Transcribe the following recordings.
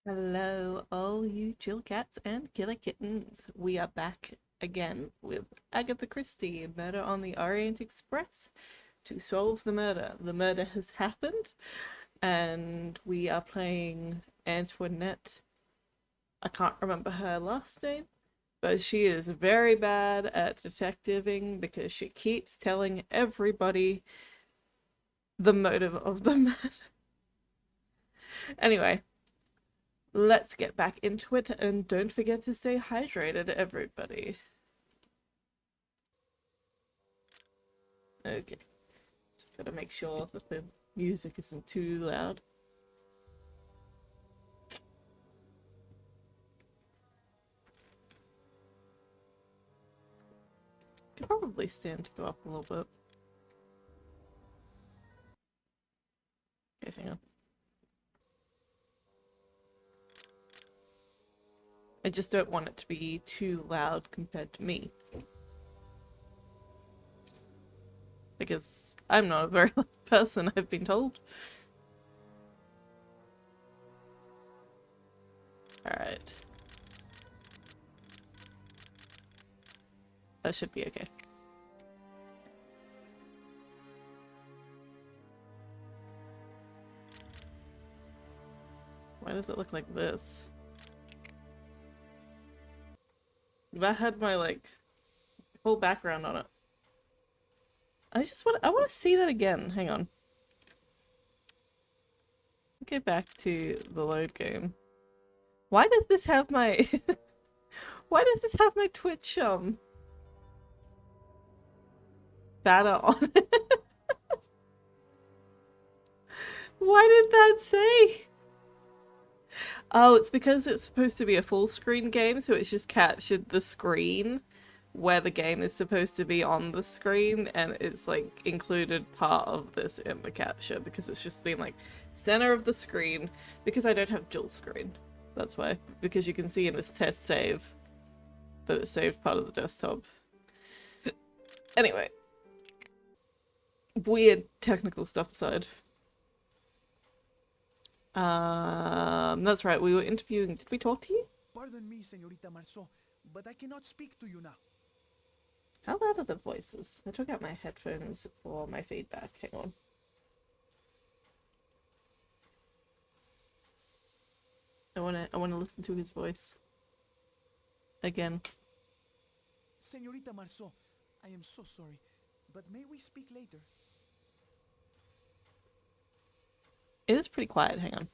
Hello, all you chill cats and killer kittens. We are back again with Agatha Christie, Murder on the Orient Express, to solve the murder. The murder has happened, and we are playing Antoinette. I can't remember her last name, but she is very bad at detectiving because she keeps telling everybody the motive of the murder. Anyway, let's get back into it, and don't forget to stay hydrated, everybody. Okay, just gotta make sure that the music isn't too loud. Could probably stand to go up a little bit. Okay, hang on. I just don't want it to be too loud compared to me. Because I'm not a very loud person, I've been told. Alright. That should be okay. Why does it look like this? That had my, like, whole background on it. I want to see that again. Hang on. Get back to the load game. Why does this have my why does this have my Twitch banner on it? Why did that say? Oh, it's because it's supposed to be a full screen game, so it's just captured the screen where the game is supposed to be on the screen, and it's like included part of this in the capture because it's just been like center of the screen because I don't have dual screen. That's why. Because you can see in this test save that it saved part of the desktop. Anyway. Weird technical stuff aside. That's right, we were interviewing. Did we talk to you? Pardon me, Señorita Marceau, but I cannot speak to you now. How loud are the voices? I took out my headphones for my feedback. Hang on. I wanna listen to his voice. Again. Señorita Marceau, I am so sorry, but may we speak later? It is pretty quiet, hang on.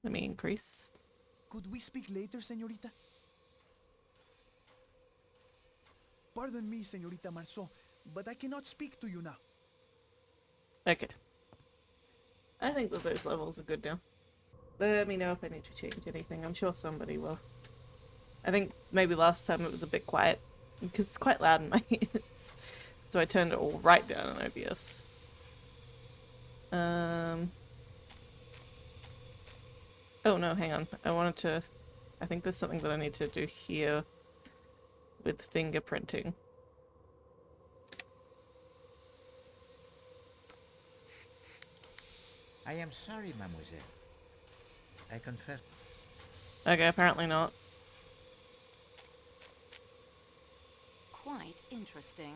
Let me increase. Could we speak later, Señorita? Pardon me, Señorita Marceau, but I cannot speak to you now. Okay. I think that those levels are good now. Let me know if I need to change anything. I'm sure somebody will. I think maybe last time it was a bit quiet because it's quite loud in my ears. So I turned it all right down in OBS. Oh no, hang on. I think there's something that I need to do here with fingerprinting. I am sorry, mademoiselle. I confess. Okay, apparently not. Quite interesting.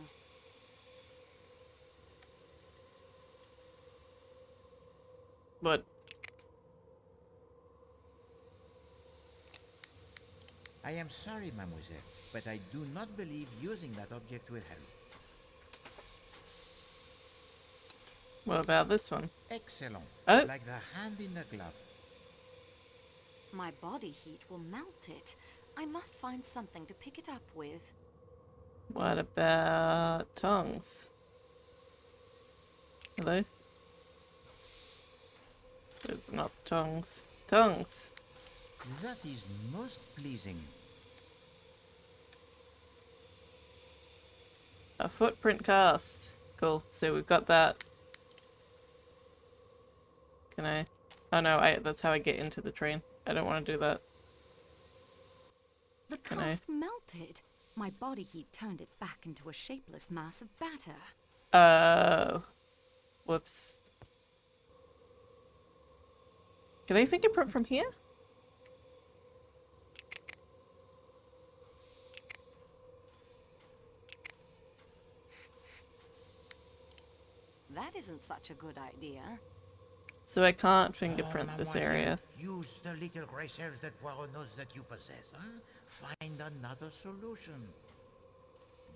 But I am sorry, mademoiselle, but I do not believe using that object will help. what about this one? Excellent. Oh, Like the hand in the glove. My body heat will melt it. I must find something to pick it up with. what about tongues? Hello? It's not tongues. Tongues! That is most pleasing. A footprint cast. Cool. So we've got that. Can I? Oh no, that's how I get into the train. I don't want to do that. The Can I? cask melted. My body heat turned it back into a shapeless mass of batter. Oh. Whoops. Can I fingerprint from here? That isn't such a good idea. So I can't fingerprint this Mademoiselle, area. use the little gray cells that Poirot knows that you possess. Find another solution.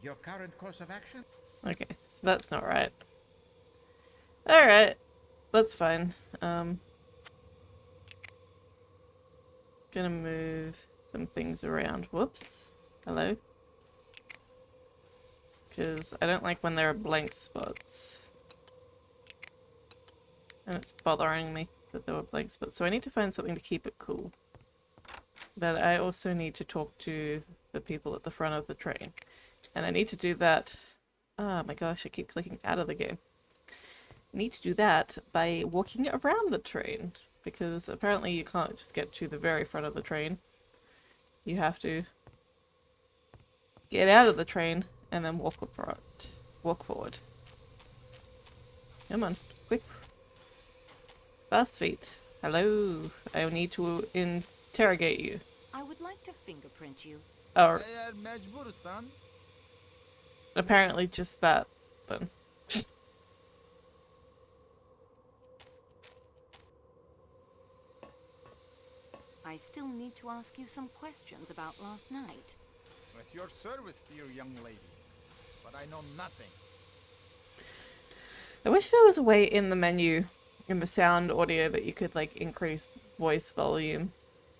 Your current course of action? Okay, so that's not right. Alright, that's fine. Gonna move some things around. Whoops. Hello. Because I don't like when there are blank spots. And it's bothering me that there were blank spots. So I need to find something to keep it cool. But I also need to talk to the people at the front of the train. And I need to do that... Oh my gosh, I keep clicking out of the game. I need to do that by walking around the train. Because apparently you can't just get to the very front of the train. You have to get out of the train and then walk forward. Come on, quick. Fast feet. Hello. I need to interrogate you. I would like to fingerprint you. Or Eğer mecbursan, apparently just that, then. I still need to ask you some questions about last night. at your service, dear young lady. But I know nothing. I wish there was a way in the menu, in the sound audio, that you could like increase voice volume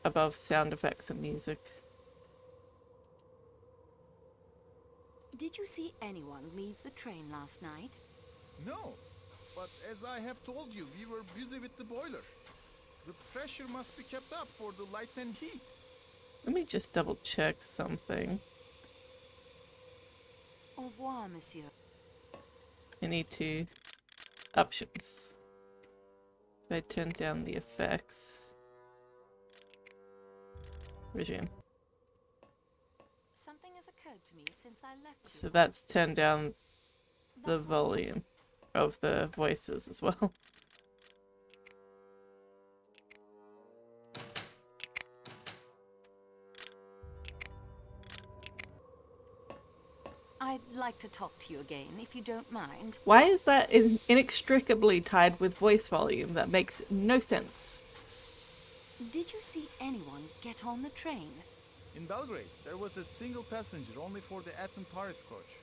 above sound effects and music. Did you see anyone leave the train last night? No, but as I have told you, we were busy with the boiler. The pressure must be kept up for the light and heat. Let me just double check something. Au revoir, monsieur. I need to... Options. If I turn down the effects. Resume. Something has occurred to me since I left you. So that's turned down the volume of the voices as well. I'd like to talk to you again, if you don't mind. Why is that inextricably tied with voice volume? That makes no sense. Did you see anyone get on the train? In Belgrade, there was a single passenger only for the Athens-Paris coach.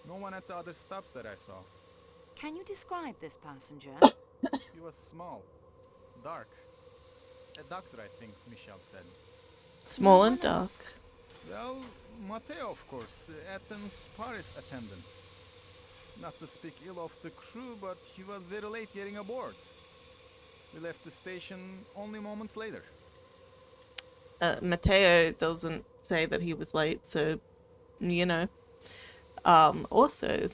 No one at the other stops that I saw. Can you describe this passenger? He was small, dark. A doctor, I think Michel said. Small No and one dark. else? Well, Matteo, of course, the Athens-Paris attendant. Not to speak ill of the crew, but he was very late getting aboard. We left the station only moments later. Matteo doesn't say that he was late, so, you know. Also,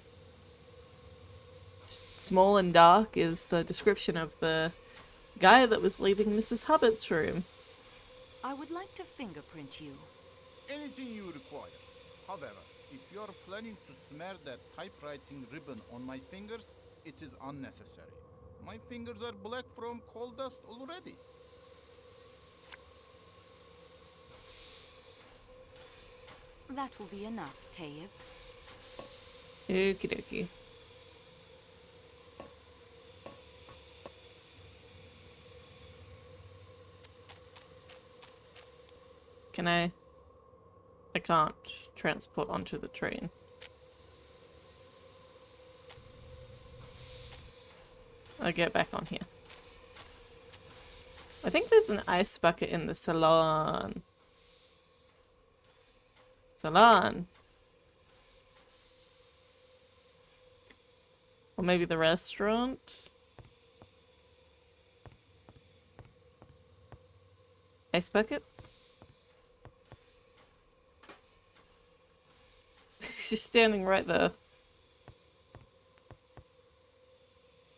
small and dark is the description of the guy that was leaving Mrs. Hubbard's room. I would like to fingerprint you. Anything you require. However, if you are planning to smear that typewriting ribbon on my fingers, it is unnecessary. My fingers are black from coal dust already. That will be enough, Tayyip. Okie dokie. Can I can't transport onto the train. I'll get back on here. I think there's an ice bucket in the salon. Salon. Or maybe the restaurant. Ice bucket? She's standing right there.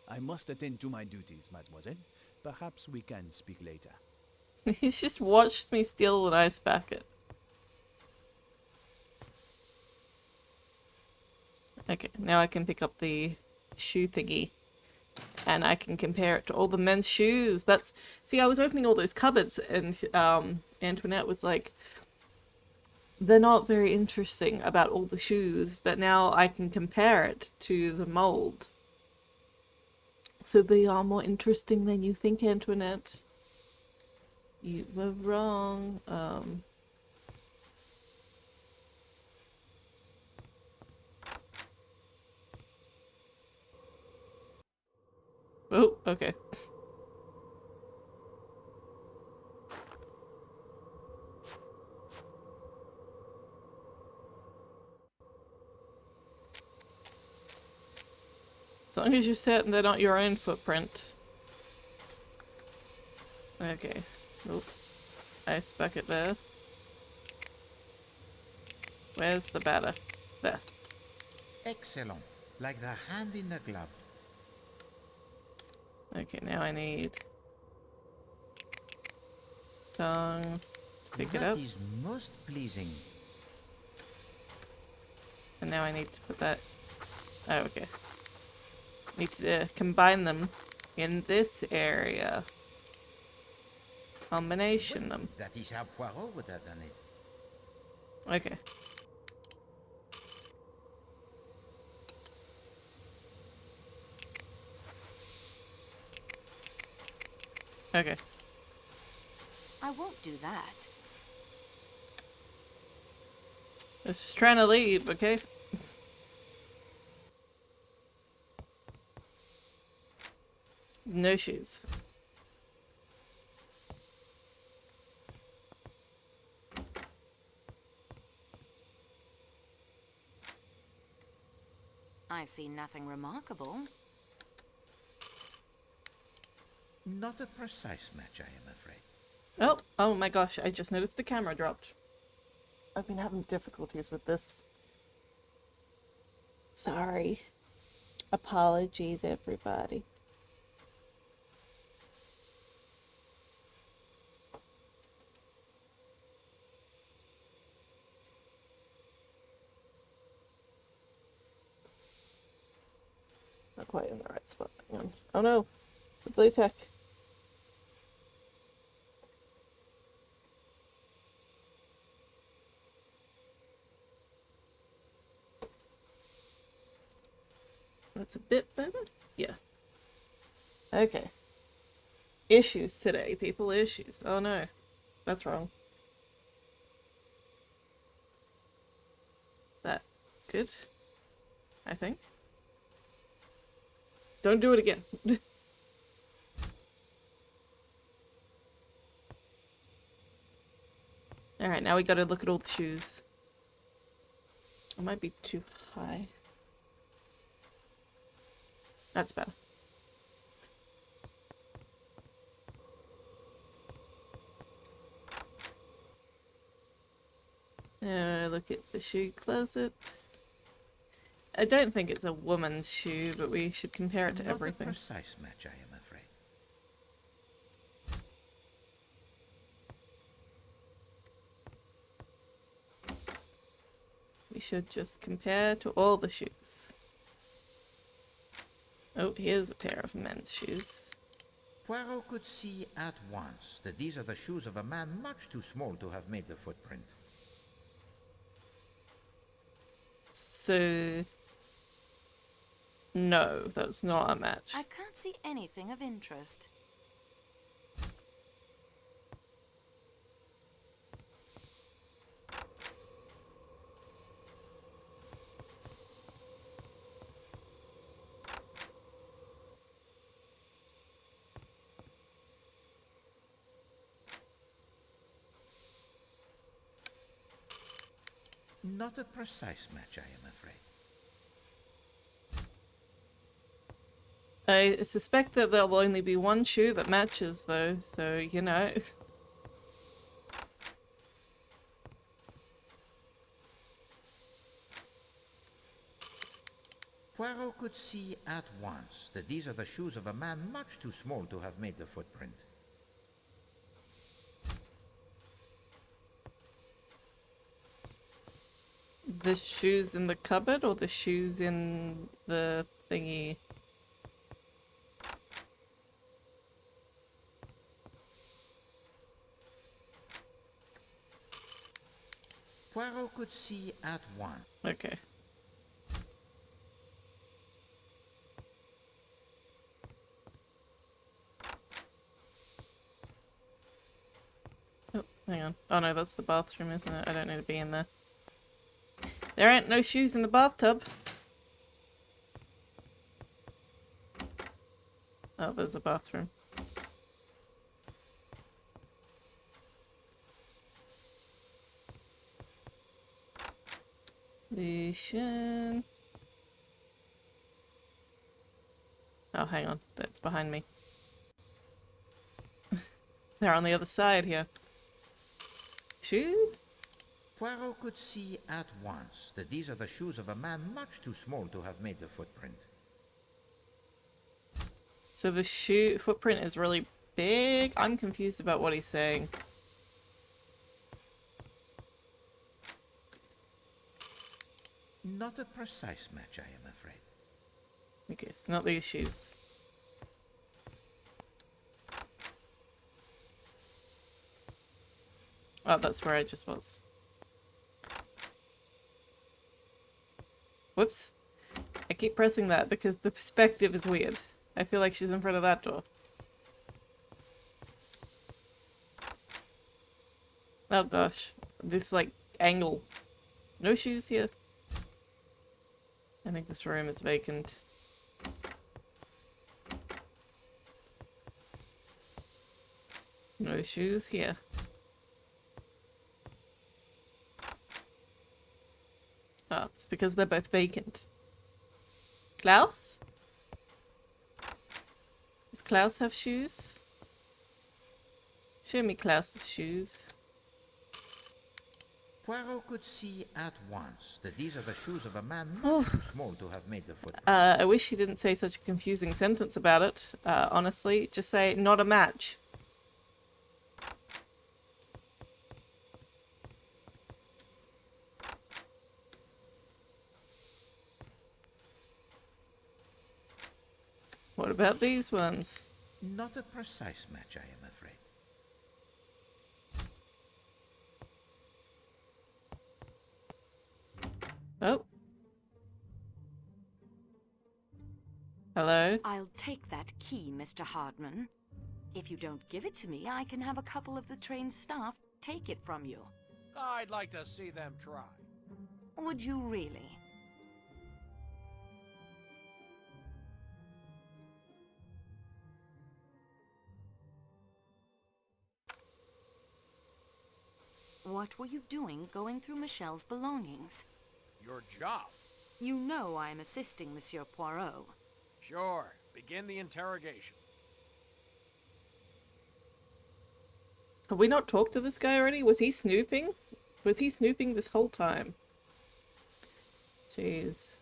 I must attend to my duties, mademoiselle. Perhaps we can speak later. He's just watched me steal an ice bucket. Okay, now I can pick up the shoe thingy and I can compare it to all the men's shoes. See, I was opening all those cupboards, and Antoinette was like, they're not very interesting about all the shoes, but now I can compare it to the mold. So they are more interesting than you think, Antoinette. You were wrong. Oh, okay. As long as you're certain they're not your own footprint. Okay. Oop. Ice bucket there. Where's the batter? There. Excellent. Like the hand in the glove. Okay, now I need tongs to pick it That up. is most pleasing. And now I need to put that... Oh, okay. Need to combine them in this area. Combination them. That is how Poirot would have done it. Okay. Okay. I won't do that. I was just trying to leave, okay? No shoes. I see nothing remarkable. Not a precise match, I am afraid. Oh my gosh, I just noticed the camera dropped. I've been having difficulties with this. Sorry. Apologies, everybody. Not quite in the right spot. Hang on. Oh no! The blue tech. That's a bit better? Yeah. Okay. Issues today, people. Issues. Oh no. That's wrong. That good? I think. Don't do it again. Alright, now we gotta look at all the shoes. It might be too high. That's better. Look at the shoe closet. I don't think it's a woman's shoe, but we should compare it to Not everything. a precise match, I am afraid. We should just compare to all the shoes. Oh, here's a pair of men's shoes. Poirot could see at once that these are the shoes of a man much too small to have made the footprint. So... no, that's not a match. I can't see anything of interest. Not a precise match, I am afraid. I suspect that there'll only be one shoe that matches, though, so, you know. Poirot could see at once that these are the shoes of a man much too small to have made the footprint. The shoes in the cupboard or the shoes in the thingy? Poirot could see at once. Okay. Oh, hang on. Oh no, that's the bathroom, isn't it? I don't need to be in there. There ain't no shoes in the bathtub. Oh, there's a bathroom. Lucian. Oh, hang on. That's behind me. They're on the other side here. Shoe? Poirot could see at once that these are the shoes of a man much too small to have made the footprint. So the shoe footprint is really big? I'm confused about what he's saying. Not a precise match, I am afraid. Okay, it's not these shoes. Oh, that's where I just was. Whoops. I keep pressing that because the perspective is weird. I feel like she's in front of that door. Oh gosh. This, like, angle. No shoes here. I think this room is vacant. No shoes here. Oh, it's because they're both vacant. Klaus? Does Klaus have shoes? Show me Klaus's shoes. Poirot could see at once that these are the shoes of a man much too small to have made the footprint. I wish he didn't say such a confusing sentence about it. Honestly, just say, not a match. What about these ones? Not a precise match, I am afraid. Oh. Hello? I'll take that key, Mr. Hardman. If you don't give it to me, I can have a couple of the train's staff take it from you. I'd like to see them try. Would you really? What were you doing going through Michelle's belongings? Your job. You know I'm assisting Monsieur Poirot. Sure. Begin the interrogation. Have we not talked to this guy already? Was he snooping? Was he snooping this whole time? Jeez.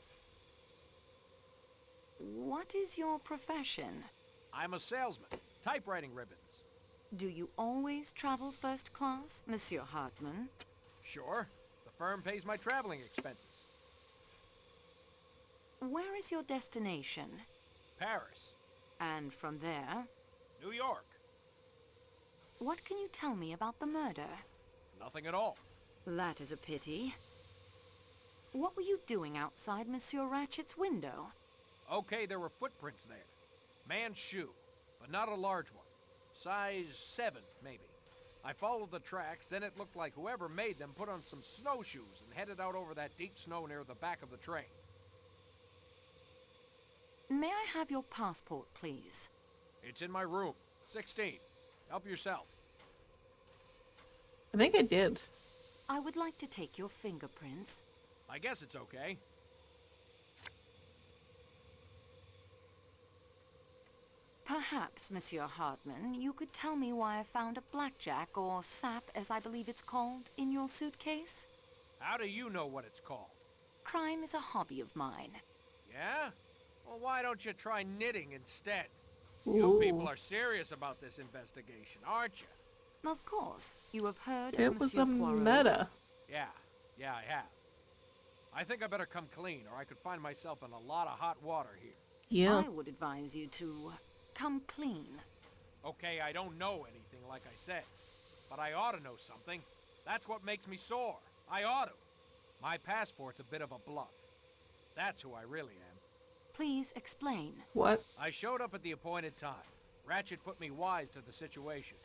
What is your profession? I'm a salesman. Typewriting ribbons. Do you always travel first class, Monsieur Hartman? Sure. The firm pays my traveling expenses. Where is your destination? Paris. And from there? New York. What can you tell me about the murder? Nothing at all. That is a pity. What were you doing outside Monsieur Ratchet's window? Okay, there were footprints there. Man's shoe, but not a large one. Size 7, maybe. I followed the tracks, then it looked like whoever made them put on some snowshoes and headed out over that deep snow near the back of the train. May I have your passport, please? It's in my room. 16. Help yourself. I think I did. I would like to take your fingerprints. I guess it's okay. Perhaps, Monsieur Hartman, you could tell me why I found a blackjack, or sap as I believe it's called, in your suitcase? How do you know what it's called? Crime is a hobby of mine. Yeah? Well, why don't you try knitting instead? You people are serious about this investigation, aren't you? Of course. You have heard It of was Monsieur a Poirot. Yeah, murder. I have. I think I better come clean, or I could find myself in a lot of hot water here. Yeah. I would advise you to come clean. Okay, I don't know anything, like I said. But I ought to know something. That's what makes me sore. I ought to. My passport's a bit of a bluff. That's who I really am. Please explain. What? I showed up at the appointed time. Ratchet put me wise to the situation.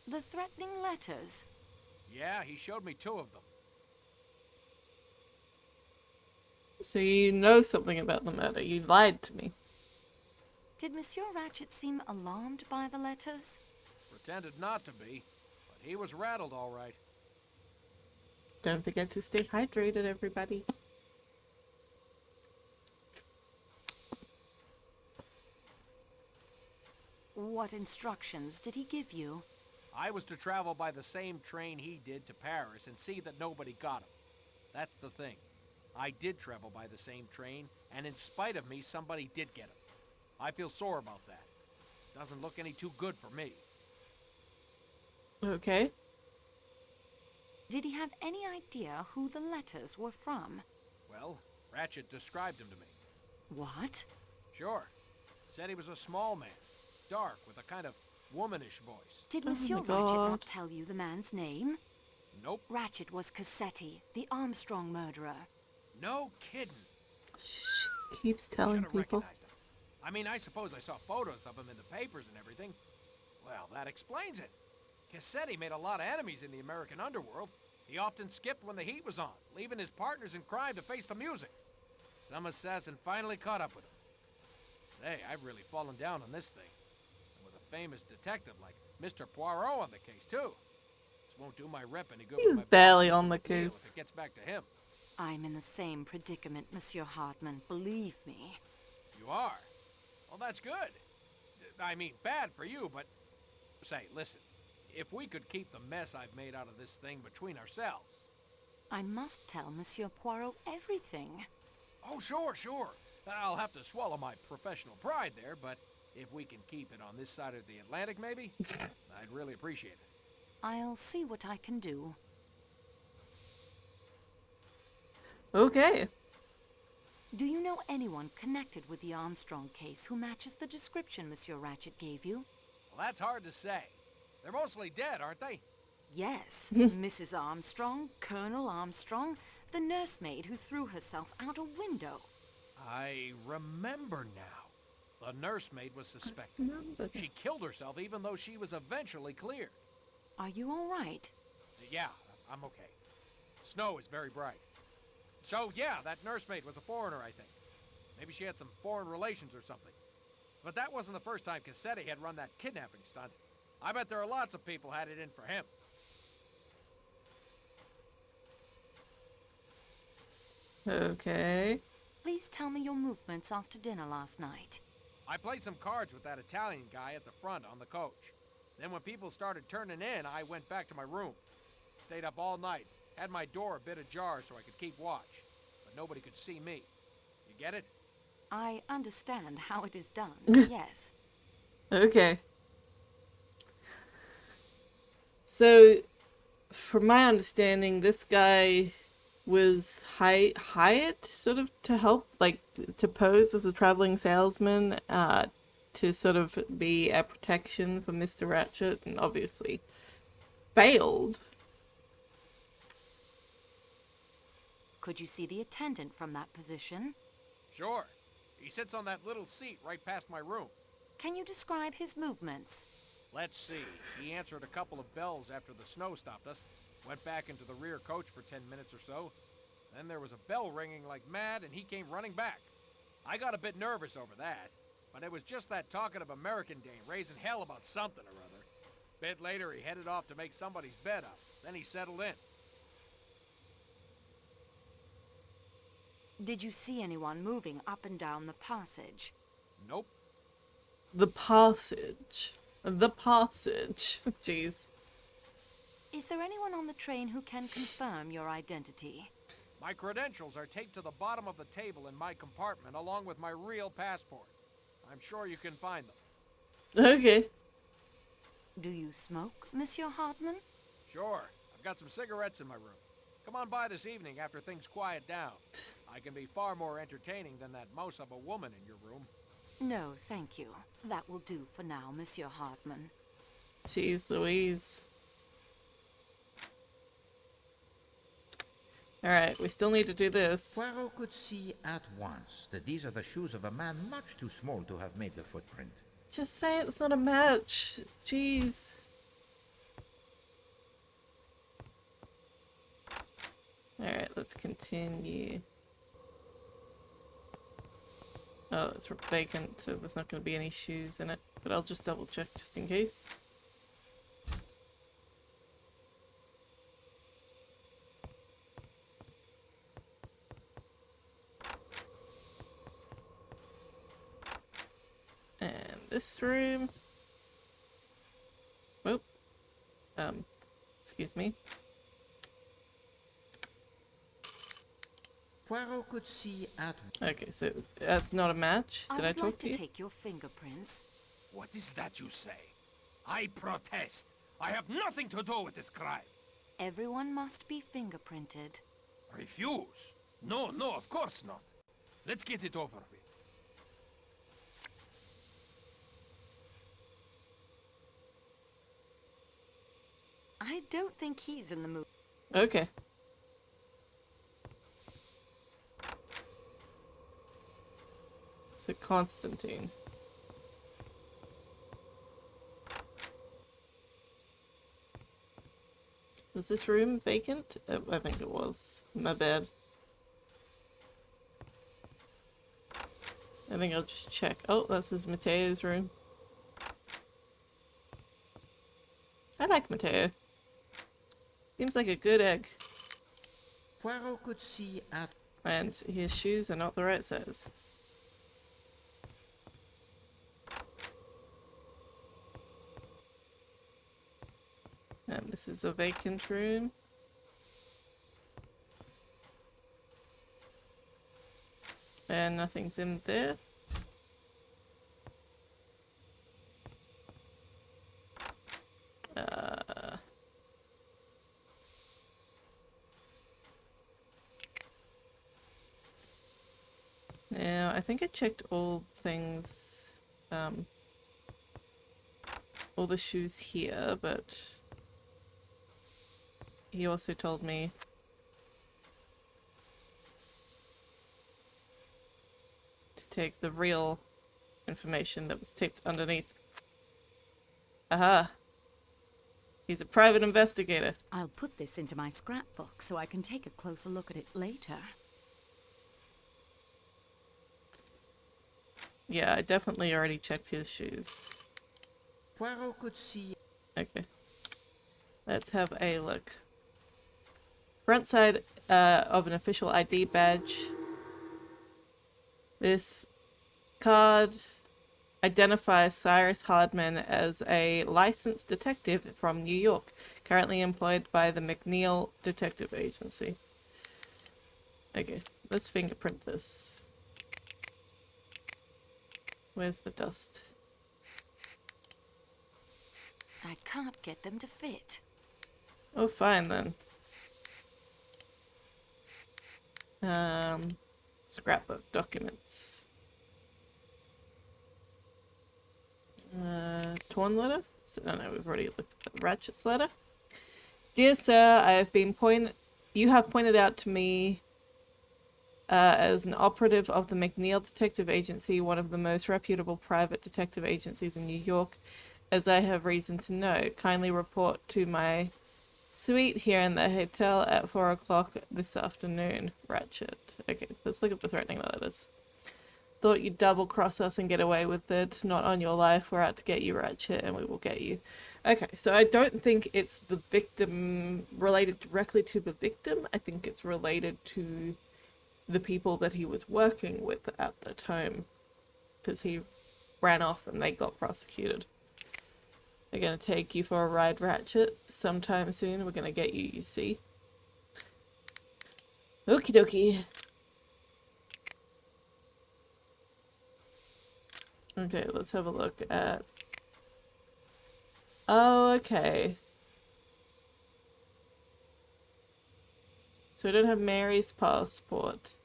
The threatening letters. Yeah, he showed me 2 of them. So you know something about the murder. You lied to me. Did Monsieur Ratchet seem alarmed by the letters? Pretended not to be, but he was rattled all right. Don't forget to stay hydrated, everybody. What instructions did he give you? I was to travel by the same train he did to Paris and see that nobody got him. That's the thing. I did travel by the same train, and in spite of me, somebody did get him. I feel sore about that. Doesn't look any too good for me. Okay. Did he have any idea who the letters were from? Well, Ratchet described him to me. What? Sure. Said he was a small man, dark, with a kind of womanish voice. Did Oh Monsieur my Ratchet God. not tell you the man's name? Nope. Ratchet was Cassetti, the Armstrong murderer. No kidding. She keeps telling Should have people. recognized him. I mean, I suppose I saw photos of him in the papers and everything. Well, that explains it. Cassetti made a lot of enemies in the American underworld. He often skipped when the heat was on, leaving his partners in crime to face the music. Some assassin finally caught up with him. Hey, I've really fallen down on this thing. And with a famous detective like Mr. Poirot on the case, too. This won't do my rep any good He's with my barely boss, on Mr. the McNeil, case. if it gets back to him. I'm in the same predicament, Monsieur Hartman. Believe me. You are? Well, that's good. I mean, bad for you, but... Say, listen. If we could keep the mess I've made out of this thing between ourselves... I must tell Monsieur Poirot everything. Oh, sure, sure. I'll have to swallow my professional pride there, but if we can keep it on this side of the Atlantic, maybe, I'd really appreciate it. I'll see what I can do. Okay. Do you know anyone connected with the Armstrong case who matches the description Monsieur Ratchet gave you? Well, that's hard to say. They're mostly dead, aren't they? Yes, Mrs. Armstrong, Colonel Armstrong, the nursemaid who threw herself out a window. I remember now. The nursemaid was suspected. Remember. She killed herself even though she was eventually cleared. Are you all right? Yeah, I'm okay. Snow is very bright. So, yeah, that nursemaid was a foreigner, I think. Maybe she had some foreign relations or something. But that wasn't the first time Cassetti had run that kidnapping stunt. I bet there are lots of people had it in for him. Okay. Please tell me your movements after dinner last night. I played some cards with that Italian guy at the front on the coach. Then when people started turning in, I went back to my room. Stayed up all night. Had my door a bit ajar so I could keep watch. But nobody could see me. You get it? I understand how it is done, yes. Okay. So, from my understanding, this guy was hired sort of to help, like, to pose as a traveling salesman, to sort of be a protection for Mr. Ratchet, and obviously failed. Could you see the attendant from that position? Sure. He sits on that little seat right past my room. Can you describe his movements? Let's see. He answered a couple of bells after the snow stopped us. Went back into the rear coach for 10 minutes or so. Then there was a bell ringing like mad, and he came running back. I got a bit nervous over that, but it was just that talkative American dame raising hell about something or other. Bit later, he headed off to make somebody's bed up. Then he settled in. Did you see anyone moving up and down the passage? Nope. The passage. The passage. Jeez. Is there anyone on the train who can confirm your identity? My credentials are taped to the bottom of the table in my compartment along with my real passport. I'm sure you can find them. Okay. Do you smoke, Monsieur Hartman? Sure. I've got some cigarettes in my room. Come on by this evening after things quiet down. I can be far more entertaining than that mouse of a woman in your room. No, thank you. That will do for now, Monsieur Hartman. Jeez Louise. Alright, we still need to do this. Poirot could see at once that these are the shoes of a man much too small to have made the footprint. Just say it's not a match. Jeez. Alright, let's continue. Oh, it's vacant, so there's not going to be any shoes in it. But I'll just double check just in case. And this room. Oh. Excuse me. Poirot could see at Okay, so that's not a match. Did I would talk like to to you? take your fingerprints. What is that you say? I protest. I have nothing to do with this crime. Everyone must be fingerprinted. Refuse? No, no, of course not. Let's get it over with. I don't think he's in the mood. Okay. So Constantine. Was this room vacant? I think it was. My bad. I think I'll just check. Oh, this is Mateo's room. I like Mateo. Seems like a good egg. Poirot could see at And his shoes are not the right size. And this is a vacant room. And nothing's in there. Now, I think I checked all things, all the shoes here, but he also told me to take the real information that was taped underneath. Aha! He's a private investigator. I'll put this into my scrapbook so I can take a closer look at it later. Yeah, I definitely already checked his shoes. Poirot could see Okay. Let's have a look. Front side of an official ID badge. This card identifies Cyrus Hardman as a licensed detective from New York, currently employed by the McNeil Detective Agency. Okay, let's fingerprint this. Where's the dust? I can't get them to fit. Oh, fine then. Scrapbook documents. Torn letter? So, no, we've already looked at the Ratchet's letter. Dear sir, you have pointed out to me as an operative of the McNeil Detective Agency, one of the most reputable private detective agencies in New York, as I have reason to know. Kindly report to my suite here in the hotel at 4 o'clock this afternoon. Ratchet. Okay, let's look at the threatening letters. Thought you'd double-cross us and get away with it. Not on your life. We're out to get you, Ratchet, and we will get you. Okay, so I don't think it's the victim, related directly to the victim. I think it's related to the people that he was working with at the time, because he ran off and they got prosecuted. They're gonna take you for a ride, Ratchet, sometime soon. We're gonna get you, you see. Okie dokie. Okay, let's have a look at... Oh, okay. So I don't have Mary's passport.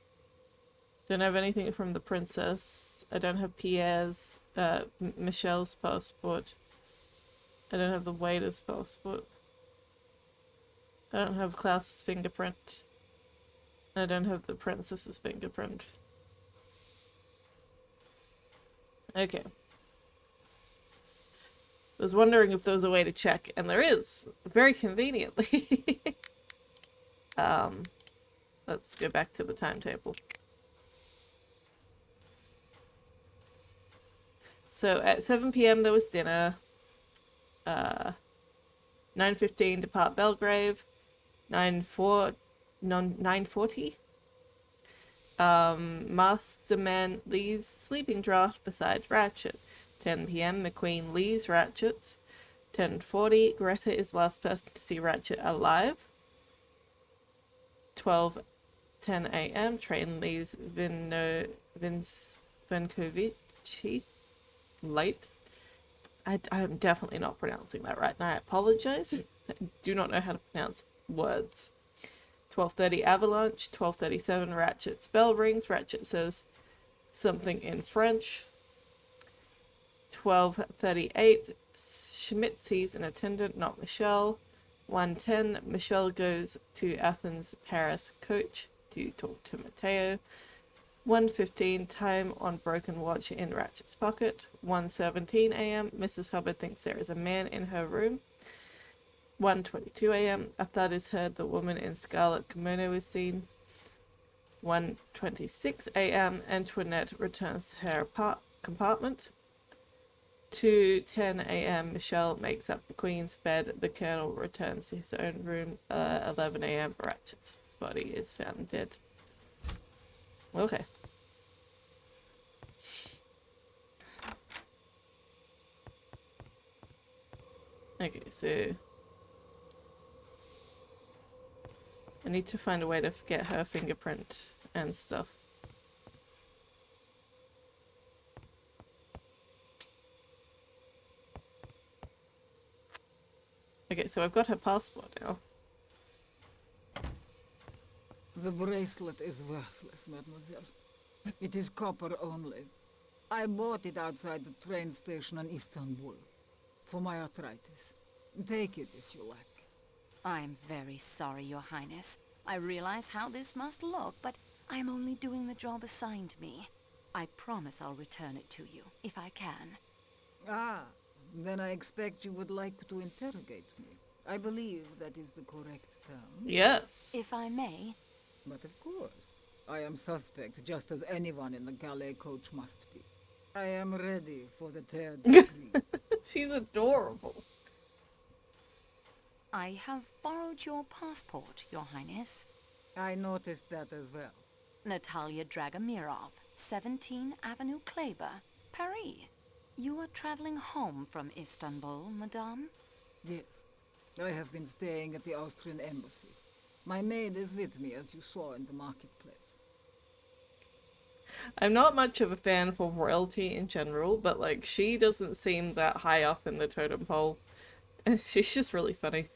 Don't have anything from the princess. I don't have Pierre's, Michelle's passport. I don't have the waiter's passport. I don't have Klaus's fingerprint. I don't have the princess's fingerprint. Okay. I was wondering if there was a way to check, and there is, very conveniently. Let's go back to the timetable. So at 7 p.m. there was dinner. 9:15 depart Belgrave. 9:40. Masterman Lee's sleeping draft beside Ratchet. 10 p.m. McQueen leaves Ratchet. 10:40 Greta is last person to see Ratchet alive. 12:10 a.m. train leaves Vinkovici late. I'm definitely not pronouncing that right, and I apologize. I do not know how to pronounce words. 12:30 avalanche. 12:37 Ratchet's bell rings. Ratchet says something in French. 12:38 Schmidt sees an attendant, not Michelle. 1:10 Michelle goes to Athens Paris coach to talk to Matteo. 1:15 time on broken watch in Ratchet's pocket. 1:17 a.m. Mrs. Hubbard thinks there is a man in her room. 1:22 a.m. A thud is heard. The woman in scarlet kimono is seen. 1:26 a.m. Antoinette returns to her compartment. 2:10 a.m. Michelle makes up the Queen's bed. The Colonel returns to his own room. 11 a.m. Ratchet's body is found dead. Okay. Okay, so I need to find a way to get her fingerprint and stuff. Okay, so I've got her passport now. The bracelet is worthless, mademoiselle. It is copper only. I bought it outside the train station in Istanbul. For my arthritis. Take it if you like. I'm very sorry, Your Highness. I realize how this must look, but I'm only doing the job assigned me. I promise I'll return it to you, if I can. Ah, then I expect you would like to interrogate me. I believe that is the correct term. Yes. If I may. But of course, I am suspect just as anyone in the Calais coach must be. I am ready for the third degree. She's adorable. I have borrowed your passport, Your Highness. I noticed that as well. Natalia Dragomirov, 17 Avenue Kleber, Paris. You are traveling home from Istanbul, madame? Yes. I have been staying at the Austrian embassy. My maid is with me, as you saw in the marketplace. I'm not much of a fan for royalty in general, but like she doesn't seem that high up in the totem pole. She's just really funny.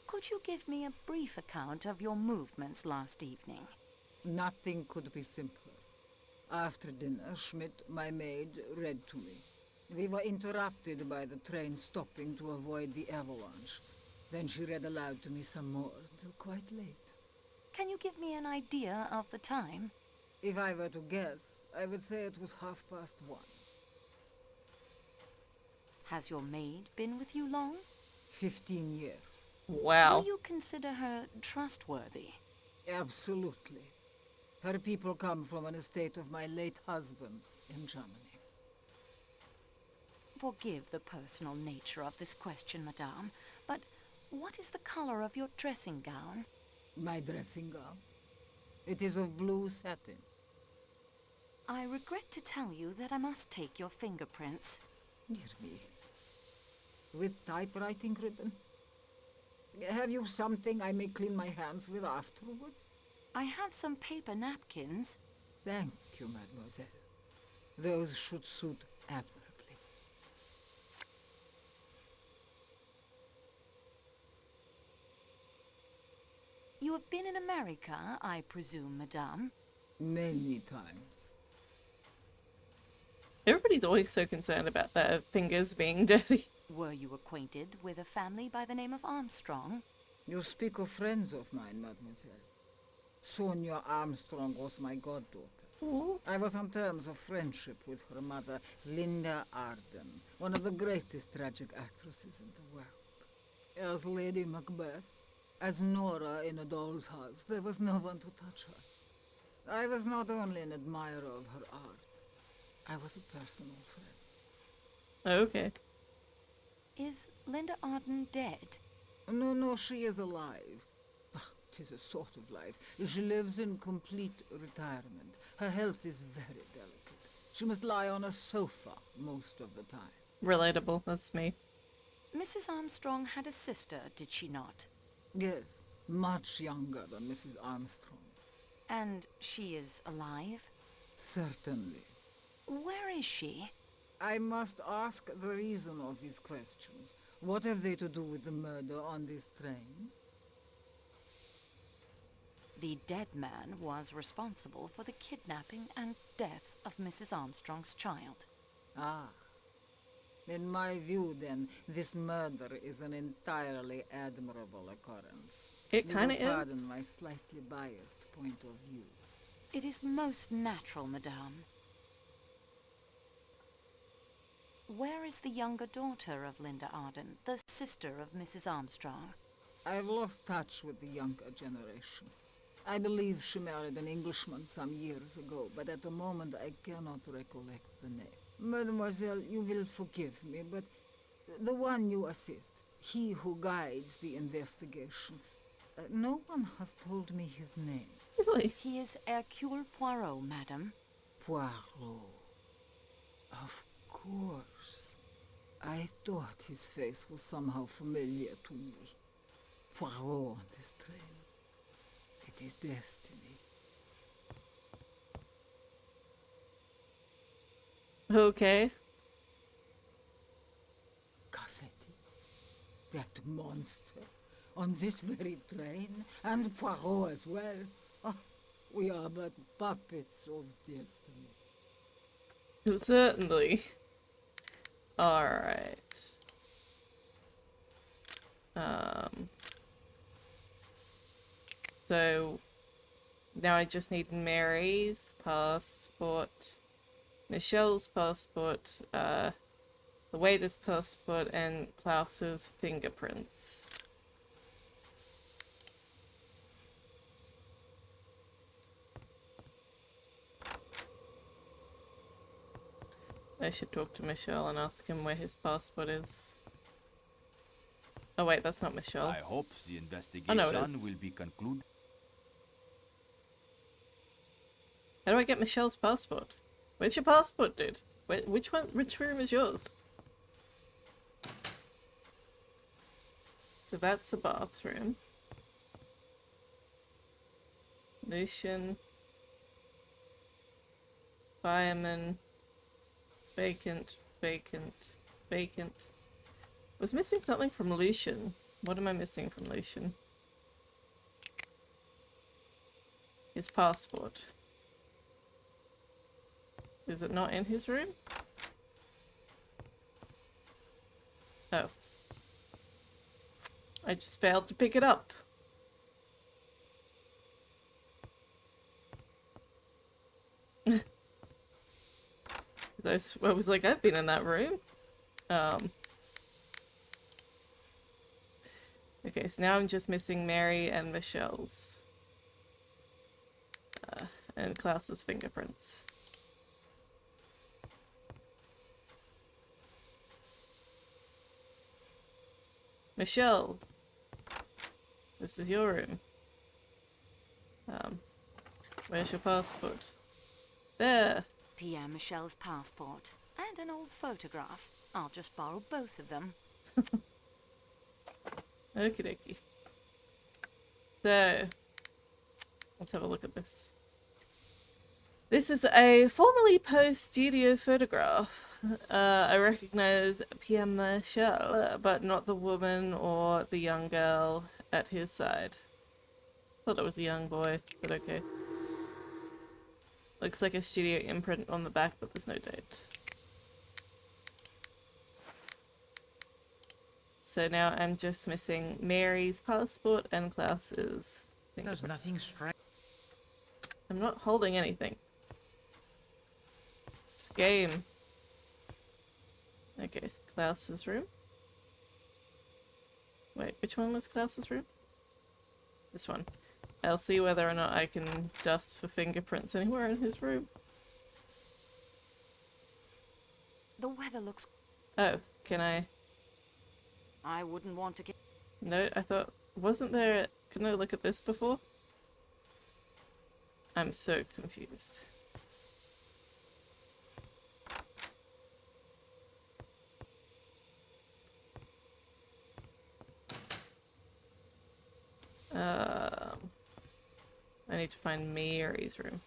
Could you give me a brief account of your movements last evening? Nothing could be simpler. After dinner, Schmidt, my maid, read to me. We were interrupted by the train stopping to avoid the avalanche. Then she read aloud to me some more, till quite late. Can you give me an idea of the time? If I were to guess, I would say it was 1:30. Has your maid been with you long? 15 years. Wow. Do you consider her trustworthy? Absolutely. Her people come from an estate of my late husband in Germany. Forgive the personal nature of this question, madame, but what is the color of your dressing gown? My dressing gown? It is of blue satin. I regret to tell you that I must take your fingerprints. Dear me. With typewriting ribbon? Have you something I may clean my hands with afterwards? I have some paper napkins. Thank you, mademoiselle. Those should suit admirably. You have been in America, I presume, madame? Many times. Everybody's always so concerned about their fingers being dirty. Were you acquainted with a family by the name of Armstrong? You speak of friends of mine, mademoiselle. Sonia Armstrong was my goddaughter. Ooh. I was on terms of friendship with her mother, Linda Arden, one of the greatest tragic actresses in the world. As Lady Macbeth, as Nora in A Doll's House, there was no one to touch her. I was not only an admirer of her art, I was a personal friend. Okay. Is Linda Arden dead? No, she is alive. Tis a sort of life. She lives in complete retirement. Her health is very delicate. She must lie on a sofa most of the time. Relatable, that's me. Mrs. Armstrong had a sister, did she not? Yes, much younger than Mrs. Armstrong. And she is alive? Certainly. Where is she? I must ask the reason of these questions. What have they to do with the murder on this train? The dead man was responsible for the kidnapping and death of Mrs. Armstrong's child. Ah. In my view, then, this murder is an entirely admirable occurrence. It You kinda will is. Pardon my slightly biased point of view. It is most natural, madame. Where is the younger daughter of Linda Arden, the sister of Mrs. Armstrong? I've lost touch with the younger generation. I believe she married an Englishman some years ago, but at the moment I cannot recollect the name. Mademoiselle, you will forgive me, but the one you assist, he who guides the investigation, no one has told me his name. Really? He is Hercule Poirot, madame. Poirot. Of course. I thought his face was somehow familiar to me. Poirot on this train. It is destiny. Okay. Cassetti, that monster, on this very train, and Poirot as well. Oh, we are but puppets of destiny. Certainly. Alright. So now I just need Mary's passport, Michelle's passport, the waiter's passport, and Klaus's fingerprints. I should talk to Michelle and ask him where his passport is. Oh wait, that's not Michelle. I hope the Oh, investigation no, it is. will be concluded. How do I get Michelle's passport? Where's your passport, dude? Which room is yours? So that's the bathroom. Lucian. Fireman. Vacant. Vacant. Vacant. I was missing something from Lucian. What am I missing from Lucian? His passport. Is it not in his room? Oh. I just failed to pick it up. I was like, I've been in that room. Okay, so now I'm just missing Mary and Michelle's. And Klaus's fingerprints. Michelle, this is your room. Where's your passport? There. Pierre Michelle's passport. And an old photograph. I'll just borrow both of them. Okie dokie. So, let's have a look at this. This is a formerly posed studio photograph. I recognize Pierre Michel, but not the woman or the young girl at his side. Thought it was a young boy, but okay. Looks like a studio imprint on the back, but there's no date. So now I'm just missing Mary's passport and Klaus's There's fingerprints. nothing strange. I'm not holding anything. This game. Okay, Klaus's room. Wait, which one was Klaus's room? This one. I'll see whether or not I can dust for fingerprints anywhere in his room. The weather looks... Oh, can I? I wouldn't want to get... No, I thought... Wasn't there... Can I look at this before? I'm so confused. I need to find Mary's room.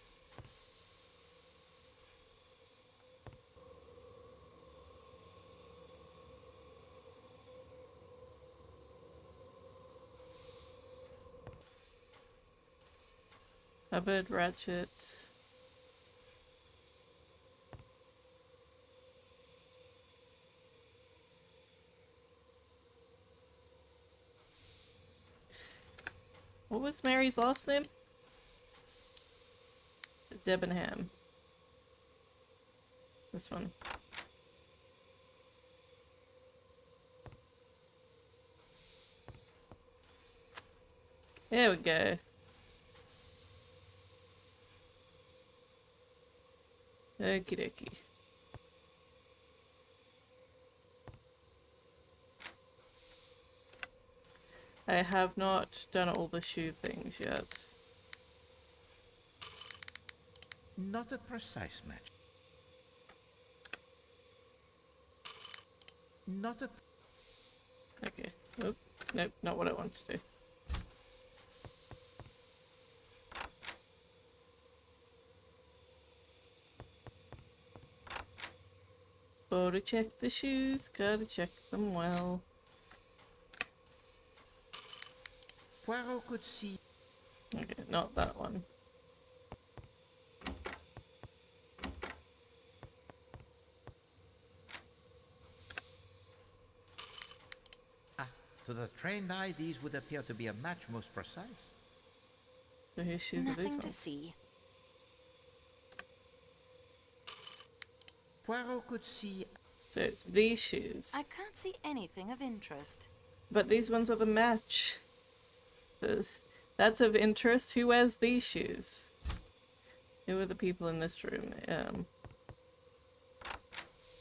Cupboard, ratchet. What was Mary's last name? Debenham. This one. There we go. Okie dokie. I have not done all the shoe things yet. Not a precise match. Not a... Okay. Oop. Nope, not what I want to do. Gotta check the shoes, gotta check them well. Poirot could see... Okay, not that one. To the trained eye, these would appear to be a match most precise. So whose shoes are these Nothing to ones? see. Poirot could see... So it's these shoes. I can't see anything of interest. But these ones are the match. That's of interest. Who wears these shoes? Who are the people in this room?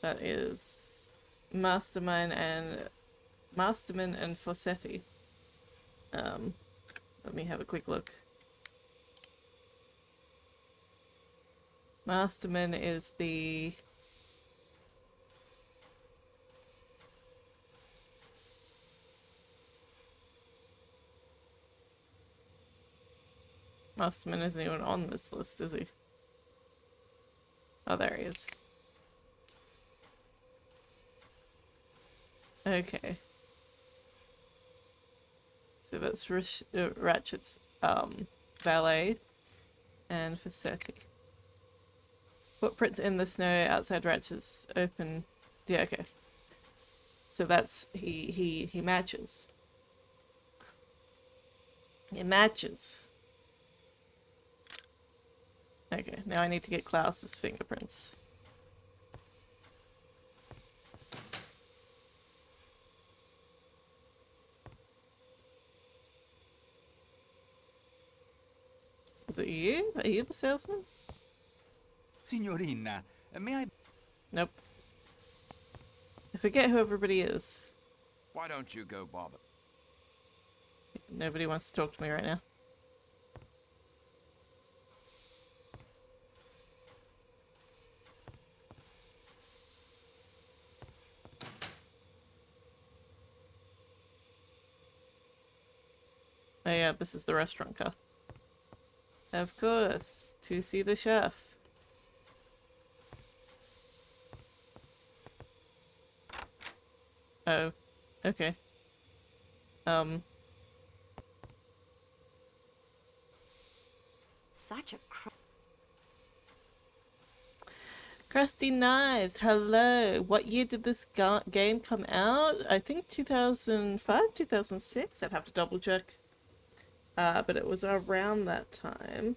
That is Masterman and Fossetti. Let me have a quick look. Masterman is the... Masterman isn't even on this list, is he? Oh, there he is. Okay. So that's Ratchet's valet and Fossetti. Footprints in the snow outside Ratchet's open. Yeah, okay. So that's he matches. It matches. Okay, now I need to get Klaus's fingerprints. Is it you? Are you the salesman? Signorina, may I... Nope. I forget who everybody is. Why don't you go bother? Nobody wants to talk to me right now. Oh yeah, this is the restaurant car. Of course, to see the chef. Oh, okay. Such a Crusty Knives, hello. What year did this game come out? I think 2005, 2006. I'd have to double check. But it was around that time.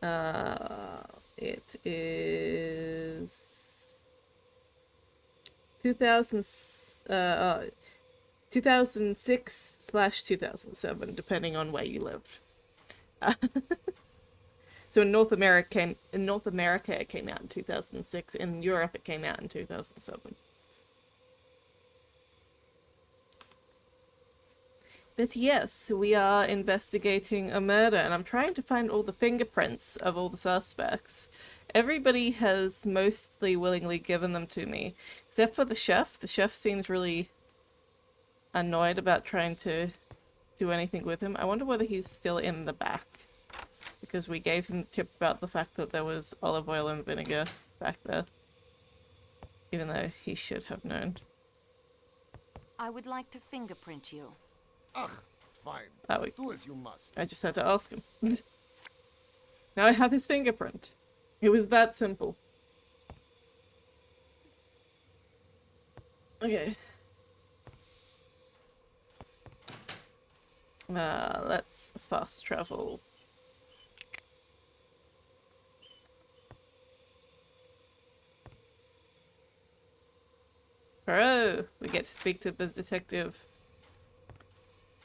It is 2000, 2006/2007, depending on where you lived. So in North America, it came out in 2006. In Europe, it came out in 2007. But yes, we are investigating a murder, and I'm trying to find all the fingerprints of all the suspects. Everybody has mostly willingly given them to me, except for the chef. The chef seems really annoyed about trying to do anything with him. I wonder whether he's still in the back, because we gave him the tip about the fact that there was olive oil and vinegar back there, even though he should have known. I would like to fingerprint you. Ugh, fine. Do as you must. I just had to ask him. Now I have his fingerprint. It was that simple. Okay. Let's fast travel. Poirot! We get to speak to the detective.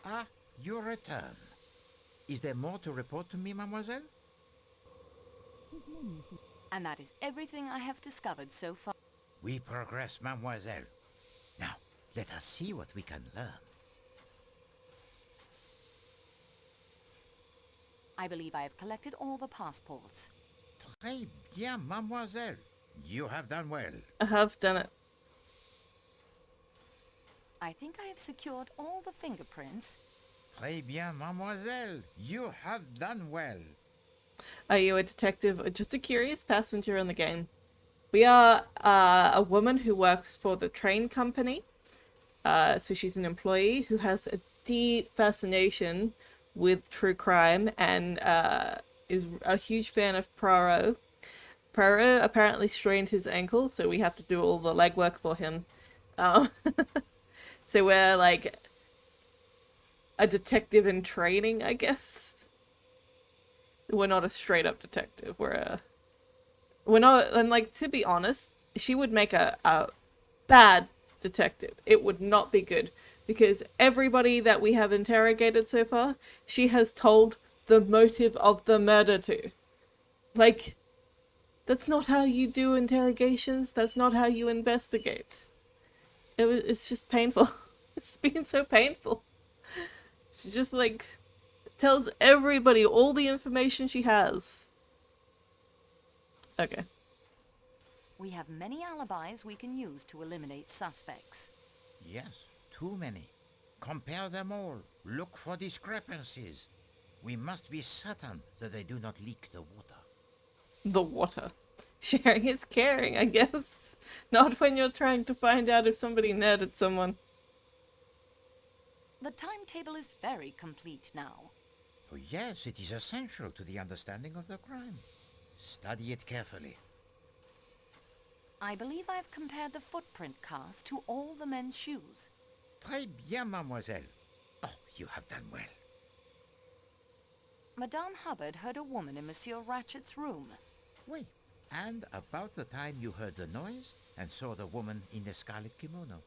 Ah, you return. Is there more to report to me, mademoiselle? And that is everything I have discovered so far. We progress, mademoiselle. Now, let us see what we can learn. I believe I have collected all the passports. Très bien, mademoiselle. You have done well. I have done it. I think I have secured all the fingerprints. Très bien, mademoiselle. You have done well. Are you a detective or just a curious passenger in the game? We are a woman who works for the train company. So she's an employee who has a deep fascination with true crime and is a huge fan of Poirot. Poirot apparently strained his ankle, so we have to do all the legwork for him. So we're like a detective in training, I guess. We're not a straight up detective. We're not, and like, to be honest, she would make a bad detective. It would not be good, because everybody that we have interrogated so far, she has told the motive of the murder to. Like, that's not how you do interrogations. That's not how you investigate. It's just painful. It's been so painful. She just, like, tells everybody all the information she has. Okay. We have many alibis we can use to eliminate suspects. Yes, too many. Compare them all. Look for discrepancies. We must be certain that they do not leak the water. The water. Sharing is caring, I guess. Not when you're trying to find out if somebody murdered someone. The timetable is very complete now. Oh, yes, it is essential to the understanding of the crime. Study it carefully. I believe I've compared the footprint cast to all the men's shoes. Très bien, mademoiselle. Oh, you have done well. Madame Hubbard heard a woman in Monsieur Ratchet's room. Wait, and about the time you heard the noise and saw the woman in the scarlet kimono.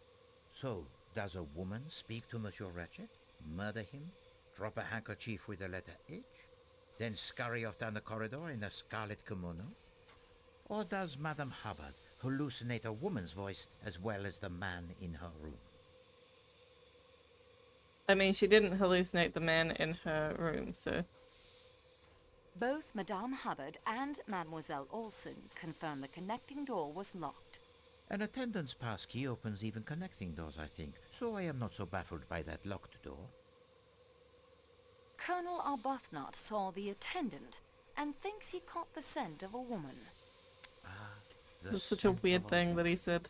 So, does a woman speak to Monsieur Ratchet, murder him, drop a handkerchief with the letter H, then scurry off down the corridor in a scarlet kimono? Or does Madame Hubbard hallucinate a woman's voice as well as the man in her room? I mean, she didn't hallucinate the man in her room, so... Both Madame Hubbard and Mademoiselle Olsen confirmed the connecting door was locked. An attendant's pass key opens even connecting doors, I think, so I am not so baffled by that locked door. Colonel Arbuthnot saw the attendant and thinks he caught the scent of a woman. That's such a weird thing that he said.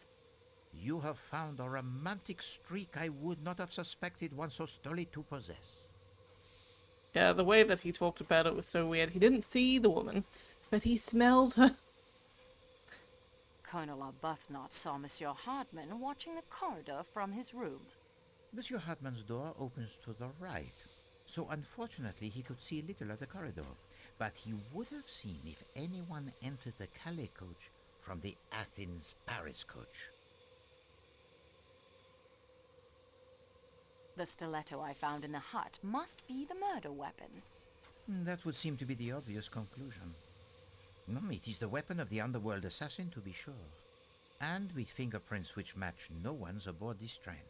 You have found a romantic streak I would not have suspected one so stolid to possess. Yeah, the way that he talked about it was so weird. He didn't see the woman, but he smelled her. Colonel Arbuthnot saw Monsieur Hardman watching the corridor from his room. Monsieur Hardman's door opens to the right, so unfortunately he could see little of the corridor. but he would have seen if anyone entered the Calais coach from the Athens-Paris coach. The stiletto I found in the hut must be the murder weapon. That would seem to be the obvious conclusion. No, it is the weapon of the underworld assassin, to be sure. And with fingerprints which match no one's aboard this train.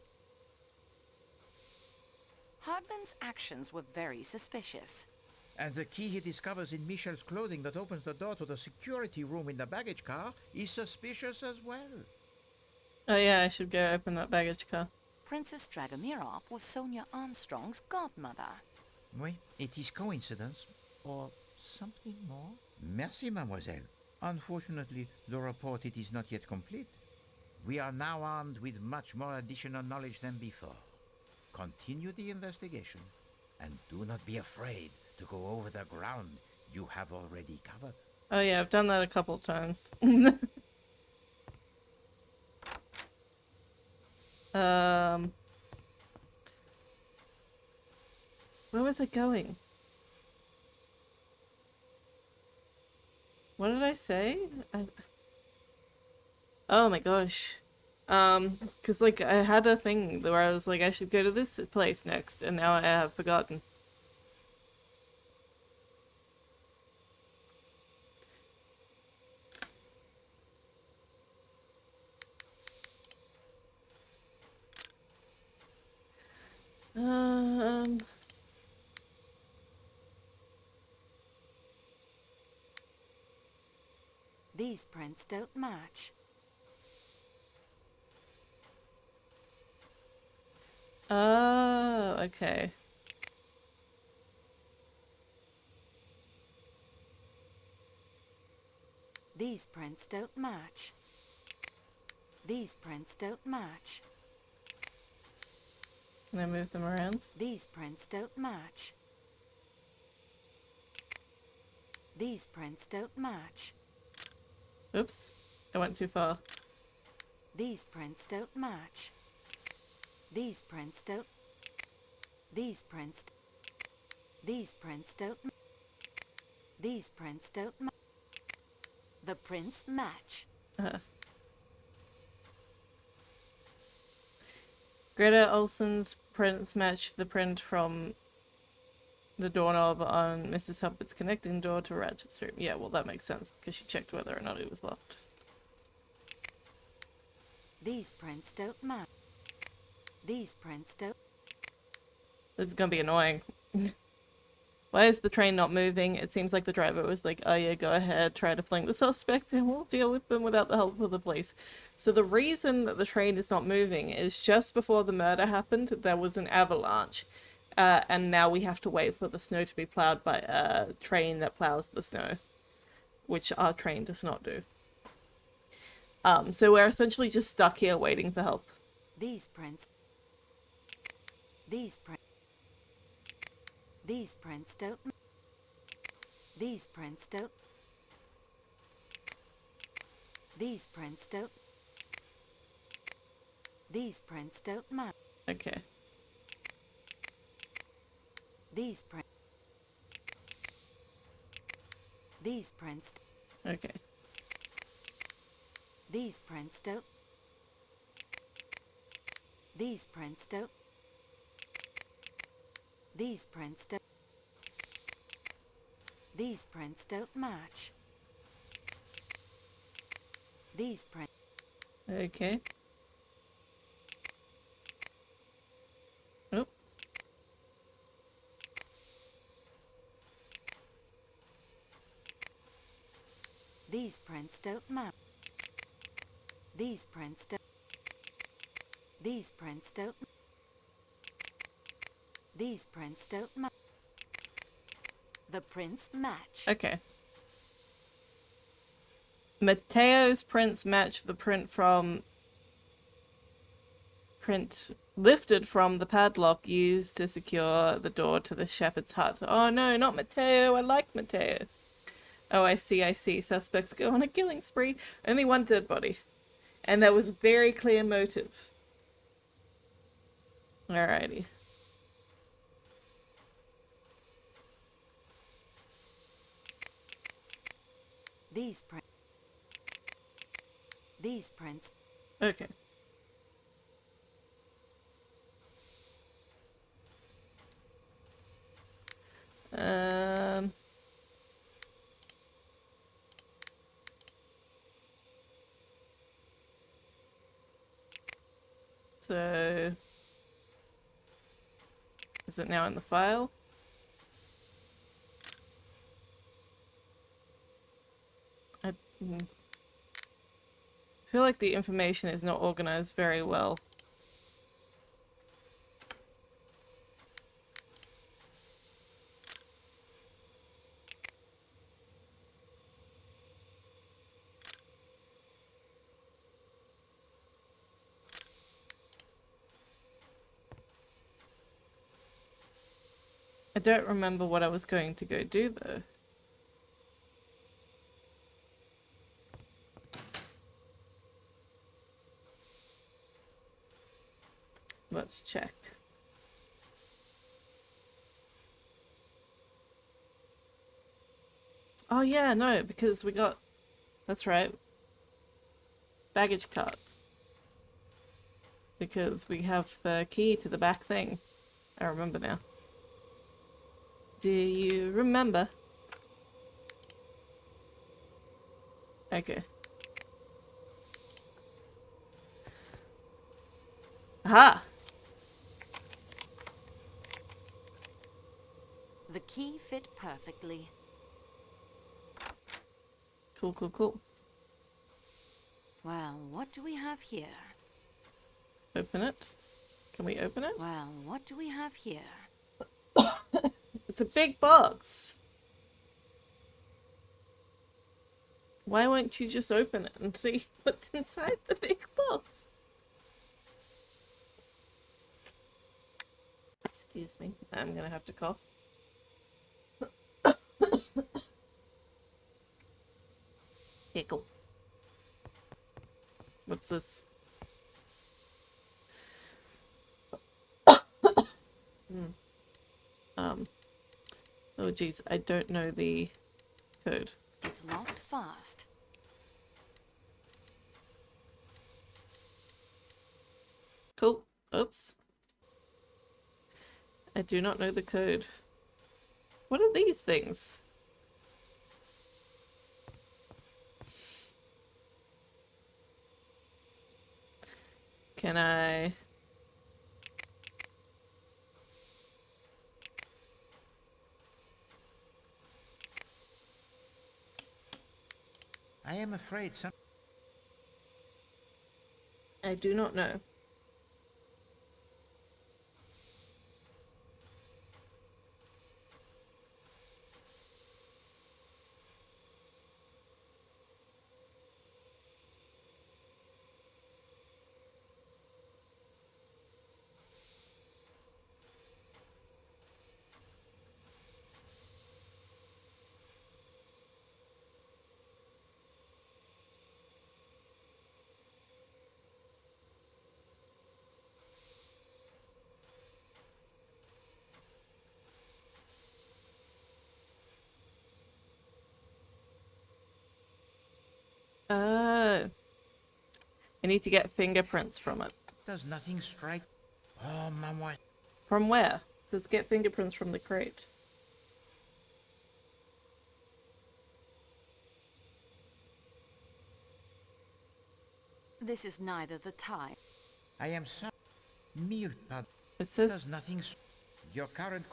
Hardman's actions were very suspicious. And the key he discovers in Michel's clothing that opens the door to the security room in the baggage car is suspicious as well. Oh yeah, I should go open that baggage car. Princess Dragomirov was Sonia Armstrong's godmother. Oui, it is coincidence, or something more. Merci, mademoiselle. Unfortunately, the report it is not yet complete. We are now armed with much more additional knowledge than before. Continue the investigation, and do not be afraid to go over the ground you have already covered. Oh yeah, I've done that a couple times. Where was it going? What did I say? Oh my gosh. Cause like I had a thing where I was like I should go to this place next, and now I have forgotten. These prints don't match. Oh, okay. These prints don't match. These prints don't match. Can I move them around? These prints don't match. These prints don't match. Oops, I went too far. These prints don't match. These prints don't. These prints. These prints don't. These prints don't. The prints match. Greta Olson's prints match the print from the doorknob on Mrs. Hubbard's connecting door to Ratchet's room. Yeah, well that makes sense because she checked whether or not it was locked. These prints don't match. These prints don't. This is gonna be annoying. Why is the train not moving? It seems like the driver was like, oh yeah, go ahead, try to fling the suspect and we'll deal with them without the help of the police. So the reason that the train is not moving is just before the murder happened, there was an avalanche. And now we have to wait for the snow to be plowed by a train that plows the snow, which our train does not do. So we're essentially just stuck here waiting for help. These prints. These prints. These prints don't. These prints don't. These prints don't. These prints don't match. Okay. These prints. These prints. Okay. These prints don't. These prints don't. These prints don't. These prints don't match. These prints. Okay. Oh. These prints don't match. These prints don't. These prints don't. These prints don't match. The prints match. Okay. Matteo's prints match the print lifted from the padlock used to secure the door to the shepherd's hut. Oh no, not Matteo. I like Matteo. Oh, I see. Suspects go on a killing spree. Only one dead body. And that was very clear motive. Alrighty. These prints. Okay. So is it now in the file? I feel like the information is not organized very well. I don't remember what I was going to go do though. Let's check. Oh yeah, no, because we got... That's right. Baggage cart. Because we have the key to the back thing. I remember now. Do you remember? Okay. Aha! The key fit perfectly. Cool, cool, cool. Well, what do we have here? Open it. Can we open it? Well, what do we have here? It's a big box. Why won't you just open it and see what's inside the big box? Excuse me. I'm gonna have to cough. Tickle. What's this? Oh geez, I don't know the code. It's locked fast. Cool. Oops. I do not know the code. What are these things? Can I... I am afraid some... I do not know. Oh. I need to get fingerprints from it. Does nothing strike... Oh, Mama. From where? It says get fingerprints from the crate. This is neither the time. I am sorry. Mirpad. It says... Does nothing... Your current...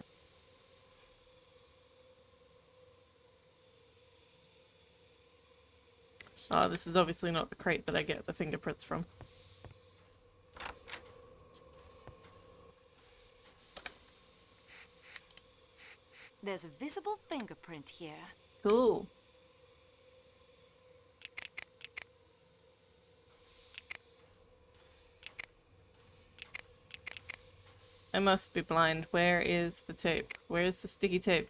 Oh, this is obviously not the crate that I get the fingerprints from. There's a visible fingerprint here. Cool. I must be blind. Where is the tape? Where is the sticky tape?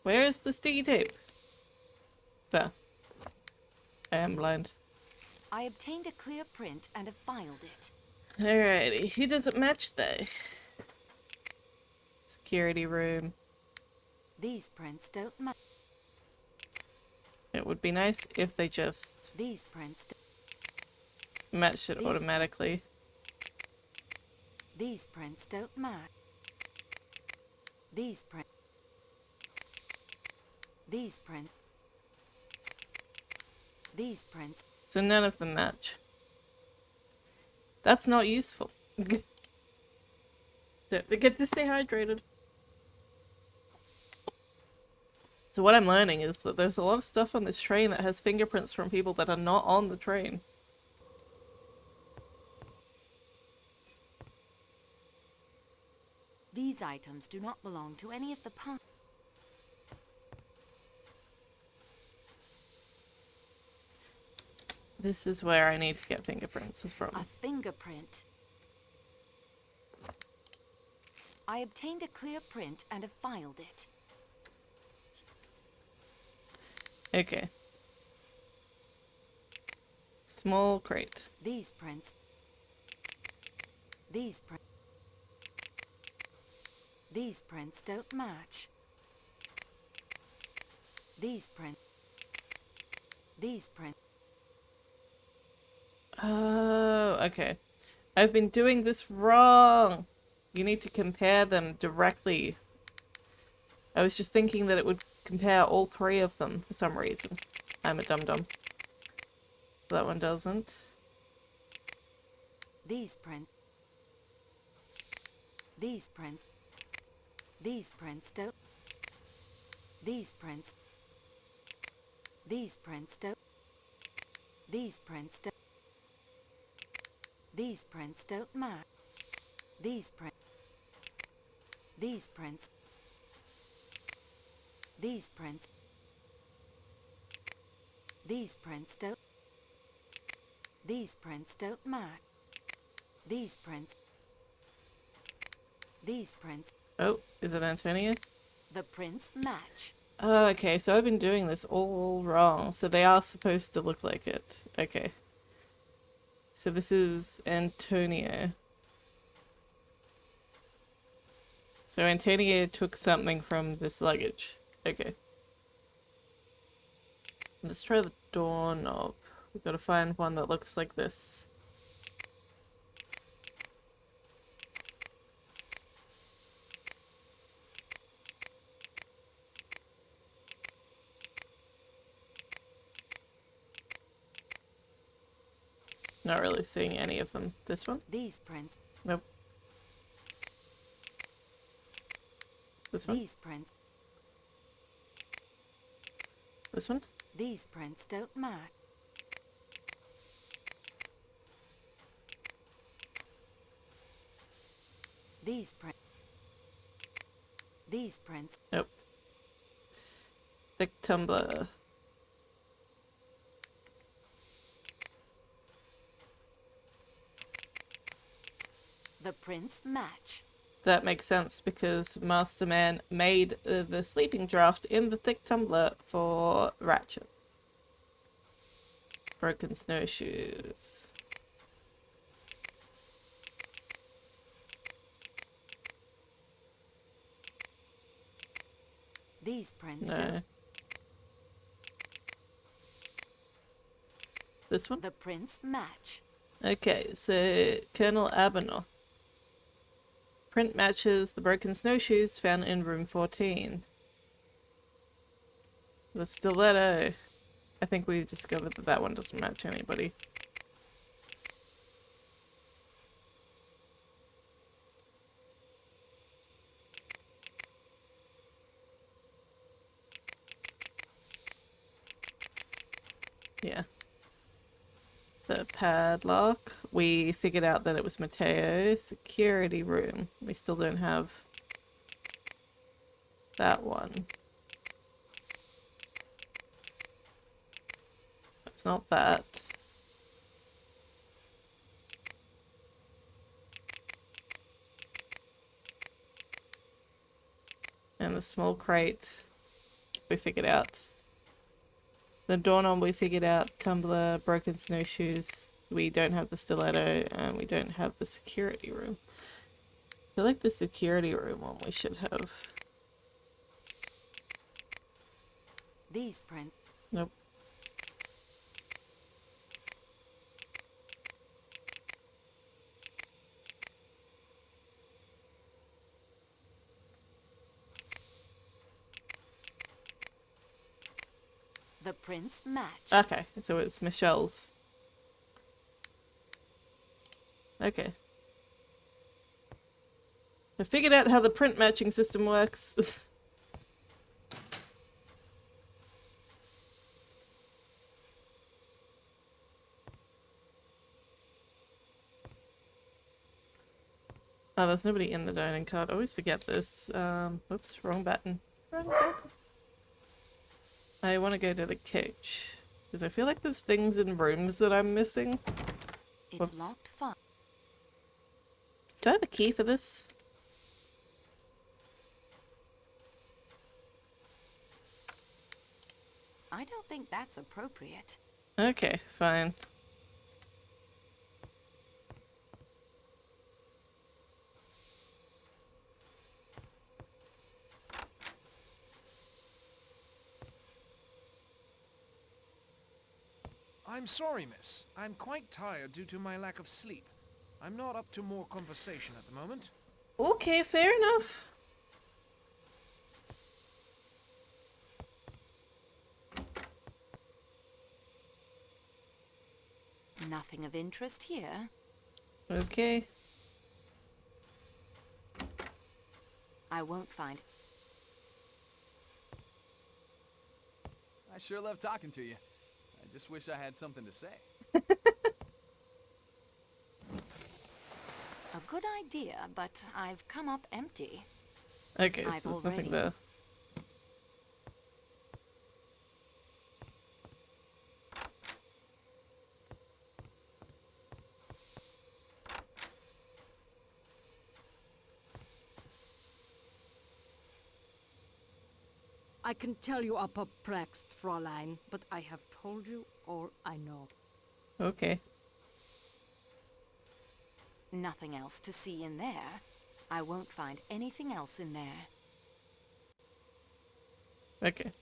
Where is the sticky tape? There. I am blind. I obtained a clear print and have filed it. Alrighty, who does it match though? Security room. These prints don't match. It would be nice if they just These prints. matched it automatically. These prints don't match. These prints. These prints. These prints. So none of them match. That's not useful. Don't forget to stay hydrated. So what I'm learning is that there's a lot of stuff on this train that has fingerprints from people that are not on the train. These items do not belong to any of the parts. This is where I need to get fingerprints from. A fingerprint. I obtained a clear print and have filed it. Okay. Small crate. These prints. These prints. These prints don't match. These prints. These prints. Oh, okay. I've been doing this wrong. You need to compare them directly. I was just thinking that it would compare all three of them for some reason. I'm a dum-dum. So that one doesn't. These prints. These prints. These prints don't. These prints. These prints don't. These prints don't. These prints don't match. These prints. These prints. These prints. These prints don't. These prints don't match. These prints. These prints. Oh, is it Antonia? The prints match. Oh, okay, so I've been doing this all wrong. So they are supposed to look like it. Okay. So this is Antonio. So Antonio took something from this luggage. Okay. Let's try the doorknob. We've got to find one that looks like this. Not really seeing any of them. This one? These prints. Nope. This one? These prints. This one? These prints don't match. These prints. These prints. Nope. Thick tumbler. The prints match. That makes sense because Masterman made the sleeping draft in the thick tumbler for Ratchet. Broken snowshoes. These prints No. don't. This one? The prints match. Okay, so Colonel Abernoth. Print matches the broken snowshoes found in room 14. The stiletto. I think we've discovered that that one doesn't match anybody. Yeah. The padlock. We figured out that it was Mateo. Security room. We still don't have that one. It's not that. And the small crate we figured out. The doorknob we figured out, tumbler, broken snowshoes. We don't have the stiletto, and we don't have the security room. I feel like the security room one we should have. These prints. Nope. The prints match. Okay, so it's Michelle's. Okay. I figured out how the print matching system works. Oh, there's nobody in the dining car. I always forget this. Whoops, wrong button. Wrong button. I want to go to the couch. Because I feel like there's things in rooms that I'm missing. It's Whoops. locked fast. Do I have a key for this? I don't think that's appropriate. Okay, fine. I'm sorry, miss. I'm quite tired due to my lack of sleep. I'm not up to more conversation at the moment. Okay, fair enough. Nothing of interest here. Okay. I won't find. I sure love talking to you. I just wish I had something to say. A good idea, but I've come up empty. Okay, so I've there's already... nothing there. I can tell you are perplexed, Fräulein, but I have told you all I know. Okay. Nothing else to see in there. I won't find anything else in there. Okay.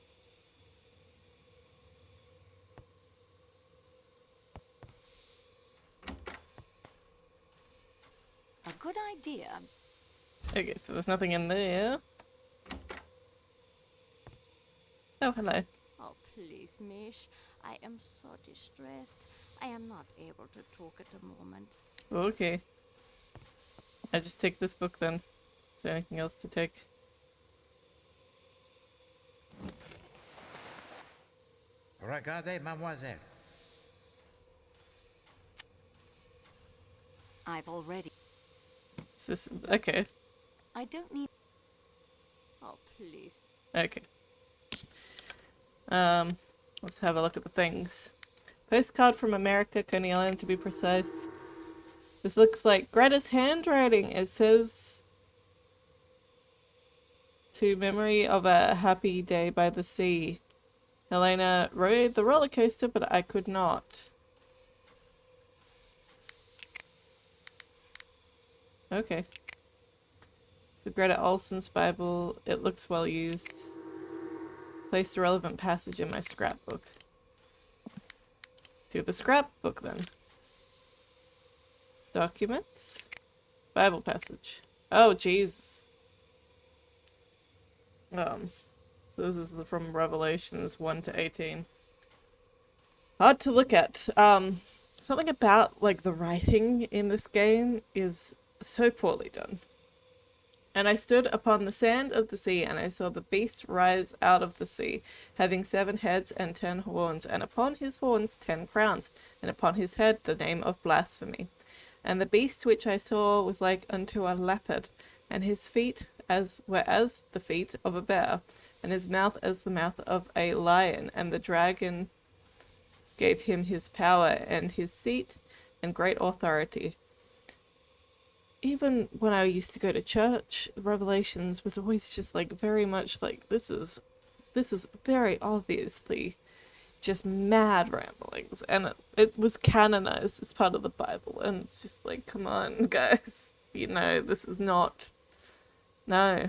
A good idea. Okay, so there's nothing in there. Oh, hello. Oh, please, Mish. I am so distressed. I am not able to talk at the moment. Okay. I just take this book then. Is there anything else to take? Regardez, mademoiselle. I've already... Is this... Okay. I don't need... Oh, please. Okay. Let's have a look at the things. Postcard from America, Coney Island to be precise. This looks like Greta's handwriting. It says, to memory of a happy day by the sea. Helena rode the roller coaster, but I could not. Okay. So Greta Olson's Bible. It looks well used. Place the relevant passage in my scrapbook. To the scrapbook then. Documents. Bible passage. Oh, jeez. So this is from Revelations 1 to 18. Hard to look at. Something about, like, the writing in this game is so poorly done. And I stood upon the sand of the sea, and I saw the beast rise out of the sea, having 7 heads and 10 horns, and upon his horns 10 crowns, and upon his head the name of blasphemy. And the beast which I saw was like unto a leopard, and his feet were as the feet of a bear, and his mouth as the mouth of a lion. And the dragon gave him his power and his seat and great authority. Even when I used to go to church, Revelations was always just like very much like this is very obviously just mad ramblings, and it was canonized as part of the Bible, and it's just like, come on, guys, you know, this is not, no,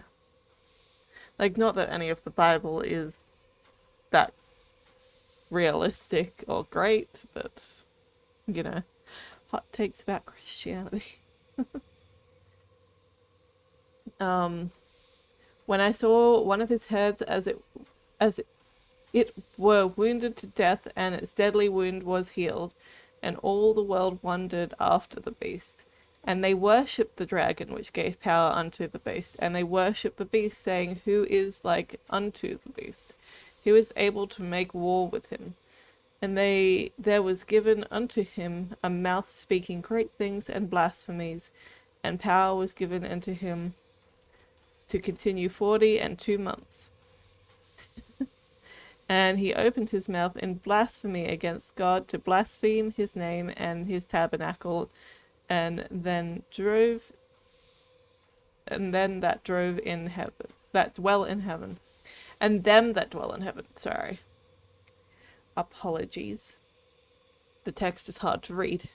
like, not that any of the Bible is that realistic or great, but, you know, hot takes about Christianity. When I saw one of his heads as it were wounded to death, and its deadly wound was healed, and all the world wondered after the beast. And they worshipped the dragon which gave power unto the beast, and they worshipped the beast, saying, Who is like unto the beast? Who is able to make war with him? And there was given unto him a mouth speaking great things and blasphemies, and power was given unto him to continue 42 months. And he opened his mouth in blasphemy against God, to blaspheme his name and his tabernacle, and then that drove in heaven, that dwell in heaven, and them that dwell in heaven. Sorry. Apologies. The text is hard to read.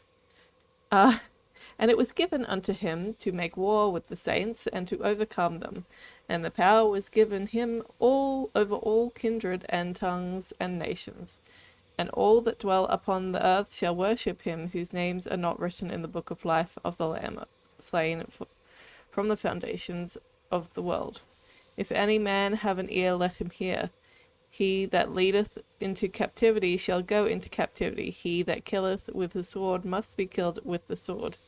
And it was given unto him to make war with the saints and to overcome them. And the power was given him over all kindred and tongues and nations. And all that dwell upon the earth shall worship him, whose names are not written in the book of life of the Lamb slain from the foundations of the world. If any man have an ear, let him hear. He that leadeth into captivity shall go into captivity. He that killeth with the sword must be killed with the sword.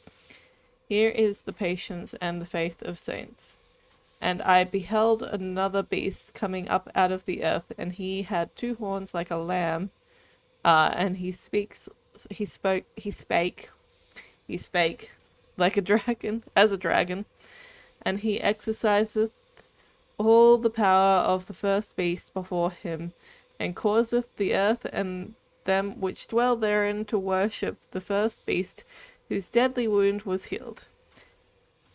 Here is the patience and the faith of saints. And I beheld another beast coming up out of the earth, and he had 2 horns like a lamb, and he spake like a dragon, as a dragon, and he exerciseth all the power of the first beast before him, and causeth the earth and them which dwell therein to worship the first beast, whose deadly wound was healed.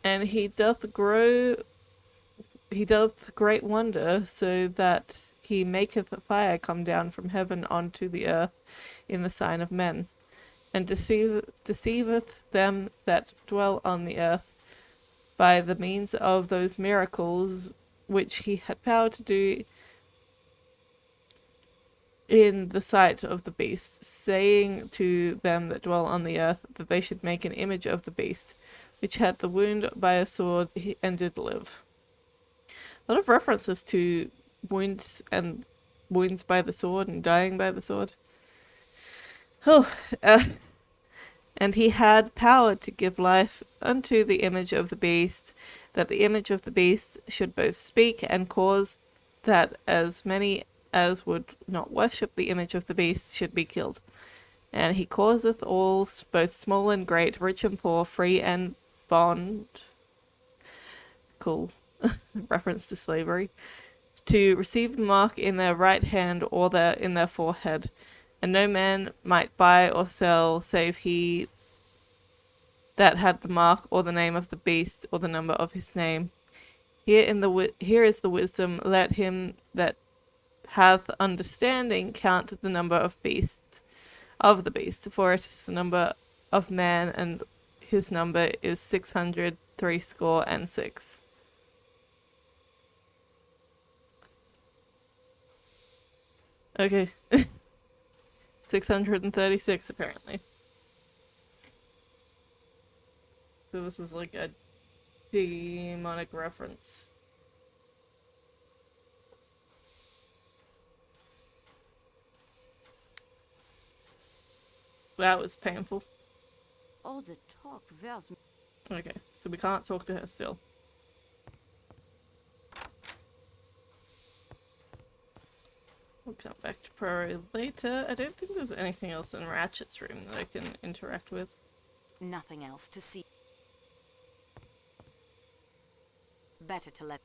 And he doth great wonder, so that he maketh fire come down from heaven unto the earth in the sign of men, and deceiveth them that dwell on the earth by the means of those miracles which he had power to do in the sight of the beast, saying to them that dwell on the earth that they should make an image of the beast, which had the wound by a sword and did live. A lot of references to wounds by the sword and dying by the sword. And he had power to give life unto the image of the beast, that the image of the beast should both speak and cause that as many as would not worship the image of the beast should be killed. And he causeth all, both small and great, rich and poor, free and bond. Cool. Reference to slavery. To receive the mark in their right hand or in their forehead. And no man might buy or sell save he that had the mark or the name of the beast or the number of his name. Here is the wisdom. Let him that hath understanding count the number of the beast, for it is the number of man, and his number is 666. Okay. 636 apparently. So this is like a demonic reference. That was painful. All the talk wears me. Okay, so we can't talk to her still. We'll come back to Poirot later. I don't think there's anything else in Ratchet's room that I can interact with. Nothing else to see. Better to let...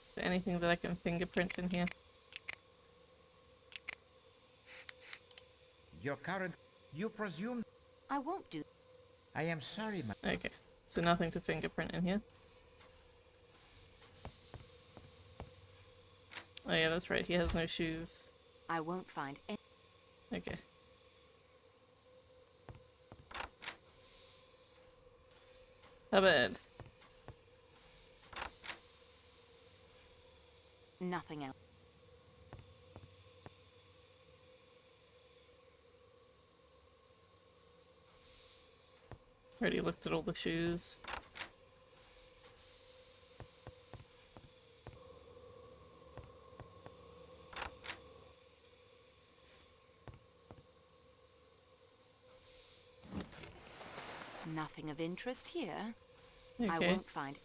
Is there anything that I can fingerprint in here? Your current... You presume... I won't do... I am sorry, my... Okay, so nothing to fingerprint in here. Oh yeah, that's right, he has no shoes. I won't find any... Okay. A bed. Nothing else. Already looked at all the shoes. Nothing of interest here. Okay. I won't find.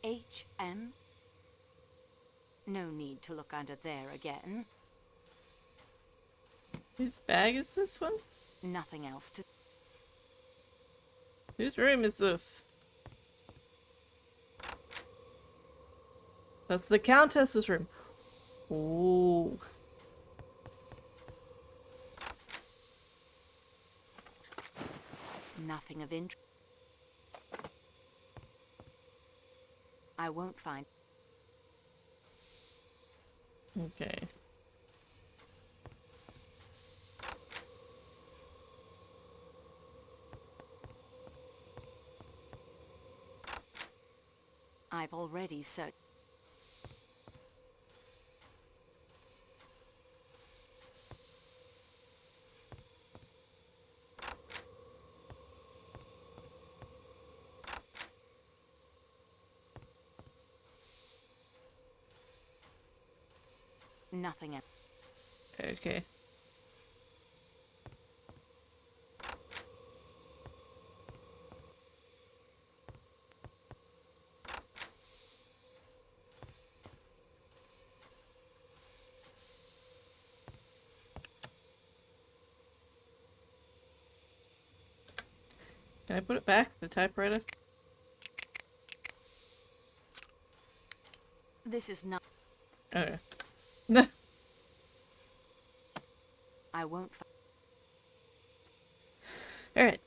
HM? No need to look under there again. Whose bag is this one? Nothing else to... Whose room is this? That's the Countess's room. Ooh. Nothing of interest. I won't find. Okay. I've already searched. Nothing else. Okay. Can I put it back? The typewriter? This is not. Okay. I won't. Alright.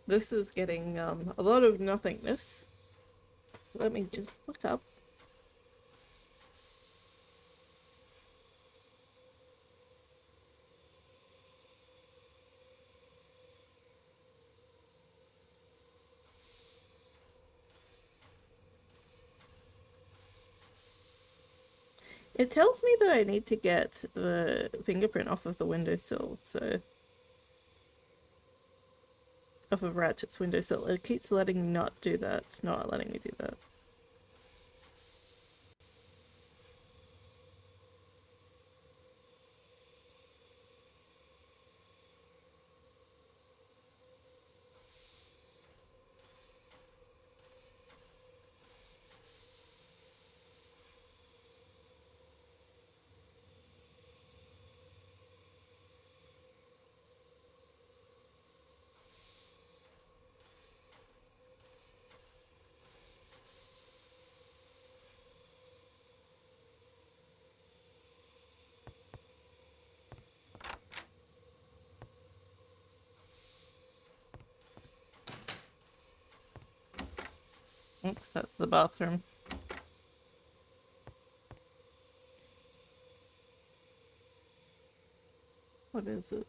This is getting a lot of nothingness. Let me just look up. It tells me that I need to get the fingerprint off of the windowsill, so... Off of Ratchet's windowsill. It keeps letting me not do that. Not letting me do that. Oops, that's the bathroom. What is it?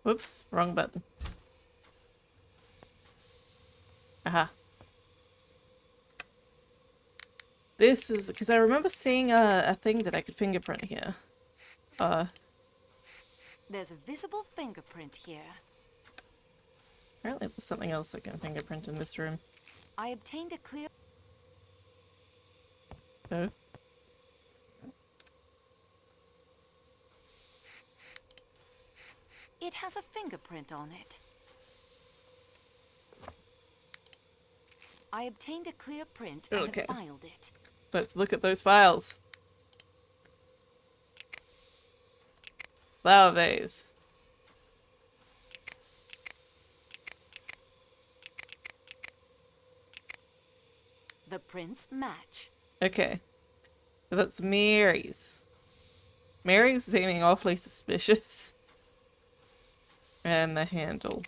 Whoops, wrong button. Aha. This is because I remember seeing a thing that I could fingerprint here. There's a visible fingerprint here. Apparently there's something else I can fingerprint in this room. I obtained a clear... Oh. It has a fingerprint on it. I obtained a clear print and Okay. have filed it. Let's look at those files. Flower vase. The prints match. Okay. So that's Mary's. Mary's seeming awfully suspicious. And the handle.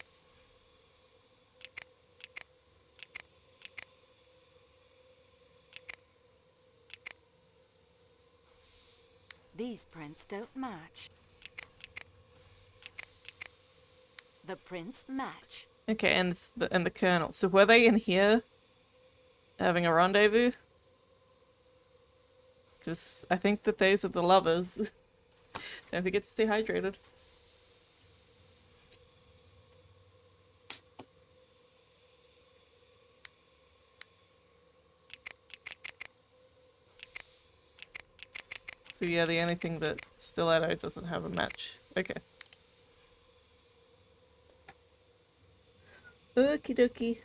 These prints don't match. The prints match. Okay, and the colonel. So were they in here having a rendezvous? Because I think that those are the lovers. Don't forget to stay hydrated. So yeah, the only thing that Stiletto doesn't have a match. Okay. Okie dokie.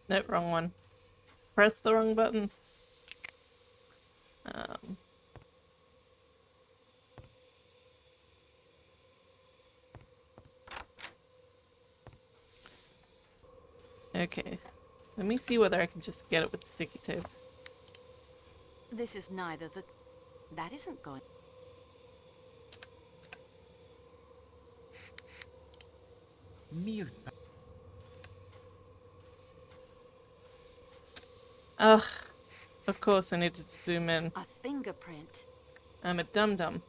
Nope, wrong one. Press the wrong button. Okay. Let me see whether I can just get it with sticky tape. This is neither the... That isn't going... Mute. Ugh. Of course I needed to zoom in. A fingerprint. I'm a dum-dum.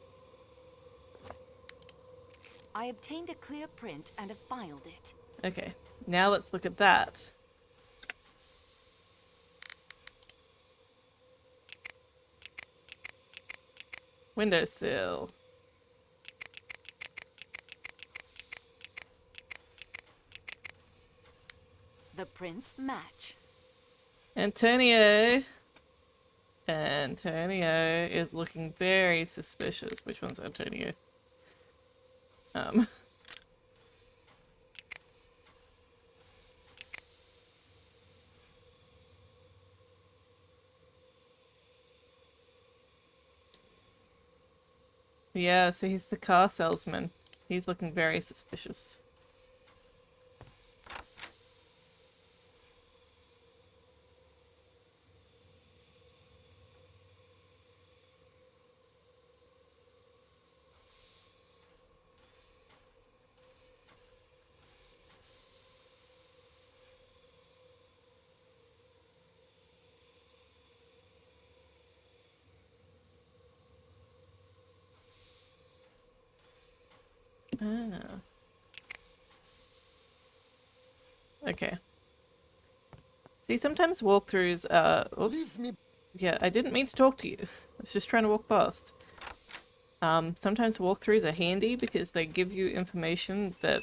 I obtained a clear print and have filed it. Okay. Now let's look at that. Windowsill. The prints match. Antonio. Antonio is looking very suspicious. Which one's Antonio? Yeah, so he's the car salesman. He's looking very suspicious. Ah. Okay. See, sometimes walkthroughs oops. Yeah, I didn't mean to talk to you. I was just trying to walk past. Sometimes walkthroughs are handy because they give you information that...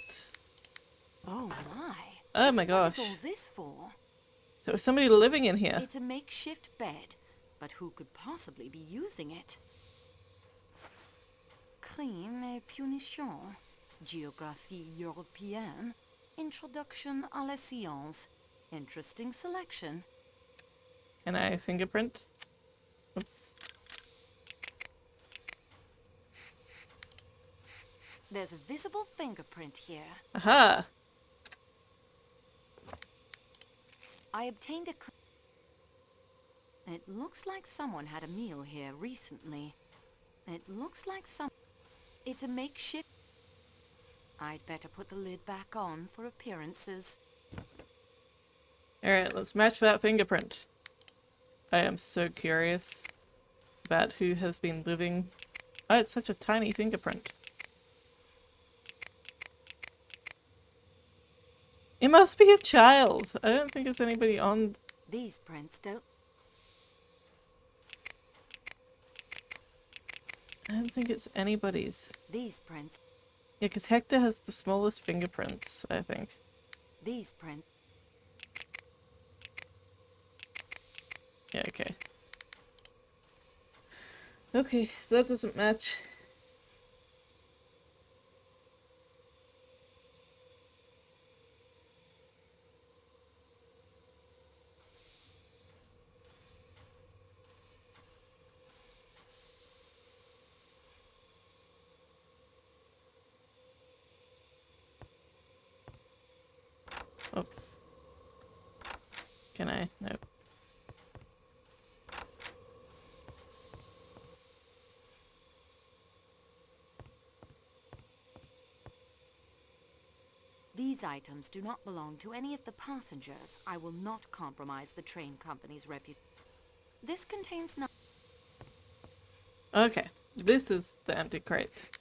Oh my. Oh my gosh. What is all this for? There was somebody living in here. It's a makeshift bed, but who could possibly be using it? Crime et punition. Géographie européenne. Introduction à la science. Interesting selection. Can I fingerprint? Oops. There's a visible fingerprint here. Aha! I obtained a... It looks like someone had a meal here recently. It looks like It's a makeshift... I'd better put the lid back on for appearances. Alright, let's match that fingerprint. I am so curious about who has been living... Oh, it's such a tiny fingerprint. It must be a child. I don't think it's anybody on... These prints don't... I don't think it's anybody's. These prints... Yeah, because Hector has the smallest fingerprints, I think. These prints... Yeah, okay. Okay, so that doesn't match. Oops. Can I? No. These items do not belong to any of the passengers. I will not compromise the train company's reputation. This contains no... Okay. This is the empty crate.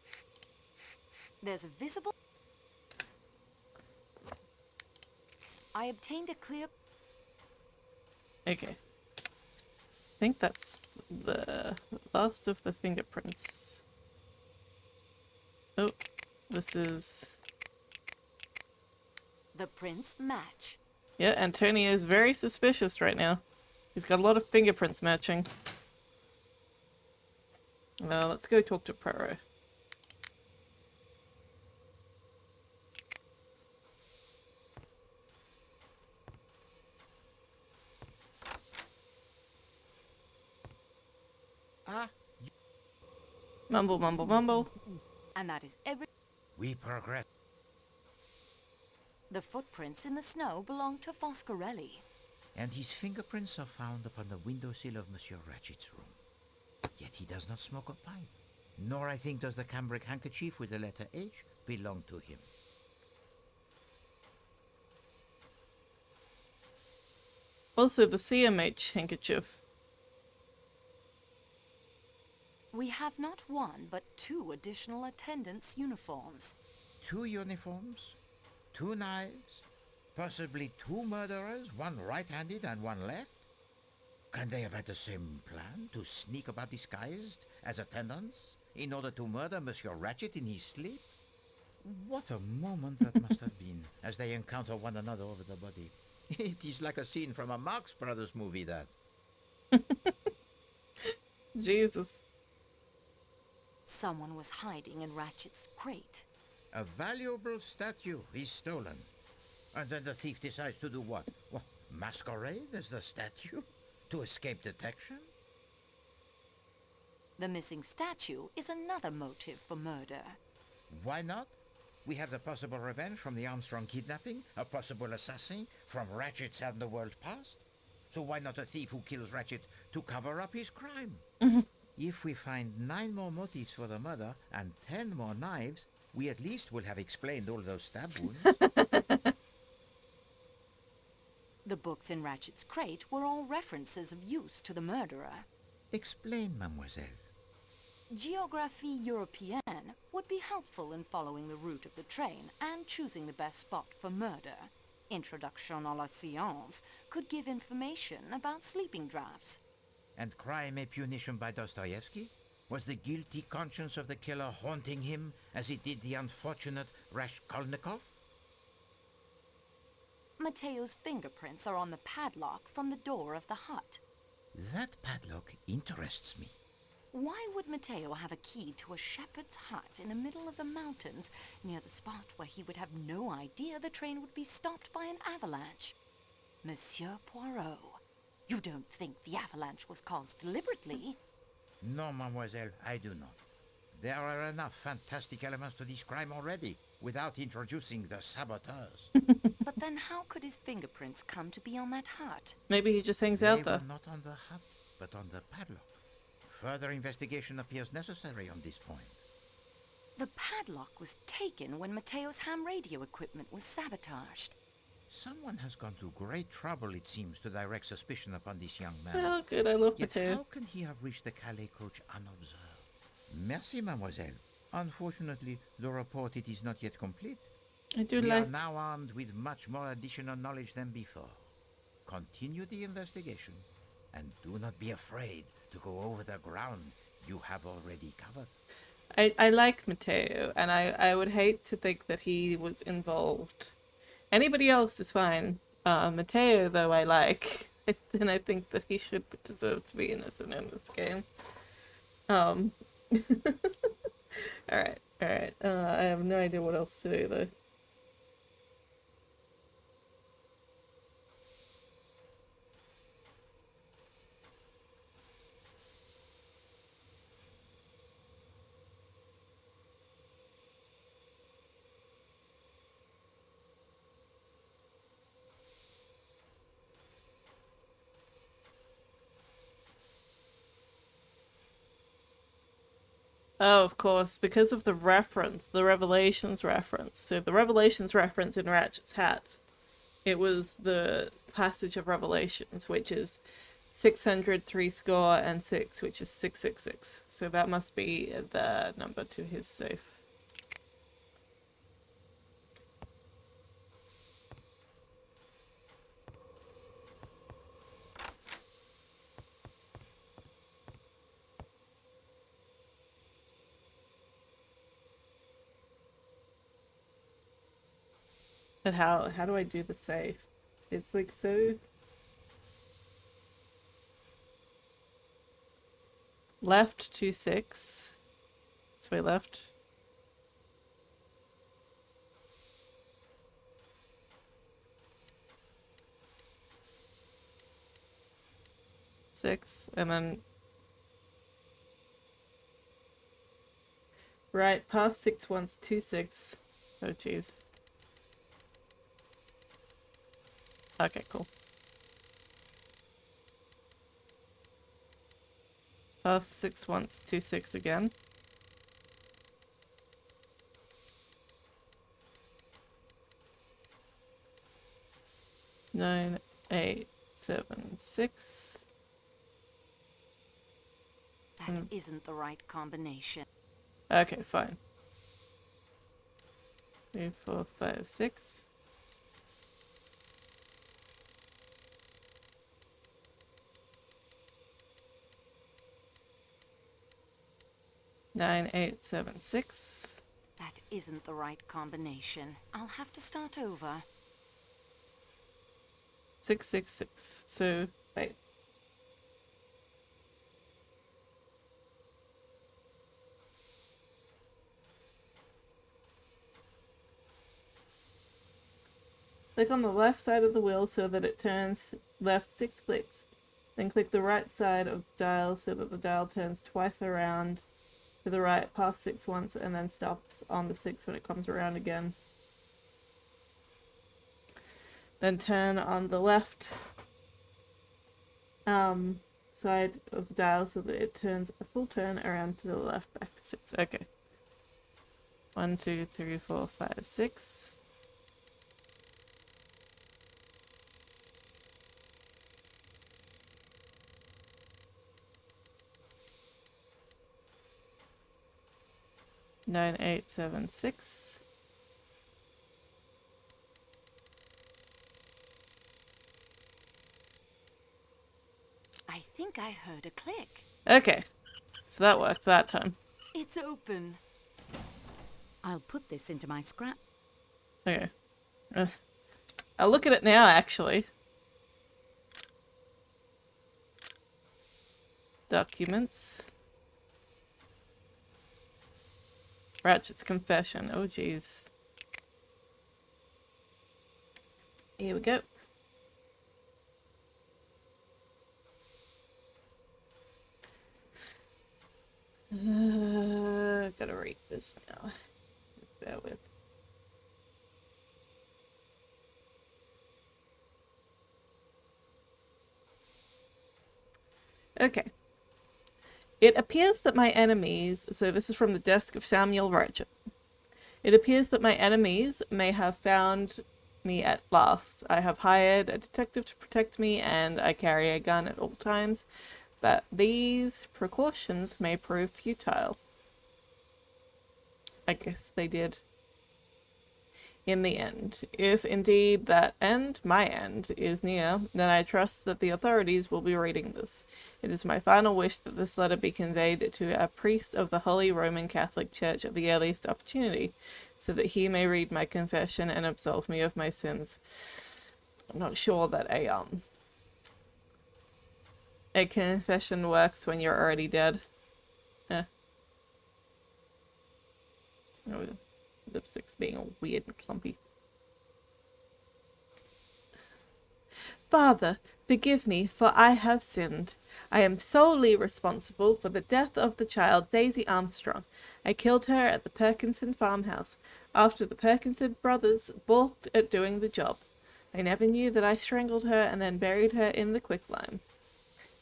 There's a visible... I obtained a clear... Okay. I think that's the last of the fingerprints. Oh, this is... The prints match. Yeah, Antonio is very suspicious right now. He's got a lot of fingerprints matching. Well, let's go talk to Poirot. Mumble, mumble, mumble. And that is every... We progress. The footprints in the snow belong to Foscarelli. And his fingerprints are found upon the windowsill of Monsieur Ratchet's room. Yet he does not smoke a pipe. Nor, I think, does the cambric handkerchief with the letter H belong to him. Also, the CMH handkerchief. We have not one, but 2 additional attendants' uniforms. 2 uniforms, 2 knives, possibly 2 murderers, one right-handed and one left? Can they have had the same plan, to sneak about disguised as attendants, in order to murder Monsieur Ratchet in his sleep? What a moment that must have been, as they encounter one another over the body. It is like a scene from a Marx Brothers movie, that. Jesus. Someone was hiding in Ratchet's crate. A valuable statue is stolen. And then the thief decides to do what? What, masquerade as the statue? To escape detection? The missing statue is another motive for murder. Why not? We have the possible revenge from the Armstrong kidnapping, a possible assassin from Ratchet's Underworld past. So why not a thief who kills Ratchet to cover up his crime? If we find 9 more motives for the murder and 10 more knives, we at least will have explained all those stab wounds. The books in Ratchet's crate were all references of use to the murderer. Explain, mademoiselle. Géographie Européenne would be helpful in following the route of the train and choosing the best spot for murder. Introduction à la science could give information about sleeping drafts. And Crime and Punition by Dostoevsky? Was the guilty conscience of the killer haunting him as it did the unfortunate Raskolnikov? Mateo's fingerprints are on the padlock from the door of the hut. That padlock interests me. Why would Mateo have a key to a shepherd's hut in the middle of the mountains, near the spot where he would have no idea the train would be stopped by an avalanche? Monsieur Poirot, you don't think the avalanche was caused deliberately? No, mademoiselle, I do not. There are enough fantastic elements to this crime already, without introducing the saboteurs. But then how could his fingerprints come to be on that hut? Maybe he just hangs They out there. were not on the hut, but on the padlock. Further investigation appears necessary on this point. The padlock was taken when Mateo's ham radio equipment was sabotaged. Someone has gone to great trouble, it seems, to direct suspicion upon this young man. Oh, good. I love Yet Mateo. how can he have reached the Calais coach unobserved? Merci, mademoiselle. Unfortunately, the report it is not yet complete. I do We like... are now armed with much more additional knowledge than before. Continue the investigation, and do not be afraid to go over the ground you have already covered. I like Mateo, and I would hate to think that he was involved. Anybody else is fine. Mateo, though, I like. And I think that he should deserve to be innocent in this game. Alright. I have no idea what else to do, though. Oh, of course, because of the reference, the Revelations reference. So the Revelations reference in Ratchet's hat, it was the passage of Revelations, which is 600, 6, which is 666. So that must be the number to his safe. But how do I do the safe? It's like so... Left 2 6. This way left. Six, and then right past 6 once 2 6. Oh jeez. Okay, cool. Past 6 once 2 6 again. Nine, 8, 7, 6. That isn't the right combination. Okay, fine. 3, 4, 5, 6. Nine, 8, 7, 6. That isn't the right combination. I'll have to start over. 6, 6, 6. So, wait. Click on the left side of the wheel so that it turns left 6 clicks. Then click the right side of the dial so that the dial turns twice around to the right past 6 once and then stops on the 6 when it comes around again. Then turn on the left side of the dial so that it turns a full turn around to the left back to 6. Okay. 1, 2, 3, 4, 5, 6. Nine, 8, 7, 6. I think I heard a click. Okay, so that worked that time. It's open. I'll put this into my scrap. Okay. I'll look at it now, actually. Documents. Ratchet's confession. Oh, jeez. Here we go. Gotta read this now. Just bear with. Okay. It appears that my enemies, so this is from the desk of Samuel Ratchet. It appears that my enemies may have found me at last. I have hired a detective to protect me and I carry a gun at all times, but these precautions may prove futile. I guess they did. In the end, if indeed that end, my end, is near, then I trust that the authorities will be reading this. It is my final wish that this letter be conveyed to a priest of the Holy Roman Catholic Church at the earliest opportunity, so that he may read my confession and absolve me of my sins. I'm not sure that a confession works when you're already dead. Oh, lipstick's being all weird and clumpy. Father, forgive me, for I have sinned. I am solely responsible for the death of the child Daisy Armstrong. I killed her at the Perkinson farmhouse, after the Perkinson brothers balked at doing the job. I never knew that I strangled her and then buried her in the quicklime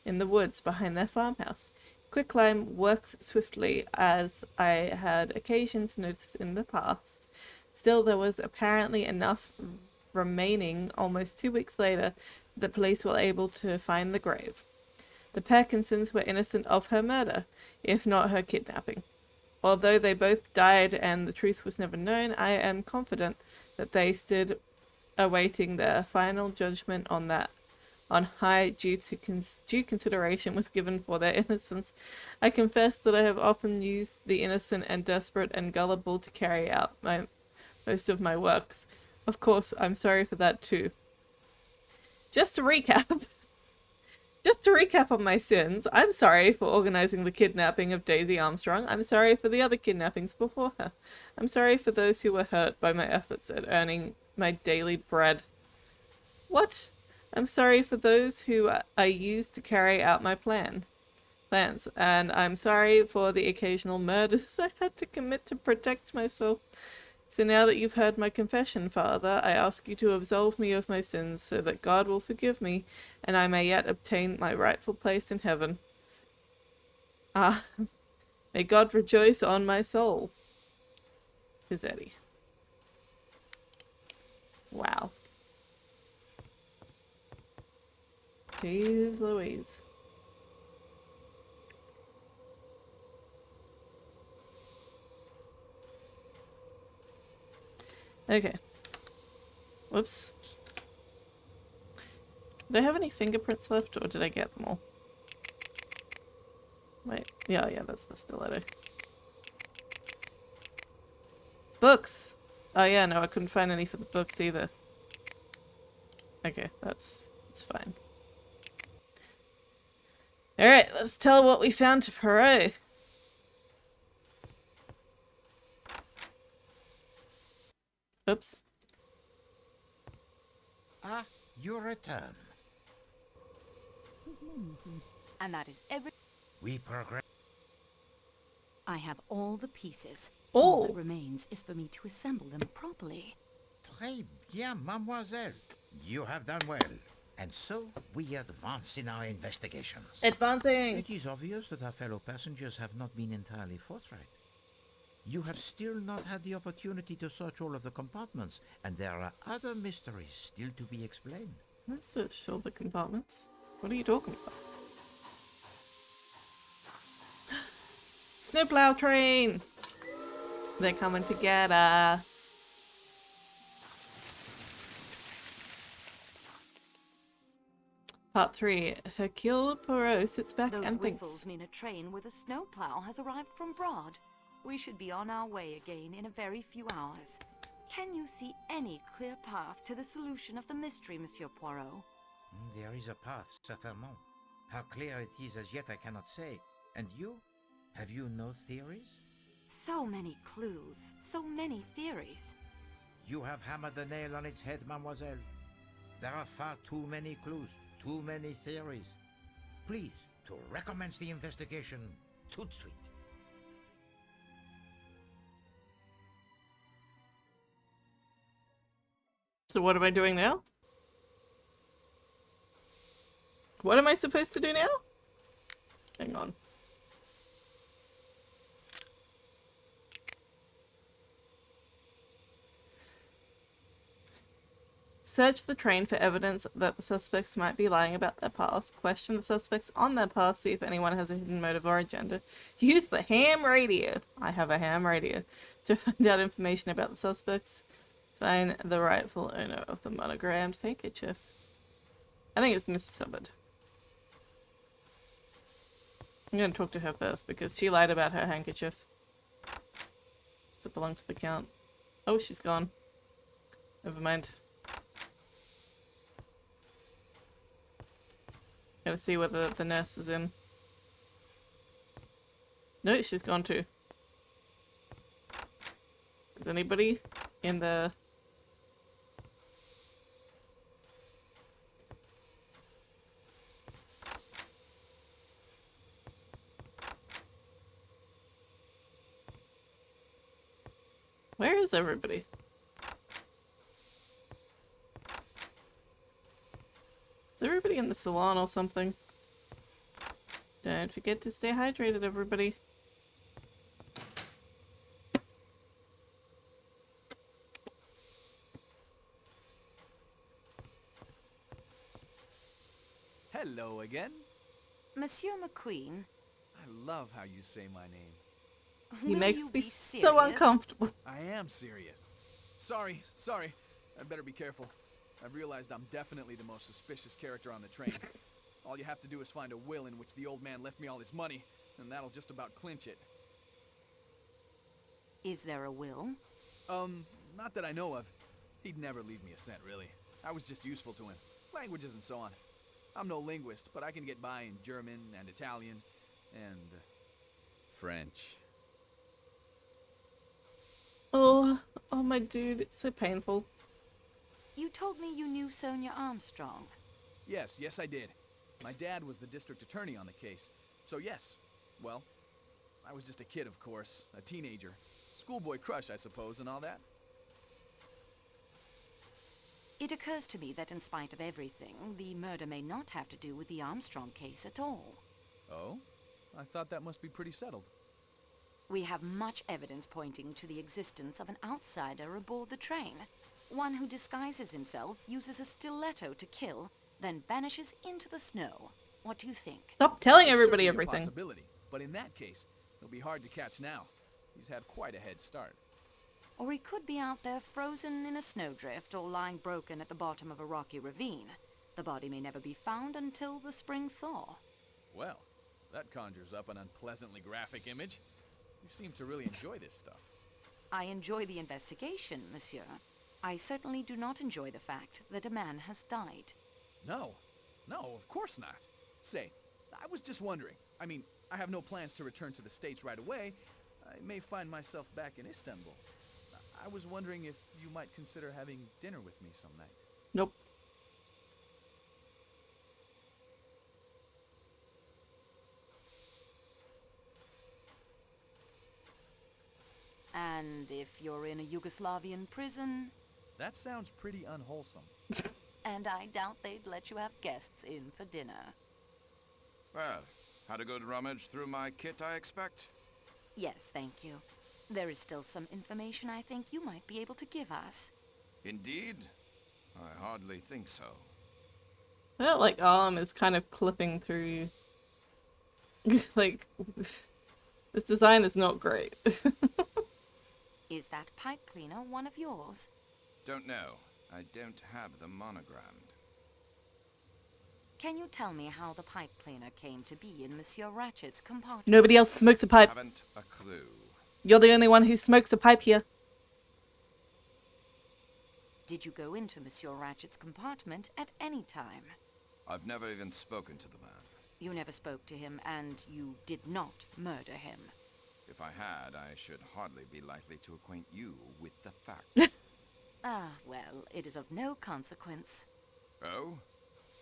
in the woods behind their farmhouse. Quicklime works swiftly, as I had occasion to notice in the past. Still, there was apparently enough remaining almost 2 weeks later that police were able to find the grave. The Perkinsons were innocent of her murder, if not her kidnapping. Although they both died and the truth was never known, I am confident that they stood awaiting their final judgment on high due consideration was given for their innocence. I confess that I have often used the innocent and desperate and gullible to carry out most of my works. Of course, I'm sorry for that too. Just to recap on my sins, I'm sorry for organizing the kidnapping of Daisy Armstrong. I'm sorry for the other kidnappings before her. I'm sorry for those who were hurt by my efforts at earning my daily bread. What? I'm sorry for those who I used to carry out my plans, and I'm sorry for the occasional murders I had to commit to protect myself. So now that you've heard my confession, Father, I ask you to absolve me of my sins so that God will forgive me and I may yet obtain my rightful place in heaven. Ah, may God rejoice on my soul. Is Eddie. Wow. Jeez Louise. Okay. Whoops. Did I have any fingerprints left, or did I get them all? Wait. Yeah, that's the stiletto. Books! Oh yeah, no, I couldn't find any for the books either. Okay, that's fine. Alright, let's tell what we found to Poirot. Oops. Ah, you return. And that is every... We progress. I have all the pieces. Oh. All that remains is for me to assemble them properly. Très bien, mademoiselle. You have done well. And so, we advance in our investigations. Advancing! It is obvious that our fellow passengers have not been entirely forthright. You have still not had the opportunity to search all of the compartments, and there are other mysteries still to be explained. Let's search all the compartments. What are you talking about? Snowplow train! They're coming to get us. Part 3. Hercule Poirot sits back Those and whistles thinks. mean a train with a snowplow has arrived from Broad. We should be on our way again in a very few hours. Can you see any clear path to the solution of the mystery, Monsieur Poirot? There is a path, certainement. How clear it is as yet I cannot say. And you? Have you no theories? So many clues, so many theories. You have hammered the nail on its head, mademoiselle. There are far too many clues, too many theories. Please, to recommence the investigation, tout de suite. So what am I doing now? What am I supposed to do now? Hang on. Search the train for evidence that the suspects might be lying about their past. Question the suspects on their past, see if anyone has a hidden motive or agenda. Use the ham radio. I have a ham radio. To find out information about the suspects. Find the rightful owner of the monogrammed handkerchief. I think it's Mrs. Hubbard. I'm going to talk to her first because she lied about her handkerchief. Does it belong to the Count? Oh, she's gone. Never mind. Gotta see whether the nurse is in. No, she's gone too. Is anybody in the... Where is everybody? Is everybody in the salon or something? Don't forget to stay hydrated, everybody. Hello again. Monsieur McQueen. I love how you say my name. He Will makes you me be so serious? uncomfortable. I am serious. Sorry. I better be careful. I've realized I'm definitely the most suspicious character on the train. All you have to do is find a will in which the old man left me all his money, and that'll just about clinch it. Is there a will? Not that I know of. He'd never leave me a cent, really. I was just useful to him. Languages and so on. I'm no linguist, but I can get by in German and Italian and French. Oh, my dude, it's so painful. You told me you knew Sonia Armstrong. Yes, I did. My dad was the district attorney on the case. So yes, well, I was just a kid, of course, a teenager. Schoolboy crush, I suppose, and all that. It occurs to me that in spite of everything, the murder may not have to do with the Armstrong case at all. Oh? I thought that must be pretty settled. We have much evidence pointing to the existence of an outsider aboard the train. One who disguises himself, uses a stiletto to kill, then vanishes into the snow. What do you think? Stop telling It's everybody certainly a everything. possibility, but in that case, he'll be hard to catch now. He's had quite a head start. Or he could be out there frozen in a snowdrift or lying broken at the bottom of a rocky ravine. The body may never be found until the spring thaw. Well, that conjures up an unpleasantly graphic image. You seem to really enjoy this stuff. I enjoy the investigation, monsieur. I certainly do not enjoy the fact that a man has died. No, of course not. Say, I was just wondering. I mean, I have no plans to return to the States right away. I may find myself back in Istanbul. I was wondering if you might consider having dinner with me some night. Nope. And if you're in a Yugoslavian prison... That sounds pretty unwholesome. And I doubt they'd let you have guests in for dinner. Well, had a good rummage through my kit, I expect? Yes, thank you. There is still some information I think you might be able to give us. Indeed? I hardly think so. I felt like Arm is kind of clipping through. Like, this design is not great. Is that pipe cleaner one of yours? Don't know. I don't have them monogrammed. Can you tell me how the pipe cleaner came to be in Monsieur Ratchet's compartment? Nobody else smokes a pipe. Haven't a clue. You're the only one who smokes a pipe here. Did you go into Monsieur Ratchet's compartment at any time? I've never even spoken to the man. You never spoke to him, and you did not murder him. If I had, I should hardly be likely to acquaint you with the fact. Ah, well, it is of no consequence. Oh?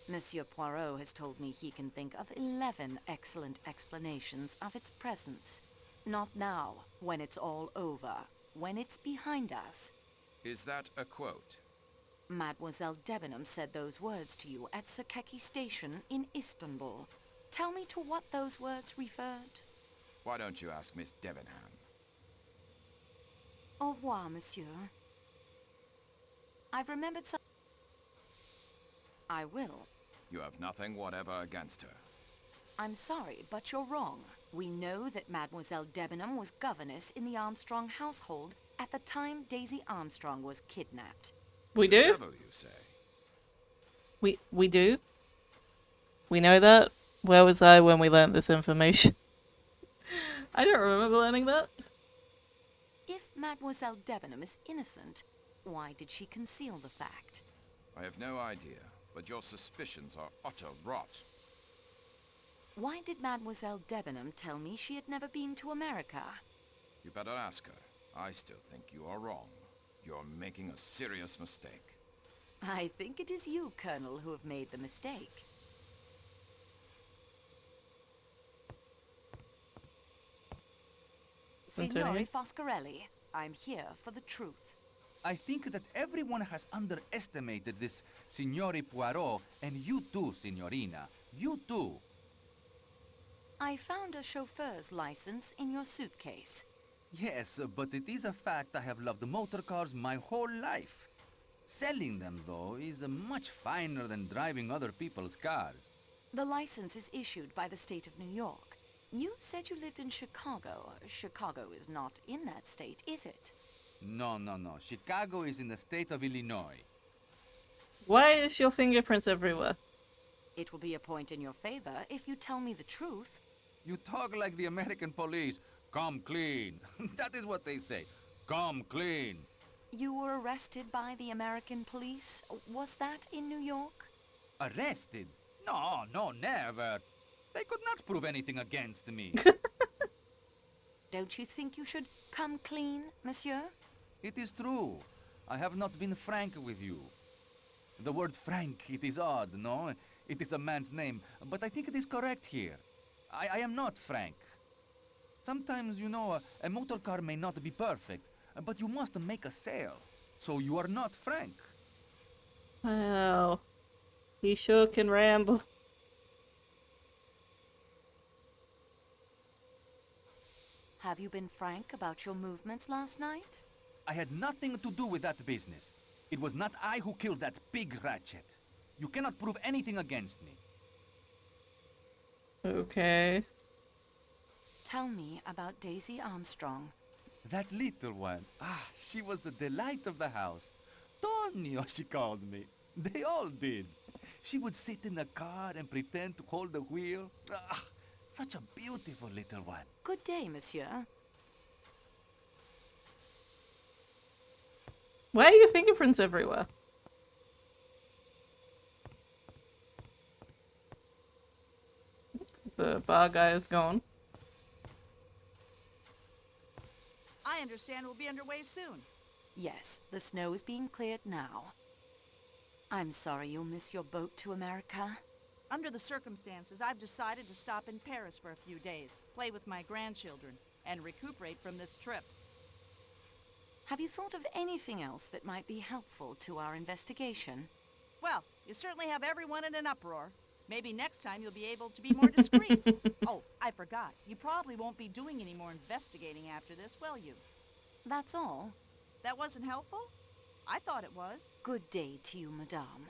Monsieur Poirot has told me he can think of 11 excellent explanations of its presence. Not now, when it's all over, when it's behind us. Is that a quote? Mademoiselle Debenham said those words to you at Sakeki Station in Istanbul. Tell me to what those words referred. Why don't you ask Miss Debenham? Au revoir, monsieur. I've remembered some... I will. You have nothing whatever against her. I'm sorry, but you're wrong. We know that Mademoiselle Debenham was governess in the Armstrong household at the time Daisy Armstrong was kidnapped. We do? Devil, you say? We do? We know that? Where was I when we learned this information? I don't remember learning that. If Mademoiselle Debenham is innocent, why did she conceal the fact? I have no idea, but your suspicions are utter rot. Why did Mademoiselle Debenham tell me she had never been to America? You better ask her. I still think you are wrong. You're making a serious mistake. I think it is you, Colonel, who have made the mistake. Signore Foscarelli, I'm here for the truth. I think that everyone has underestimated this Signore Poirot, and you too, Signorina. You too. I found a chauffeur's license in your suitcase. Yes, but it is a fact I have loved motor cars my whole life. Selling them, though, is much finer than driving other people's cars. The license is issued by the state of New York. You said you lived in Chicago. Chicago is not in that state, is it? No. Chicago is in the state of Illinois. Why is your fingerprints everywhere? It will be a point in your favor if you tell me the truth. You talk like the American police. Come clean. That is what they say. Come clean. You were arrested by the American police. Was that in New York? Arrested? No, never. They could not prove anything against me. Don't you think you should come clean, monsieur? It is true. I have not been frank with you. The word frank, it is odd, no? It is a man's name, but I think it is correct here. I am not frank. Sometimes, you know, a motor car may not be perfect, but you must make a sale. So you are not frank. Wow. He sure can ramble. Have you been frank about your movements last night? I had nothing to do with that business. It was not I who killed that pig Ratchet. You cannot prove anything against me. Okay. Tell me about Daisy Armstrong. That little one. She was the delight of the house. Tonio, she called me. They all did. She would sit in the car and pretend to hold the wheel. Such a beautiful little one. Good day, monsieur. Why are your fingerprints everywhere? The bar guy is gone. I understand we'll be underway soon. Yes, the snow is being cleared now. I'm sorry you'll miss your boat to America. Under the circumstances, I've decided to stop in Paris for a few days, play with my grandchildren, and recuperate from this trip. Have you thought of anything else that might be helpful to our investigation? Well, you certainly have everyone in an uproar. Maybe next time you'll be able to be more discreet. Oh, I forgot. You probably won't be doing any more investigating after this, will you? That's all. That wasn't helpful? I thought it was. Good day to you, madame.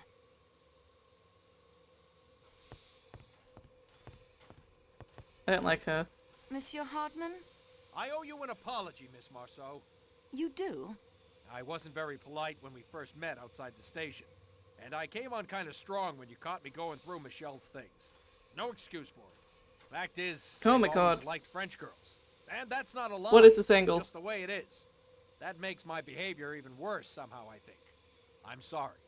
I don't like her. Monsieur Hardman? I owe you an apology, Miss Marceau. You do? I wasn't very polite when we first met outside the station. And I came on kind of strong when you caught me going through Michelle's things. There's no excuse for it. Fact is, Oh my I've God. always liked French girls. And that's not a lie. What is this angle? Just the way it is. That makes my behavior even worse somehow, I think. I'm sorry.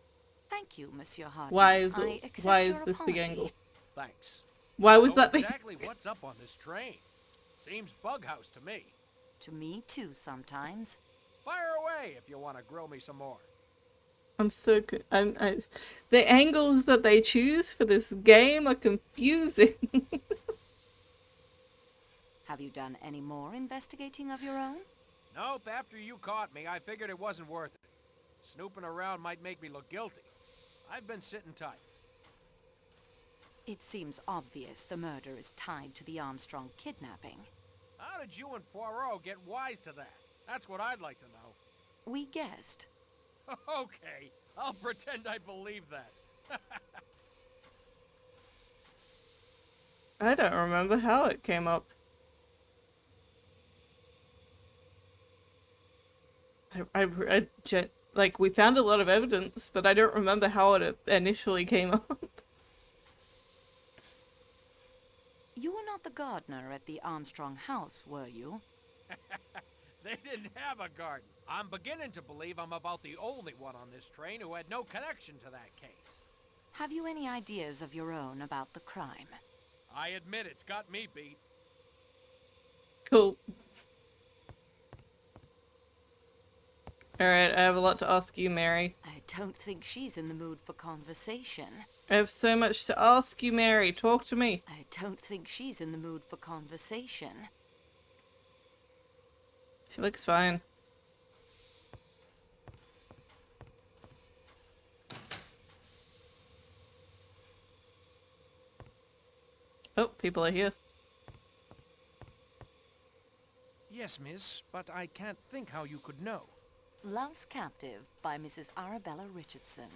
Thank you, Monsieur Hardman. Why is your this the apology. angle? Thanks. Why was So that the exactly what's up on this train? Seems bughouse to me. To me, too, sometimes. Fire away if you want to grill me some more. I'm so good. The angles that they choose for this game are confusing. Have you done any more investigating of your own? Nope, after you caught me, I figured it wasn't worth it. Snooping around might make me look guilty. I've been sitting tight. It seems obvious the murder is tied to the Armstrong kidnapping. How did you and Poirot get wise to that? That's what I'd like to know. We guessed. Okay, I'll pretend I believe that. I don't remember how it came up. Like, we found a lot of evidence, but I don't remember how it initially came up. You were not the gardener at the Armstrong house, were you? They didn't have a garden. I'm beginning to believe I'm about the only one on this train who had no connection to that case. Have you any ideas of your own about the crime? I admit it's got me beat. Cool. Alright, I have a lot to ask you, Mary. I don't think she's in the mood for conversation. I have so much to ask you, Mary. Talk to me. I don't think she's in the mood for conversation. She looks fine. Oh, people are here. Yes, miss, but I can't think how you could know. Love's Captive by Mrs. Arabella Richardson.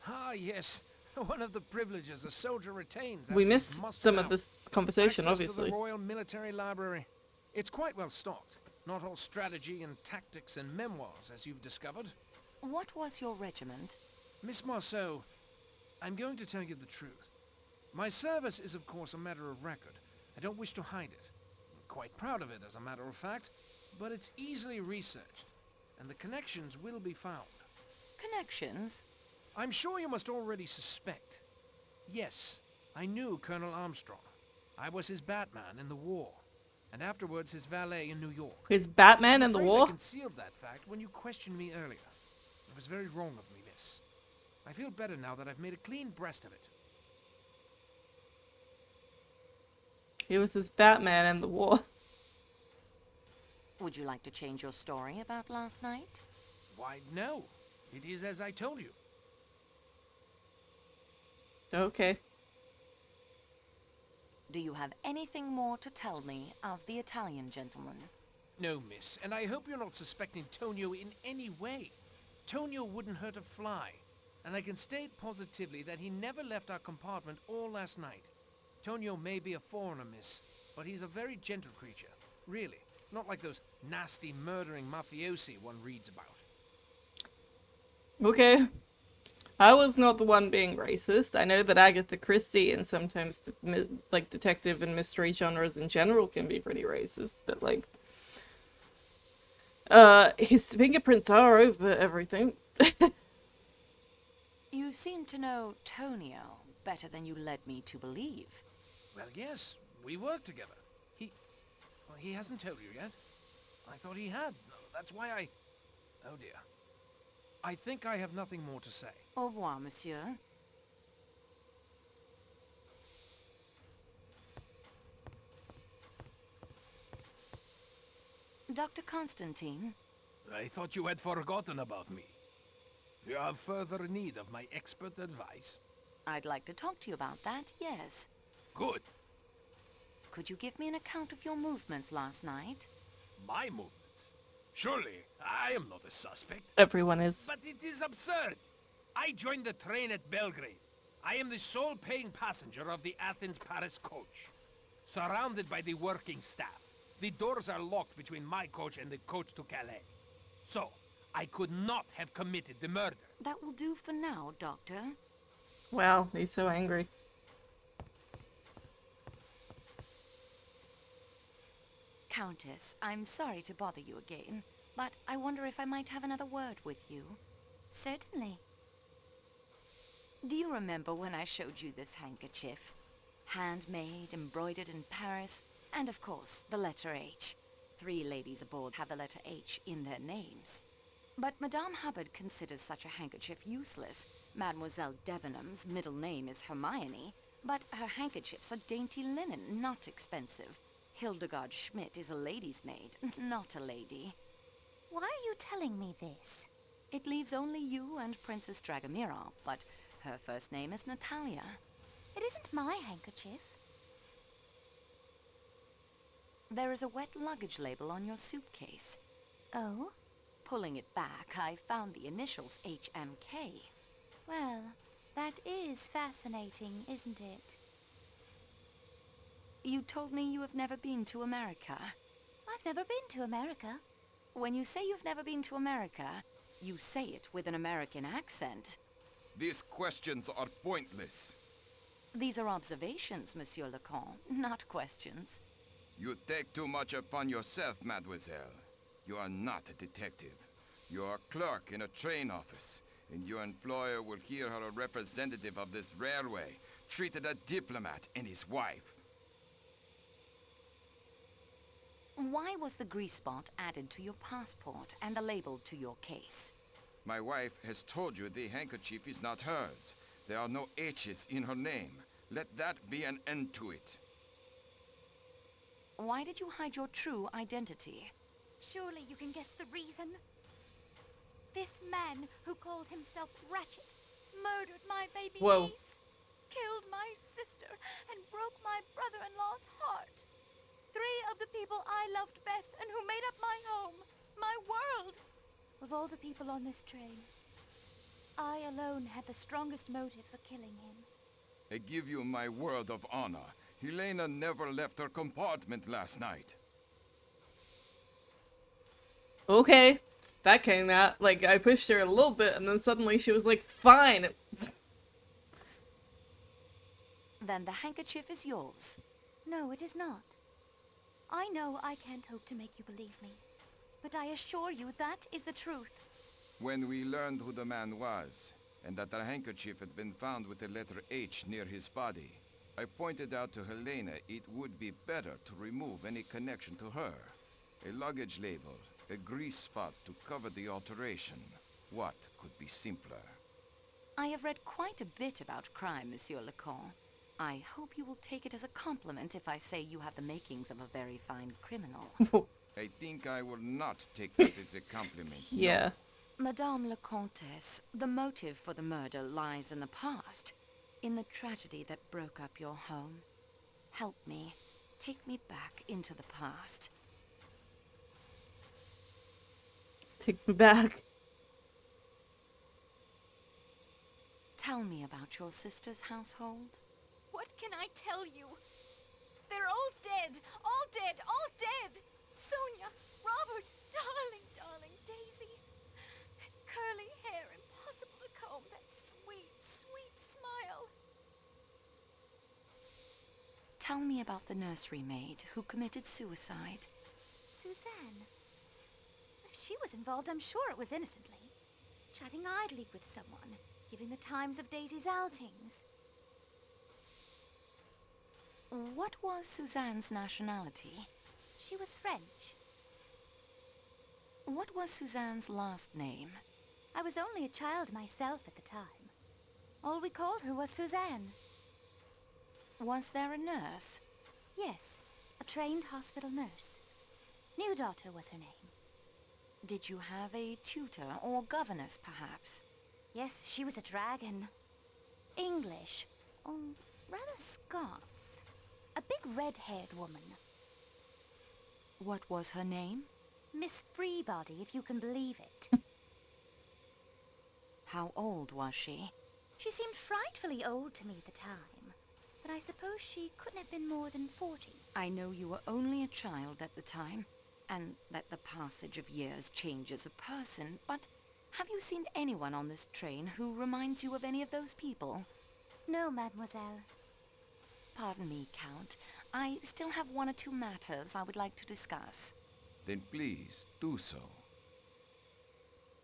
Ah, yes. One of the privileges a soldier retains after We he's missed mustered some of out. this conversation, Access to obviously. the Royal Military Library. It's quite well stocked. Not all strategy and tactics and memoirs, as you've discovered. What was your regiment? Miss Marceau, I'm going to tell you the truth. My service is, of course, a matter of record. I don't wish to hide it. I'm quite proud of it, as a matter of fact, but it's easily researched, and the connections will be found. Connections? I'm sure you must already suspect. Yes, I knew Colonel Armstrong. I was his Batman in the war, and afterwards his valet in New York. His Batman I'm in the afraid war? I concealed that fact when you questioned me earlier. It was very wrong of me, miss. I feel better now that I've made a clean breast of it. He was his Batman in the war. Would you like to change your story about last night? Why, no. It is as I told you. Okay. Do you have anything more to tell me of the Italian gentleman? No, miss, and I hope you're not suspecting Tonio in any way. Tonio wouldn't hurt a fly, and I can state positively that he never left our compartment all last night. Tonio may be a foreigner, miss, but he's a very gentle creature, really. Not like those nasty, murdering mafiosi one reads about. Okay. I was not the one being racist. I know that Agatha Christie and sometimes like detective and mystery genres in general can be pretty racist, but like his fingerprints are over everything. You seem to know Tonio better than you led me to believe. Well, yes, we work together. He hasn't told you yet. I thought he had. That's why I... Oh dear. I think I have nothing more to say. Au revoir, monsieur. Dr. Constantine? I thought you had forgotten about me. You have further need of my expert advice? I'd like to talk to you about that, yes. Good. Could you give me an account of your movements last night? My movements? Surely, I am not a suspect. Everyone is. But it is absurd. I joined the train at Belgrade. I am the sole paying passenger of the Athens-Paris coach. Surrounded by the working staff. The doors are locked between my coach and the coach to Calais. So, I could not have committed the murder. That will do for now, Doctor. Wow, he's so angry. Countess, I'm sorry to bother you again, but I wonder if I might have another word with you. Certainly. Do you remember when I showed you this handkerchief? Handmade, embroidered in Paris, and of course, the letter H. 3 ladies aboard have the letter H in their names. But Madame Hubbard considers such a handkerchief useless. Mademoiselle Debenham's middle name is Hermione, but her handkerchiefs are dainty linen, not expensive. Hildegard Schmidt is a lady's maid, not a lady. Why are you telling me this? It leaves only you and Princess Dragomirov, but her first name is Natalia. It isn't my handkerchief. There is a wet luggage label on your suitcase. Oh? Pulling it back, I found the initials HMK. Well, that is fascinating, isn't it? You told me you have never been to America. I've never been to America. When you say you've never been to America, you say it with an American accent. These questions are pointless. These are observations, Monsieur Leconte, not questions. You take too much upon yourself, mademoiselle. You are not a detective. You are a clerk in a train office, and your employer will hear her a representative of this railway, treated a diplomat and his wife. Why was the grease spot added to your passport and the label to your case? My wife has told you the handkerchief is not hers. There are no H's in her name. Let that be an end to it. Why did you hide your true identity? Surely you can guess the reason. This man who called himself Ratchet murdered my baby niece, killed my sister, and broke my brother-in-law's heart. 3 of the people I loved best and who made up my home, my world. Of all the people on this train, I alone had the strongest motive for killing him. I give you my word of honor. Helena never left her compartment last night. Okay. That came out. Like, I pushed her a little bit, and then suddenly she was like, fine. Then the handkerchief is yours. No, it is not. I know I can't hope to make you believe me, but I assure you that is the truth. When we learned who the man was, and that the handkerchief had been found with the letter H near his body, I pointed out to Helena it would be better to remove any connection to her. A luggage label, a grease spot to cover the alteration. What could be simpler? I have read quite a bit about crime, Monsieur Lacan. I hope you will take it as a compliment if I say you have the makings of a very fine criminal. I think I will not take that as a compliment. Yeah. No. Madame la Comtesse, the motive for the murder lies in the past, in the tragedy that broke up your home. Help me. Take me back into the past. Take me back. Tell me about your sister's household. What can I tell you? They're all dead! All dead! All dead! Sonia, Robert, darling, darling Daisy. That curly hair, impossible to comb, that sweet, sweet smile. Tell me about the nursery maid who committed suicide. Suzanne. If she was involved, I'm sure it was innocently. Chatting idly with someone, giving the times of Daisy's outings. What was Suzanne's nationality? She was French. What was Suzanne's last name? I was only a child myself at the time. All we called her was Suzanne. Was there a nurse? Yes, a trained hospital nurse. New Daughter was her name. Did you have a tutor or governess, perhaps? Yes, she was a dragon. English. Oh, rather Scots. A big red-haired woman. What was her name? Miss Freebody, if you can believe it. How old was she? She seemed frightfully old to me at the time, but I suppose she couldn't have been more than 40. I know you were only a child at the time, and that the passage of years changes a person, but have you seen anyone on this train who reminds you of any of those people? No, mademoiselle. Pardon me, Count. I still have one or two matters I would like to discuss. Then please, do so.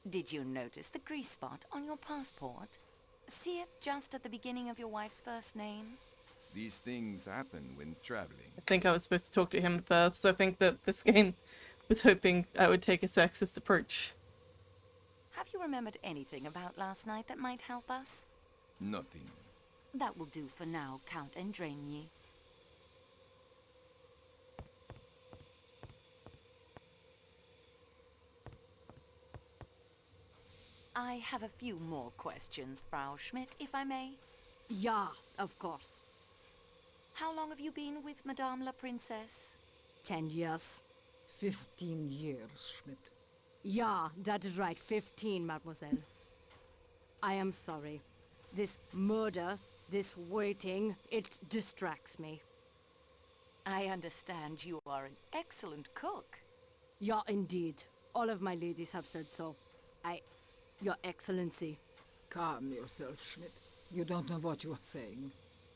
Did you notice the grease spot on your passport? See it just at the beginning of your wife's first name? These things happen when traveling. I think I was supposed to talk to him first. I think that this game was hoping I would take a sexist approach. Have you remembered anything about last night that might help us? Nothing. That will do for now, Count Endraigny. I have a few more questions, Frau Schmidt, if I may. Yeah, of course. How long have you been with Madame la Princesse? 10 years. 15 years, Schmidt. Yeah, that is right. 15, mademoiselle. I am sorry. This murder, this waiting, it distracts me. I understand you are an excellent cook. Yeah, indeed. All of my ladies have said so. Your Excellency. Calm yourself, Schmidt. You don't know what you are saying.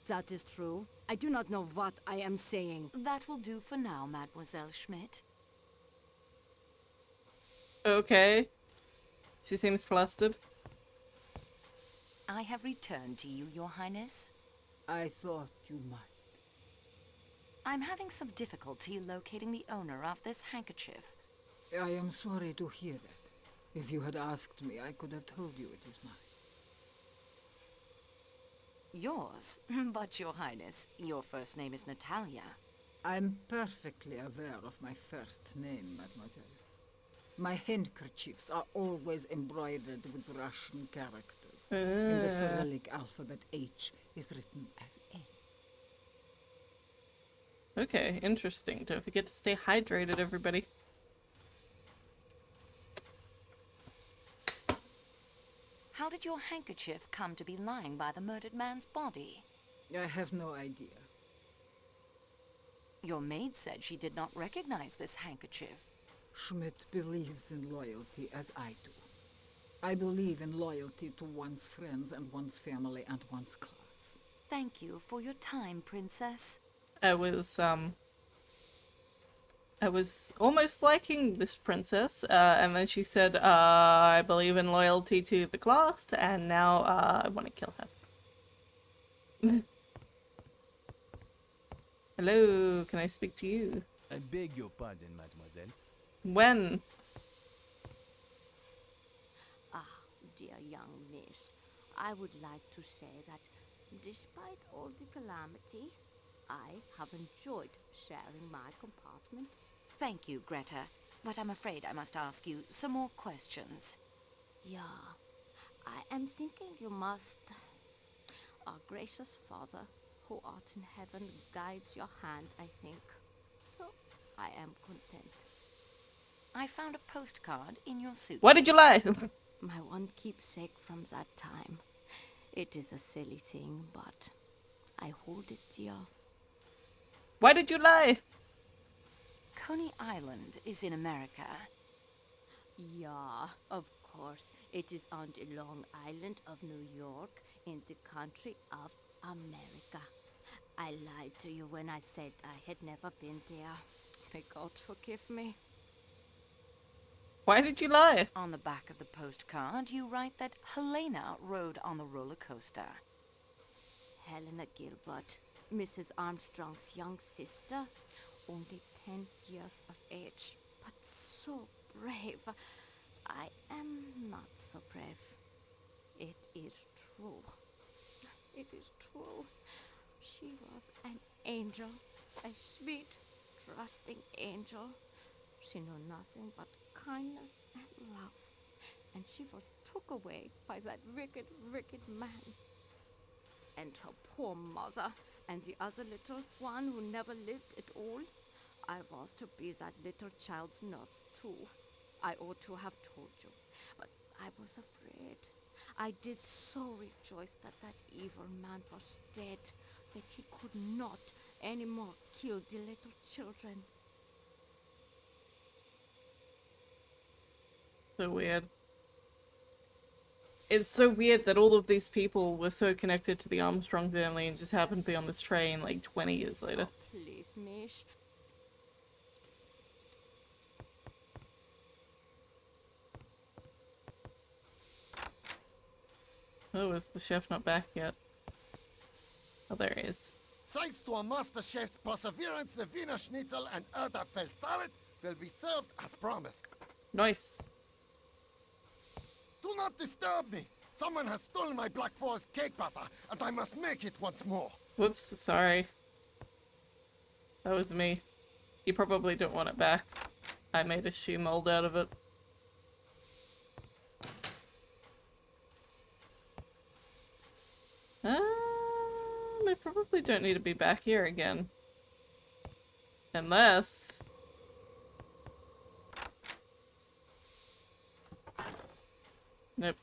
That is true. I do not know what I am saying. That will do for now, Mademoiselle Schmidt. Okay. She seems flustered. I have returned to you, Your Highness. I thought you might. I'm having some difficulty locating the owner of this handkerchief. I am sorry to hear that. If you had asked me, I could have told you it is mine. Yours? But, Your Highness, your first name is Natalia. I'm perfectly aware of my first name, mademoiselle. My handkerchiefs are always embroidered with Russian characters. In the Cyrillic alphabet, H is written as A. Okay, interesting. Don't forget to stay hydrated, everybody. How did your handkerchief come to be lying by the murdered man's body? I have no idea. Your maid said she did not recognize this handkerchief. Schmidt believes in loyalty as I do. I believe in loyalty to one's friends and one's family and one's class. Thank you for your time, Princess. I was almost liking this princess, and then she said, I believe in loyalty to the class, and now, I want to kill her. Hello, can I speak to you? I beg your pardon, mademoiselle. When? Ah, dear young miss, I would like to say that despite all the calamity, I have enjoyed sharing my compartment. Thank you, Greta, but I'm afraid I must ask you some more questions. Yeah, I am thinking you must. Our gracious Father, who art in heaven, guides your hand, I think. So, I am content. I found a postcard in your suit. Why did you lie? My one keepsake from that time. It is a silly thing, but I hold it dear. Why did you lie? Coney Island is in America. Yeah, of course. It is on the Long Island of New York, in the country of America. I lied to you when I said I had never been there. May God forgive me. Why did you lie? On the back of the postcard, you write that Helena rode on the roller coaster. Helena Gilbert, Mrs. Armstrong's young sister, only 10 years of age, but so brave. I am not so brave. It is true. It is true. She was an angel, a sweet, trusting angel. She knew nothing but kindness and love, and she was took away by that wicked, wicked man. And her poor mother, and the other little one who never lived at all. I was to be that little child's nurse, too. I ought to have told you, but I was afraid. I did so rejoice that that evil man was dead, that he could not any more kill the little children. So weird. It's so weird that all of these people were so connected to the Armstrong family and just happened to be on this train like 20 years later. Oh, please, Mish. Oh, is the chef not back yet? Oh, there he is. Thanks to a master chef's perseverance, the Wiener Schnitzel and Erdäpfel salad will be served as promised. Nice. Do not disturb me. Someone has stolen my Black Forest cake batter, and I must make it once more. Whoops, sorry. That was me. You probably don't want it back. I made a shoe mold out of it. I probably don't need to be back here again. Unless... Nope.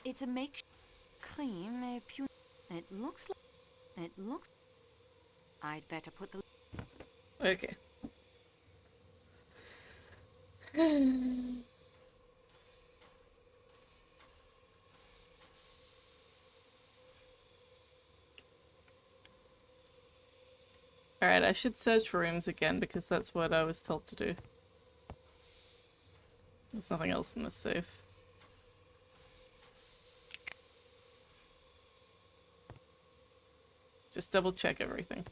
It's a makeshift cream, It looks like... It looks... I'd better put the... Okay. Alright, I should search for rooms again because that's what I was told to do. There's nothing else in this safe. Just double check everything.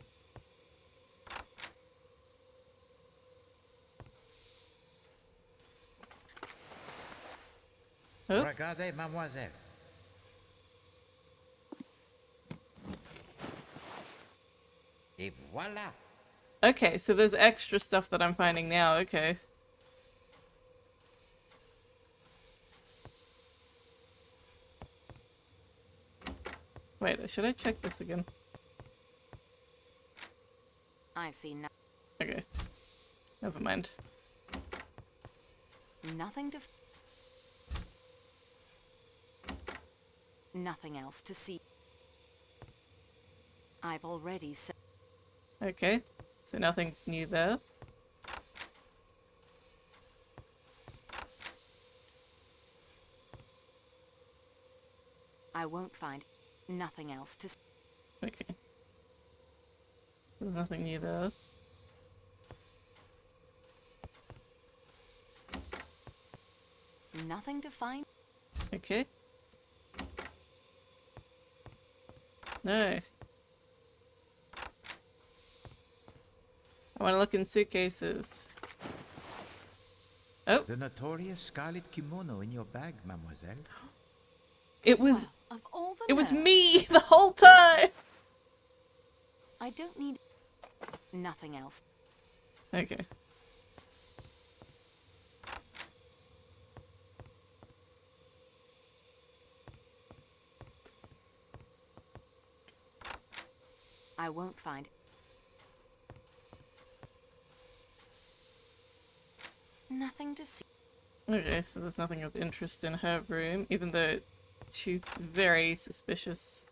Oh. Regardez, mademoiselle. Et voilà. Okay, so there's extra stuff that I'm finding now, okay. Wait, should I check this again? I see no... Never mind. Nothing to... Nothing else to see. I've already said... Okay, so nothing's new there. I won't find nothing else to... Okay. There's nothing new there. Nothing to find? Okay. No. I want to look in suitcases. Oh. The notorious scarlet kimono in your bag, mademoiselle. It was... Of all the it was nerve. me the whole time! I don't need... Nothing else. Okay. I won't find... Nothing to see. Okay, so there's nothing of interest in her room, even though she's very suspicious,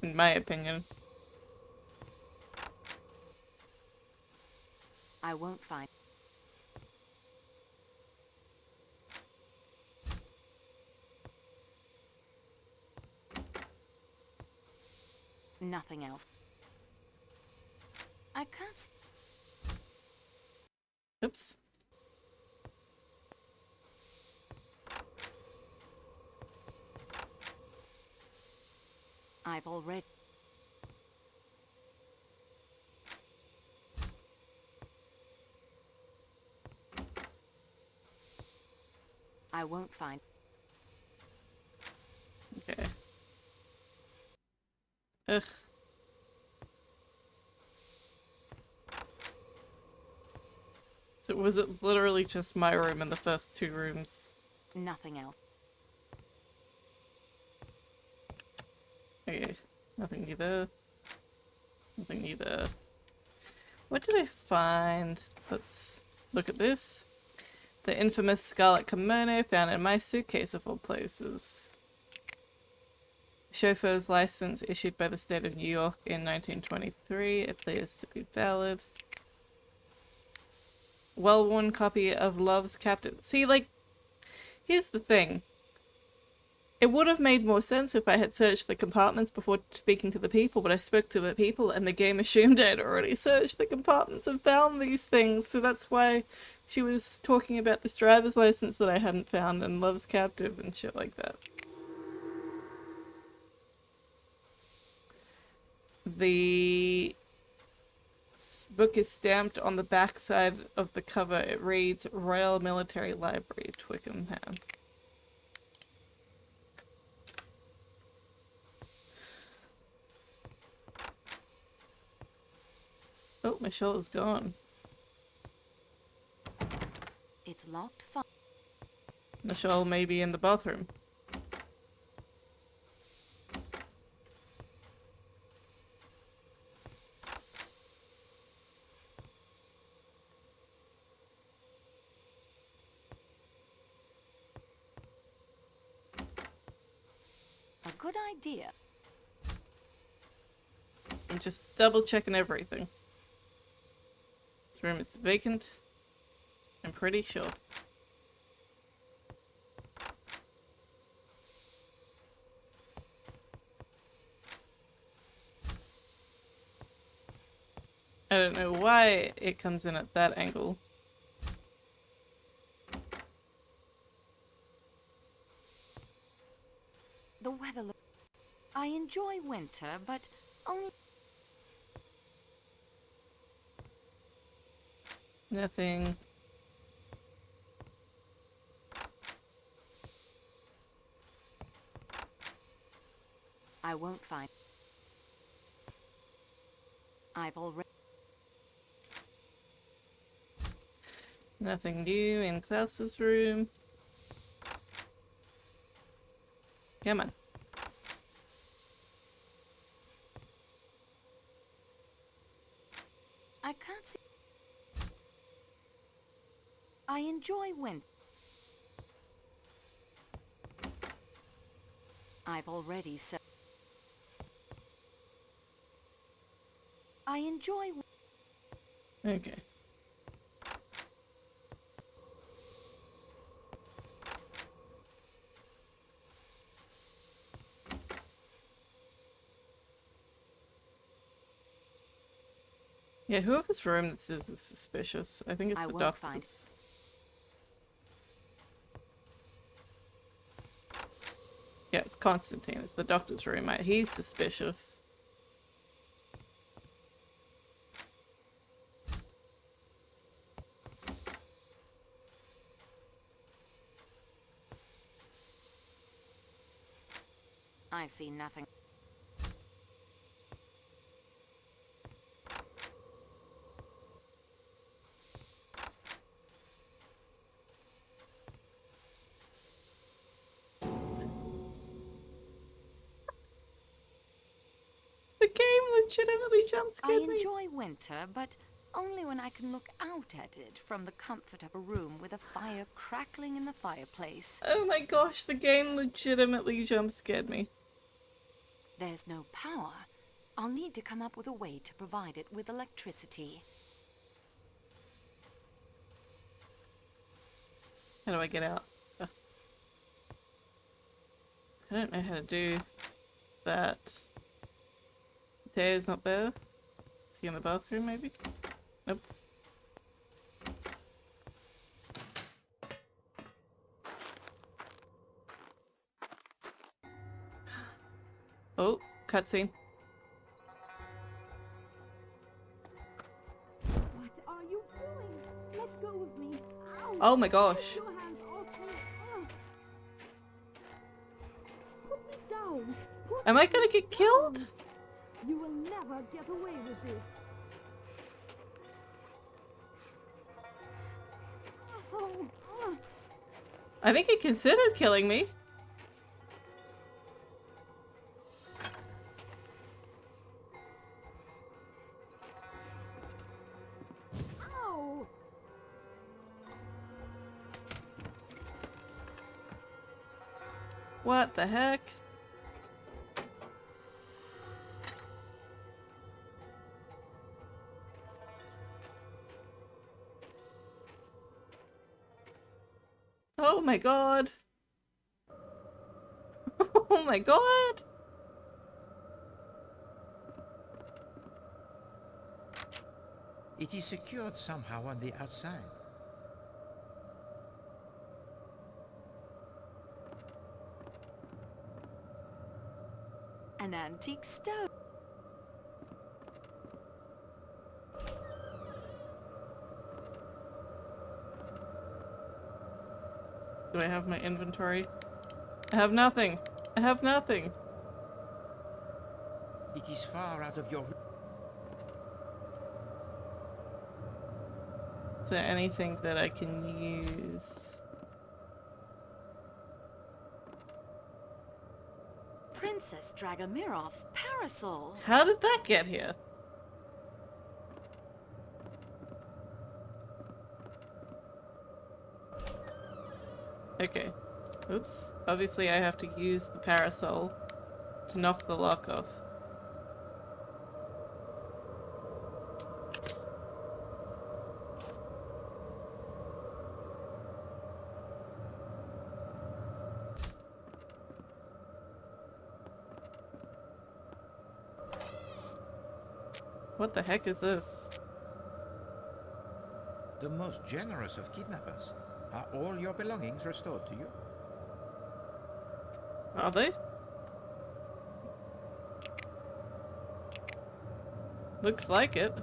in my opinion. I won't find... Nothing else. I can't... Oops. I've already... I won't find... Okay. Ugh. So was it literally just my room and the first two rooms? Nothing else. Okay, nothing new there. Nothing new there. What did I find? Let's look at this. The infamous scarlet kimono found in my suitcase of all places. Chauffeur's license issued by the state of New York in 1923 appears to be valid. Well-worn copy of Love's Captain. See, like, here's the thing. It would have made more sense if I had searched the compartments before speaking to the people, but I spoke to the people and the game assumed I'd already searched the compartments and found these things, so that's why she was talking about this driver's license that I hadn't found and Love's Captive and shit like that. The book is stamped on the back side of the cover. It reads Royal Military Library, Twickenham. Oh, Michelle is gone. It's locked. Fine. Michelle may be in the bathroom. A good idea. I'm just double checking everything. This room is vacant. I'm pretty sure. I don't know why it comes in at that angle. The weather look... I enjoy winter, but only... Nothing. I won't find... I've already... Nothing new in Klaus's room. Come on. I can't see... I enjoy winter. I've already said. I enjoy. Okay. Yeah, whoever's room this is suspicious. I think it's the won't find. doctor's. Yeah, it's Constantine. It's the doctor's roommate. He's suspicious. I see nothing. The game legitimately jump I scared me. enjoy winter, but only when I can look out at it from the comfort of a room with a fire crackling in the fireplace. Oh my gosh, the game legitimately jump scared me. There's no power. I'll need to come up with a way to provide it with electricity. How do I get out? Ugh. I don't know how to do that. Taya's not there. Is he in the bathroom maybe? Nope. Oh, cutscene. What are you doing? Let go of me. Ow. Oh my gosh. Get your hands off me. Put me down. Put Am I me gonna get killed? down. You will never get away with this. Oh. I think he considered killing me. Ow. What the heck? Oh my god. Oh my god. It is secured somehow on the outside. An antique stove. Do I have my inventory? I have nothing. I have nothing. It is far out of your... Is there anything that I can use? Princess Dragomirov's parasol. How did that get here? Okay. Oops. Obviously I have to use the parasol to knock the lock off. What the heck is this? The most generous of kidnappers. Are all your belongings restored to you? Are they? Looks like it.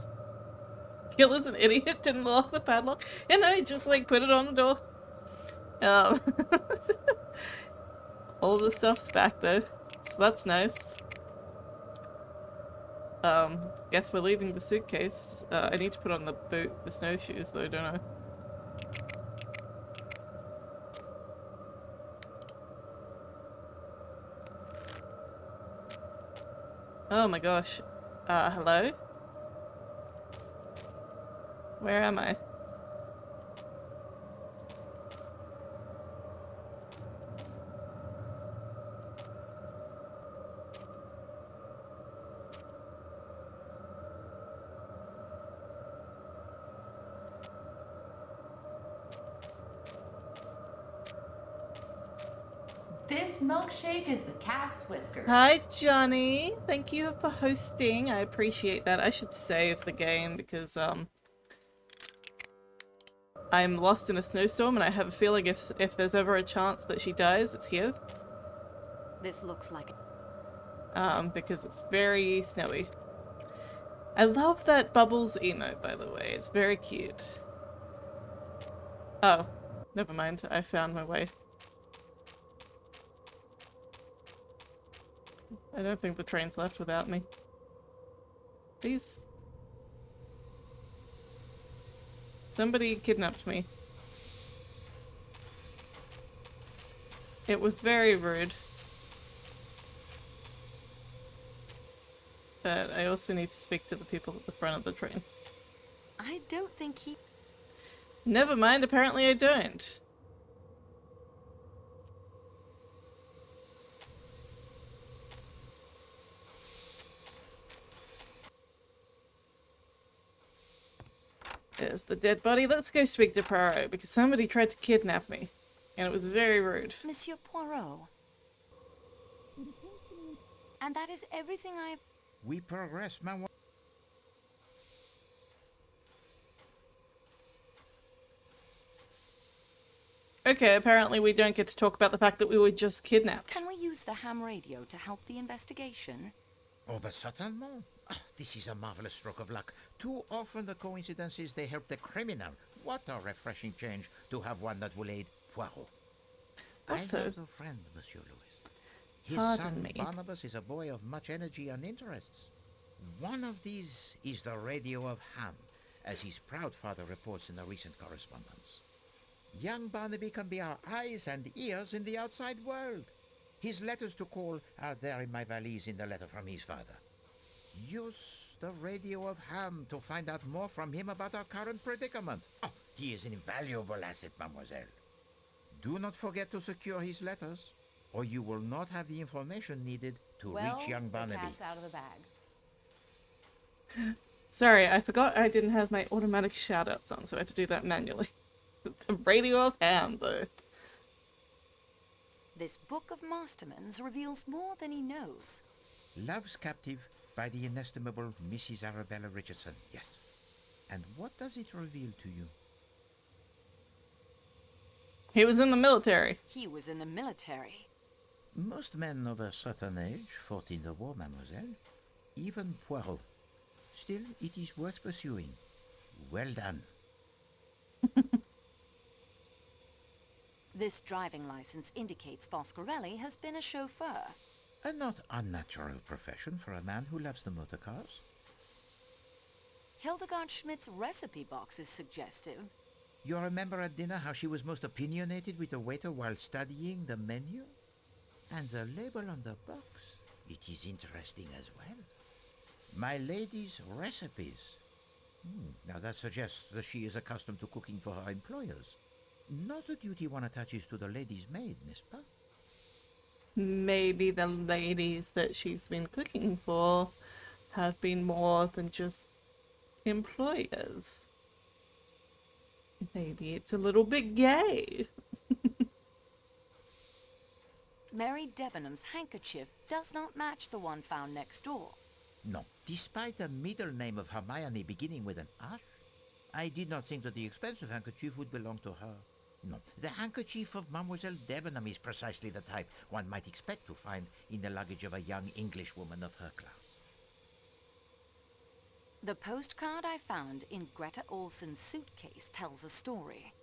Killer's an idiot, didn't lock the padlock. And I just like put it on the door. All the stuff's back though. So that's nice. Guess we're leaving the suitcase. I need to put on the boot, the snowshoes though, don't I? Oh my gosh. Hello? Where am I? milkshake is the cat's whiskers. Hi, Johnny. Thank you for hosting. I appreciate that. I should save the game because, I'm lost in a snowstorm and I have a feeling if there's ever a chance that she dies, it's here. This looks like it. Because it's very snowy. I love that Bubbles emote, by the way. It's very cute. Oh, never mind. I found my way. I don't think the train's left without me. Please. Somebody kidnapped me. It was very rude. But I also need to speak to the people at the front of the train. I don't think he... Never mind, apparently I don't. There's the dead body. Let's go speak to Poirot, because somebody tried to kidnap me. And it was very rude. Monsieur Poirot. And that is everything I... We progress, mademoiselle. Okay, apparently we don't get to talk about the fact that we were just kidnapped. Can we use the ham radio to help the investigation? Oh, but certainement. Oh, this is a marvelous stroke of luck. Too often the coincidences, they help the criminal. What a refreshing change to have one that will aid Poirot. Also, I have a friend, Monsieur Louis. His pardon son, me. Barnabas, is a boy of much energy and interests. One of these is the radio of Ham, as his proud father reports in a recent correspondence. Young Barnaby can be our eyes and ears in the outside world. His letters to call are there in my valise in the letter from his father. Use the radio of Ham to find out more from him about our current predicament. Oh, he is an invaluable asset, mademoiselle. Do not forget to secure his letters, or you will not have the information needed to reach young Barnaby. The cat's out of the bag. Sorry, I forgot I didn't have my automatic shoutouts on, so I had to do that manually. A radio of Ham, though. This book of Masterman's reveals more than he knows. Love's Captive by the inestimable Mrs. Arabella Richardson, yes. And what does it reveal to you? He was in the military. He was in the military. Most men of a certain age fought in the war, mademoiselle. Even Poirot. Still, it is worth pursuing. Well done. This driving license indicates Foscarelli has been a chauffeur. A not unnatural profession for a man who loves the motor cars. Hildegard Schmidt's recipe box is suggestive. You remember at dinner how she was most opinionated with the waiter while studying the menu? And the label on the box, it is interesting as well. My lady's recipes. Now that suggests that she is accustomed to cooking for her employers. Not a duty one attaches to the lady's maid, n'est-ce pas? Maybe the ladies that she's been cooking for have been more than just employers. Maybe it's a little bit gay. Mary Debenham's handkerchief does not match the one found next door. No, despite the middle name of Hermione beginning with an H, I did not think that the expensive handkerchief would belong to her. No, the handkerchief of Mademoiselle Debenham is precisely the type one might expect to find in the luggage of a young Englishwoman of her class. The postcard I found in Greta Olsen's suitcase tells a story.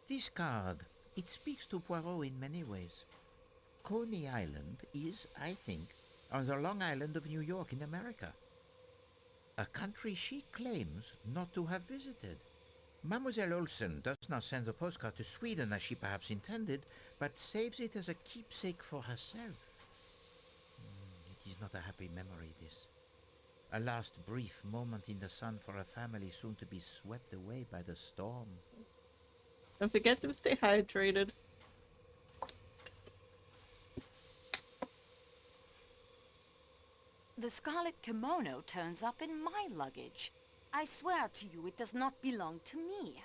This card, it speaks to Poirot in many ways. Coney Island is, I think, on the Long Island of New York in America. A country she claims not to have visited. Mademoiselle Olsen does not send the postcard to Sweden as she perhaps intended, but saves it as a keepsake for herself. It is not a happy memory, this. A last brief moment in the sun for a family soon to be swept away by the storm. Don't forget to stay hydrated. The scarlet kimono turns up in my luggage. I swear to you it does not belong to me.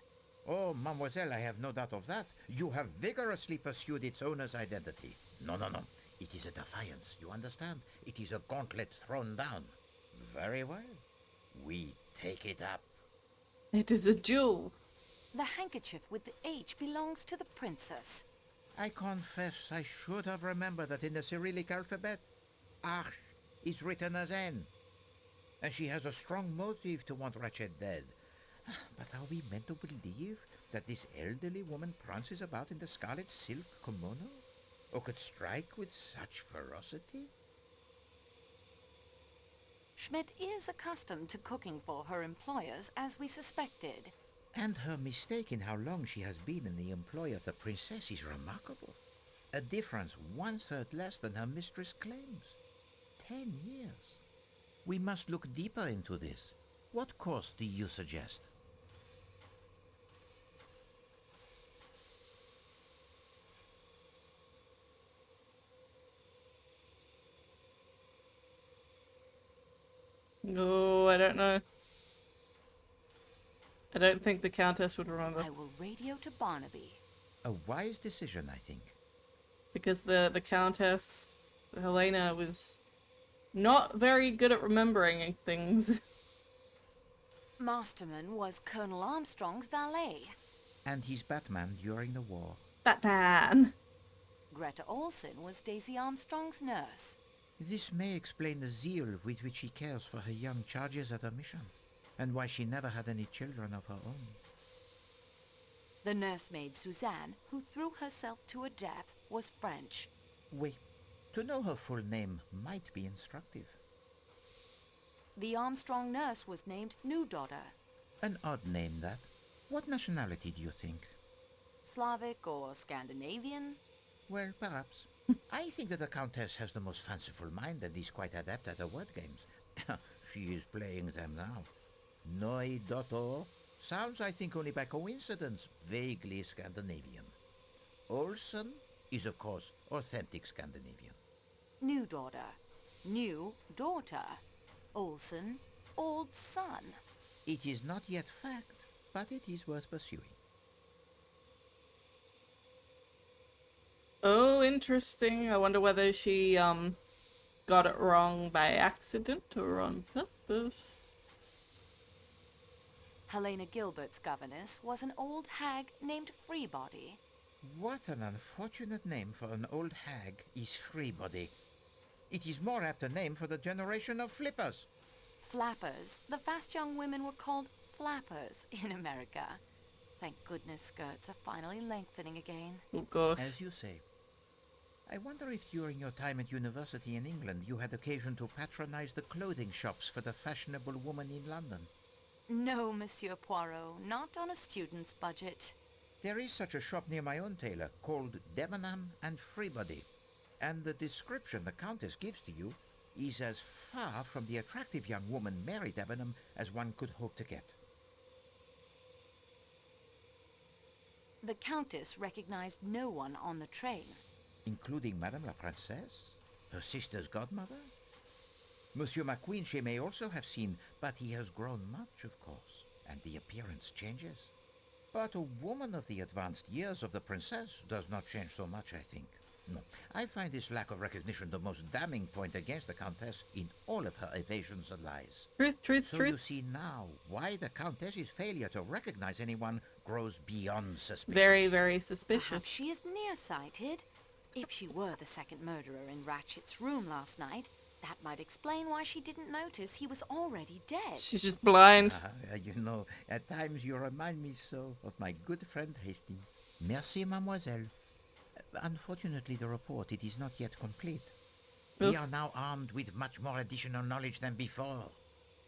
Oh, mademoiselle, I have no doubt of that. You have vigorously pursued its owner's identity. No. It is a defiance, you understand? It is a gauntlet thrown down. Very well. We take it up. It is a jewel. The handkerchief with the H belongs to the princess. I confess I should have remembered that in the Cyrillic alphabet, Arch is written as N. And she has a strong motive to want Ratchet dead. But are we meant to believe that this elderly woman prances about in the scarlet silk kimono? Or could strike with such ferocity? Schmidt is accustomed to cooking for her employers, as we suspected. And her mistake in how long she has been in the employ of the princess is remarkable. A difference 1/3 less than her mistress claims. 10 years. We must look deeper into this. What course do you suggest? Oh, I don't know. I don't think the Countess would remember. I will radio to Barnaby. A wise decision, I think. Because the Countess, Helena, was not very good at remembering things. Masterman was Colonel Armstrong's valet. And he's Batman during the war. Batman! Greta Olsen was Daisy Armstrong's nurse. This may explain the zeal with which she cares for her young charges at her mission, and why she never had any children of her own. The nursemaid Suzanne, who threw herself to her death, was French. Wait, to know her full name might be instructive. The Armstrong nurse was named New Daughter. An odd name, that. What nationality do you think? Slavic or Scandinavian? Well, perhaps. I think that the Countess has the most fanciful mind and is quite adept at the word games. She is playing them now. Noi Dotto sounds, I think, only by coincidence, vaguely Scandinavian. Olsen is, of course, authentic Scandinavian. New Daughter. New Daughter. Olsen, old son. It is not yet fact, but it is worth pursuing. Oh, interesting. I wonder whether she, got it wrong by accident or on purpose. Helena Gilbert's governess was an old hag named Freebody. What an unfortunate name for an old hag is Freebody. It is more apt a name for the generation of flippers. Flappers. The fast young women were called flappers in America. Thank goodness skirts are finally lengthening again. Oh gosh. As you say. I wonder if during your time at university in England you had occasion to patronize the clothing shops for the fashionable woman in London. No, Monsieur Poirot, not on a student's budget. There is such a shop near my own tailor called Debenham and Freebody, and the description the Countess gives to you is as far from the attractive young woman Mary Debenham as one could hope to get. The Countess recognized no one on the train. Including Madame la Princesse, her sister's godmother. Monsieur McQueen she may also have seen, but he has grown much, of course, and the appearance changes. But a woman of the advanced years of the princess does not change so much, I think. No, I find this lack of recognition the most damning point against the Countess in all of her evasions and lies. Truth. So you see now why the Countess's failure to recognize anyone grows beyond suspicion. Very, very suspicious. Perhaps she is nearsighted. If she were the second murderer in Ratchet's room last night, that might explain why she didn't notice he was already dead. She's just blind. You know, at times you remind me so of my good friend Hastings. Merci, mademoiselle. Unfortunately, the report, it is not yet complete. We are now armed with much more additional knowledge than before.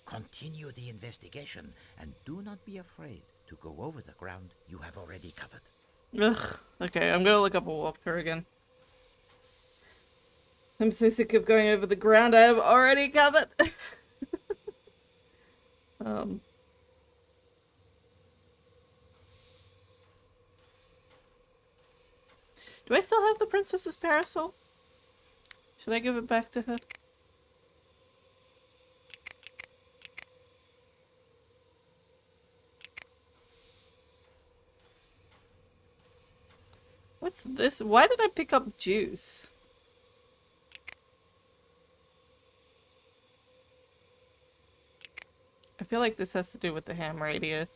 Continue the investigation, and do not be afraid to go over the ground you have already covered. Ugh. Okay, I'm gonna look up a walkthrough again. I'm so sick of going over the ground I have already covered. Do I still have the princess's parasol? Should I give it back to her? What's this? Why did I pick up juice? feel like this has to do with the ham radio.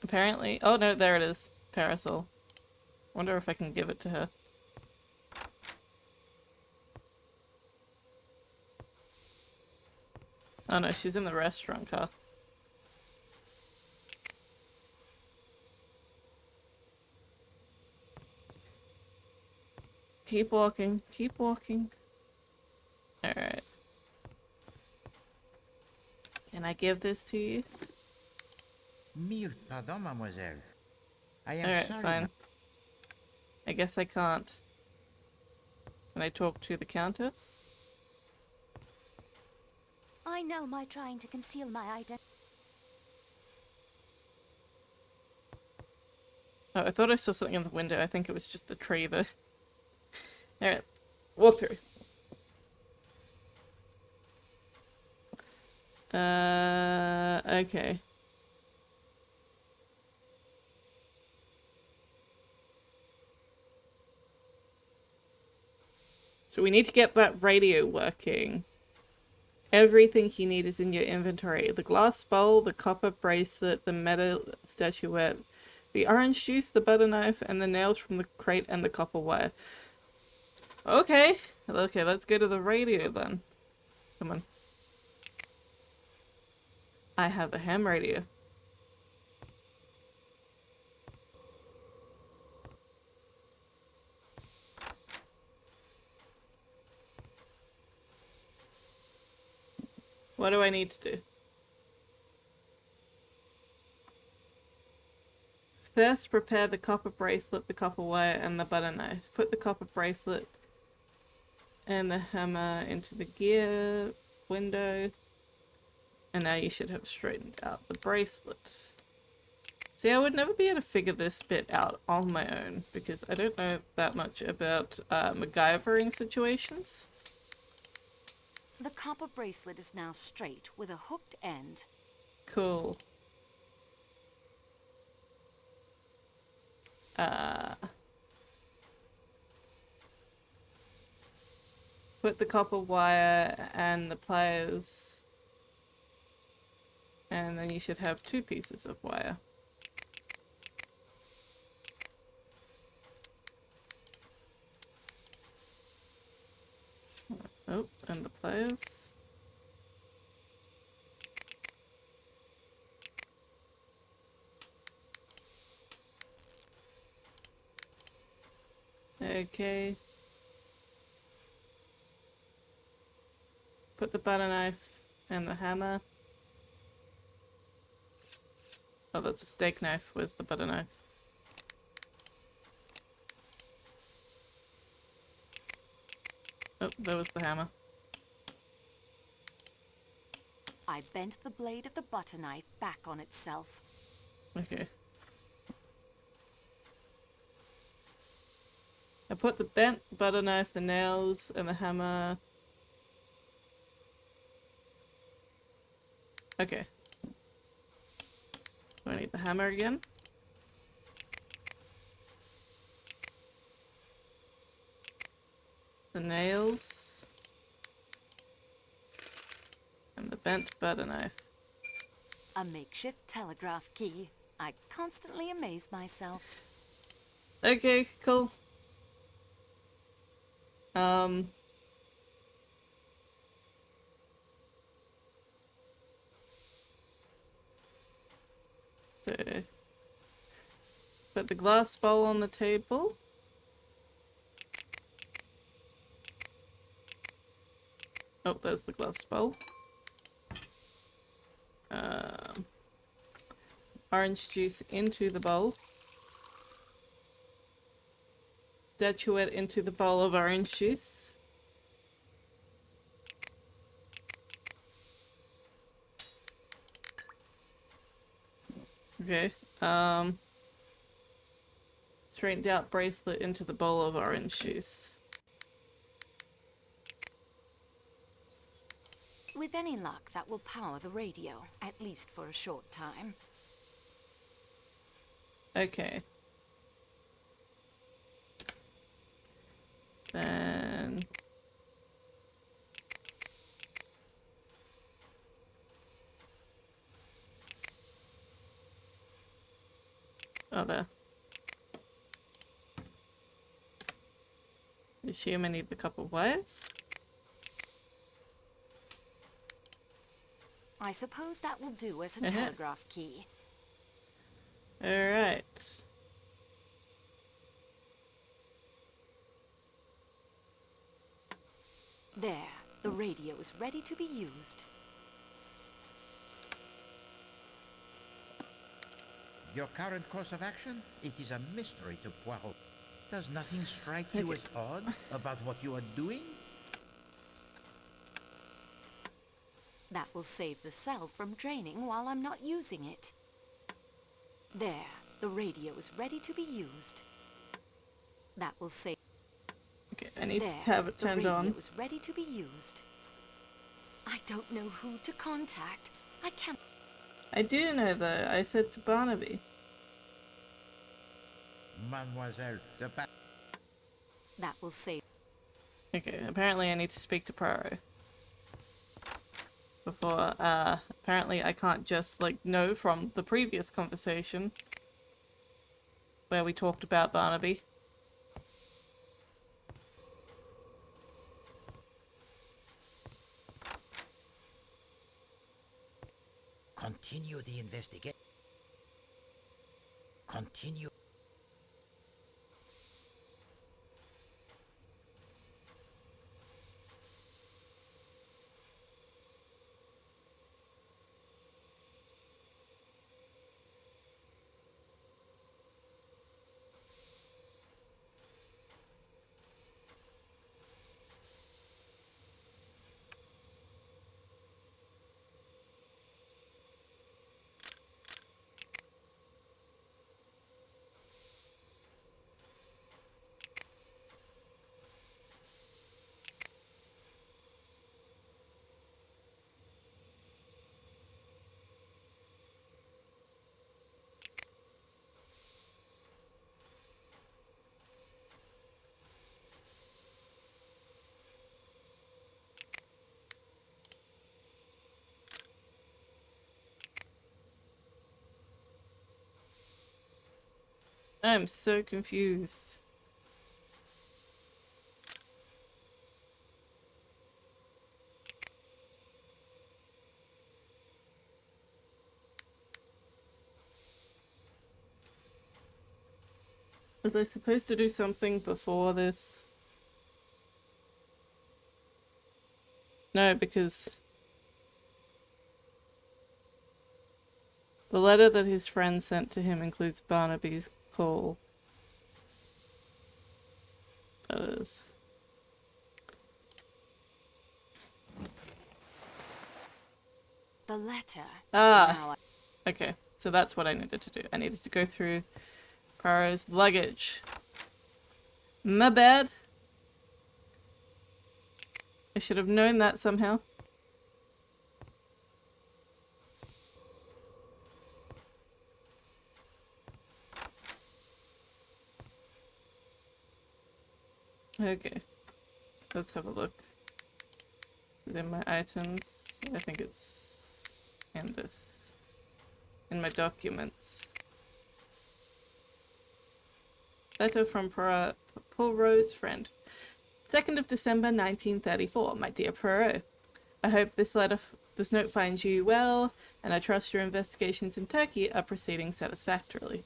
Apparently. Oh no, there it is. Parasol. Wonder if I can give it to her. Oh no, she's in the restaurant car. Keep walking. Keep walking. Alright. Can I give this to you? Mille pardon, mademoiselle. I am Alright, sorry. fine. I guess I can't. Can I talk to the Countess? I know my trying to conceal my identity. Oh, I thought I saw something in the window. I think it was just the tree though. Alright. Walk through. Okay. So we need to get that radio working. Everything you need is in your inventory. The glass bowl, the copper bracelet, the metal statuette, the orange juice, the butter knife, and the nails from the crate and the copper wire. Okay. Okay, let's go to the radio then. Come on. I have a ham radio. What do I need to do? First, prepare the copper bracelet, the copper wire, and the butter knife. Put the copper bracelet and the hammer into the gear window. And now you should have straightened out the bracelet. See, I would never be able to figure this bit out on my own because I don't know that much about MacGyvering situations. The copper bracelet is now straight with a hooked end. Cool. Put the copper wire and the pliers, and then you should have 2 pieces of wire. Oh, and the pliers. Okay. Put the butter knife and the hammer. Oh, that's a steak knife. Where's the butter knife? Oh, there was the hammer. I bent the blade of the butter knife back on itself. Okay. I put the bent butter knife, the nails, and the hammer. Okay. So I need the hammer again. The nails. And the bent butter knife. A makeshift telegraph key. I constantly amaze myself. Okay, cool. So put the glass bowl on the table. Oh, there's the glass bowl. Orange juice into the bowl. Statuette into the bowl of orange juice. Okay. Straightened out bracelet into the bowl of orange juice. With any luck, that will power the radio, at least for a short time. Okay. Then Oh, there. Assume I need the couple wires. I suppose that will do as a Uh-huh. telegraph key. Alright. There, the radio is ready to be used. Your current course of action? It is a mystery to Poirot. Does nothing strike you as odd about what you are doing? That will save the cell from draining while I'm not using it. There, the radio is ready to be used. That will save... Okay, I need there, to have it the turned radio on. is ready to be used. I don't know who to contact. I can't... I do know though, I said to Barnaby. Mademoiselle, that will save... Okay, apparently I need to speak to Poirot. Before, apparently I can't just, like, know from the previous conversation where we talked about Barnaby. Continue the investigation. Continue. I'm so confused. Was I supposed to do something before this? No, because the letter that his friend sent to him includes Barnaby's call. That is. The letter. Ah! Okay, so that's what I needed to do. I needed to go through Poirot's luggage. My bad. I should have known that somehow. Okay, let's have a look. Is it in my items? I think it's in this. In my documents. Letter from Poirot's friend. 2nd of December 1934. My dear Poirot, I hope this note finds you well, and I trust your investigations in Turkey are proceeding satisfactorily.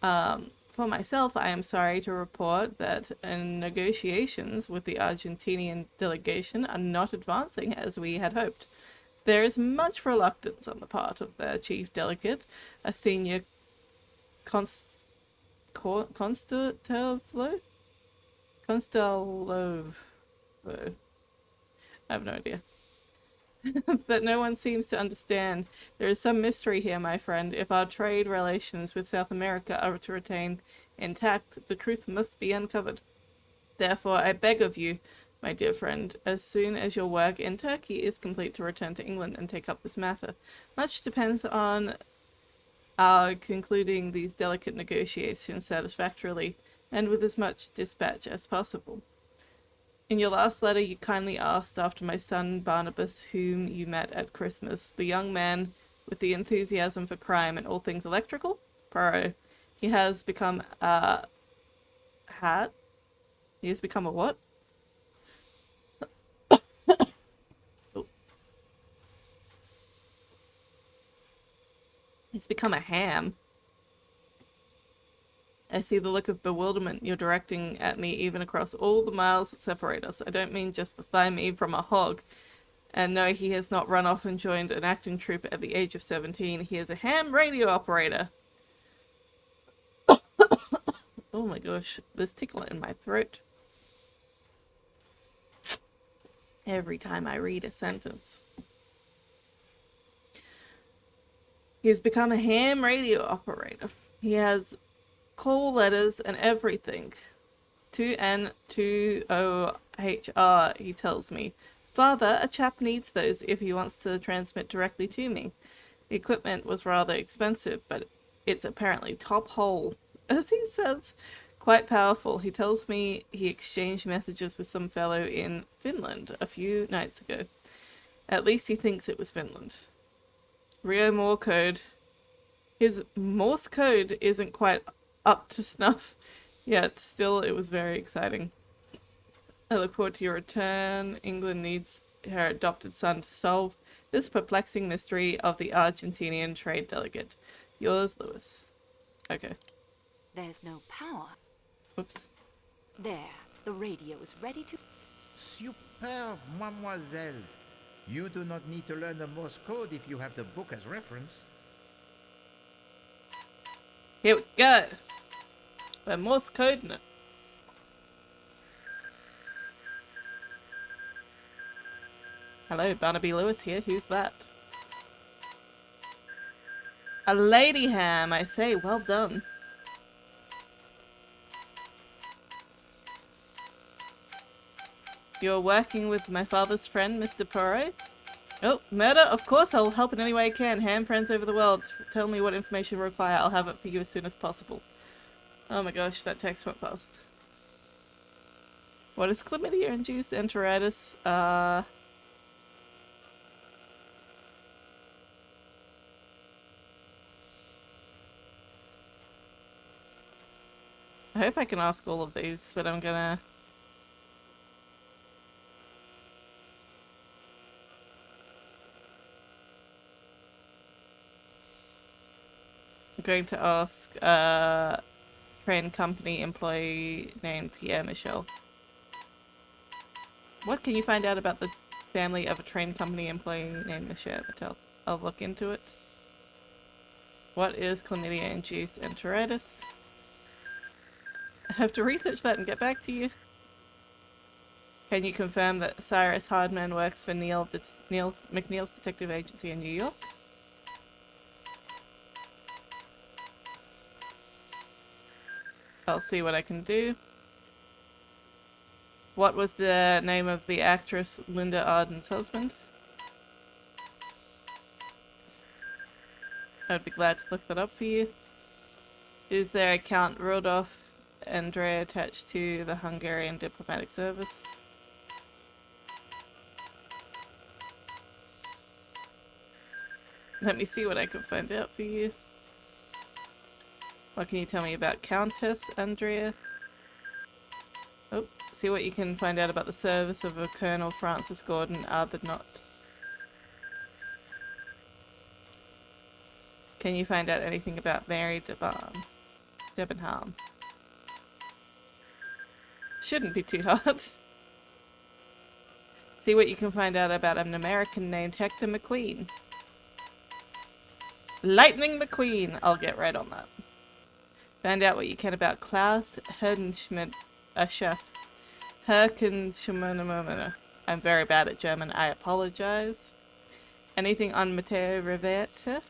For myself, I am sorry to report that negotiations with the Argentinian delegation are not advancing as we had hoped. There is much reluctance on the part of their chief delegate, a senior Constantov? I have no idea. That no one seems to understand. There is some mystery here, my friend. If our trade relations with South America are to retain intact, the truth must be uncovered. Therefore, I beg of you, my dear friend, as soon as your work in Turkey is complete, to return to England and take up this matter. Much depends on our concluding these delicate negotiations satisfactorily, and with as much dispatch as possible. In your last letter, you kindly asked after my son Barnabas, whom you met at Christmas, the young man with the enthusiasm for crime and all things electrical? Poirot. He has become a hat. He has become a what? Oh. He's become a ham. I see the look of bewilderment you're directing at me even across all the miles that separate us. I don't mean just the thigh meat from a hog. And no, he has not run off and joined an acting troupe at the age of 17. He is a ham radio operator. Oh my gosh, there's tickle in my throat every time I read a sentence. He has become a ham radio operator. He has call letters and everything. 2N2OHR, he tells me. Father, a chap needs those if he wants to transmit directly to me. The equipment was rather expensive, but it's apparently top hole. As he says, quite powerful. He tells me he exchanged messages with some fellow in Finland a few nights ago. At least he thinks it was Finland. Rio Morse code. His Morse code isn't quite up to snuff yet. Still, it was very exciting. I look forward to your return. England needs her adopted son to solve this perplexing mystery of the Argentinian trade delegate. Yours, Lewis. Okay. There's no power. Oops. There, the radio is ready to... Superb, mademoiselle. You do not need to learn the Morse code if you have the book as reference. Here we go. We're Morse coding it. Hello, Barnaby Lewis here. Who's that? A lady ham, I say. Well done. You're working with my father's friend, Mr. Poirot? Oh, murder? Of course, I'll help in any way I can. Ham friends over the world. Tell me what information you require. I'll have it for you as soon as possible. Oh my gosh, that text went fast. What is chlamydia-induced enteritis? I hope I can ask all of these, but I'm going to ask train company employee named Pierre Michel. What can you find out about the family of a train company employee named Michel? I'll look into it. What is chlamydia-induced enteritis? I have to research that and get back to you. Can you confirm that Cyrus Hardman works for McNeil's detective agency in New York? I'll see what I can do. What was the name of the actress Linda Arden's husband? I'd be glad to look that up for you. Is there a Count Rodolph Andrei attached to the Hungarian diplomatic service? Let me see what I can find out for you. What can you tell me about Countess Andrea? Oh, see what you can find out about the service of a Colonel Francis Gordon Arbuthnot. Can you find out anything about Mary Debenham? Shouldn't be too hard. See what you can find out about an American named Hector McQueen. Lightning McQueen! I'll get right on that. Find out what you can about Klaus Herdenschmidt, a chef. Herkenschmidt. I'm very bad at German, I apologize. Anything on Matteo Rivetta?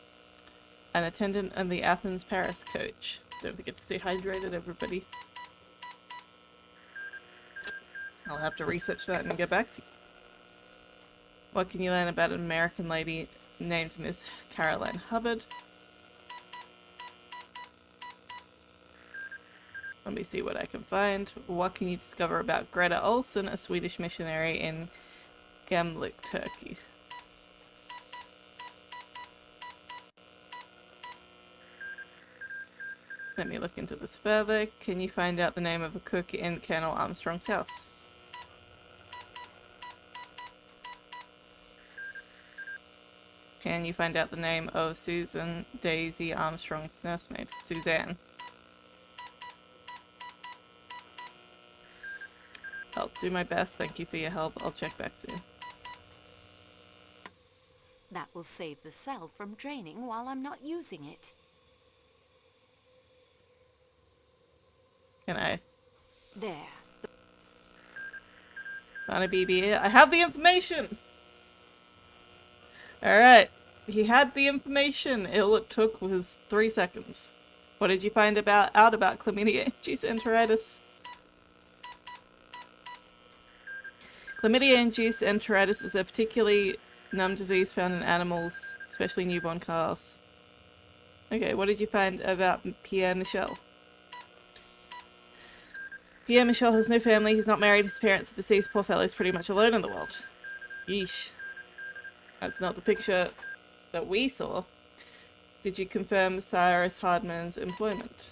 An attendant on the Athens-Paris coach. Don't forget to stay hydrated, everybody. I'll have to research that and get back to you. What can you learn about an American lady named Miss Caroline Hubbard? Let me see what I can find. What can you discover about Greta Olsen, a Swedish missionary in Gemlik, Turkey? Let me look into this further. Can you find out the name of a cook in Colonel Armstrong's house? Can you find out the name of Susan Daisy Armstrong's nursemaid? Suzanne. I'll do my best. Thank you for your help. I'll check back soon. That will save the cell from draining while I'm not using it. Can I? There. Bonnie BB, I have the information! Alright. He had the information. All it took was 3 seconds. What did you find out about chlamydia-induced enteritis? Chlamydia-induced enteritis is a particularly numb disease found in animals, especially newborn calves. Okay, what did you find about Pierre Michel? Pierre Michel has no family, he's not married, his parents are deceased, poor fellow is pretty much alone in the world. Yeesh. That's not the picture that we saw. Did you confirm Cyrus Hardman's employment?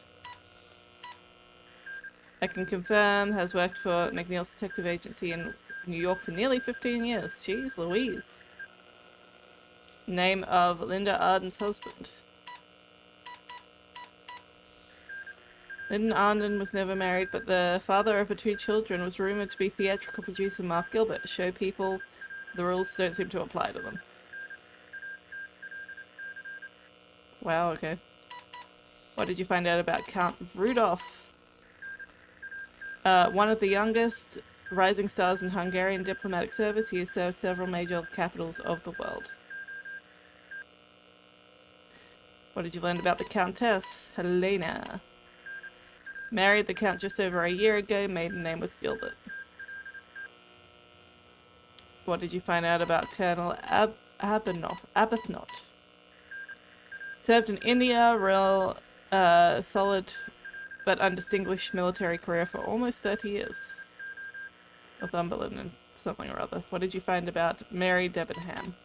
I can confirm, has worked for McNeil's detective agency in New York for nearly 15 years. Jeez Louise. Name of Linda Arden's husband. Lyndon Arden was never married, but the father of her 2 children was rumoured to be theatrical producer Mark Gilbert. Show people the rules don't seem to apply to them. Wow, okay. What did you find out about Count Rudolph? One of the youngest rising stars in Hungarian diplomatic service, he has served several major capitals of the world. What did you learn about the Countess? Helena. Married the Count just over a year ago, maiden name was Gilbert. What did you find out about Colonel Arbuthnot? Served in India, real solid but undistinguished military career for almost 30 years. Northumberland and something or other. What did you find about Mary Debenham?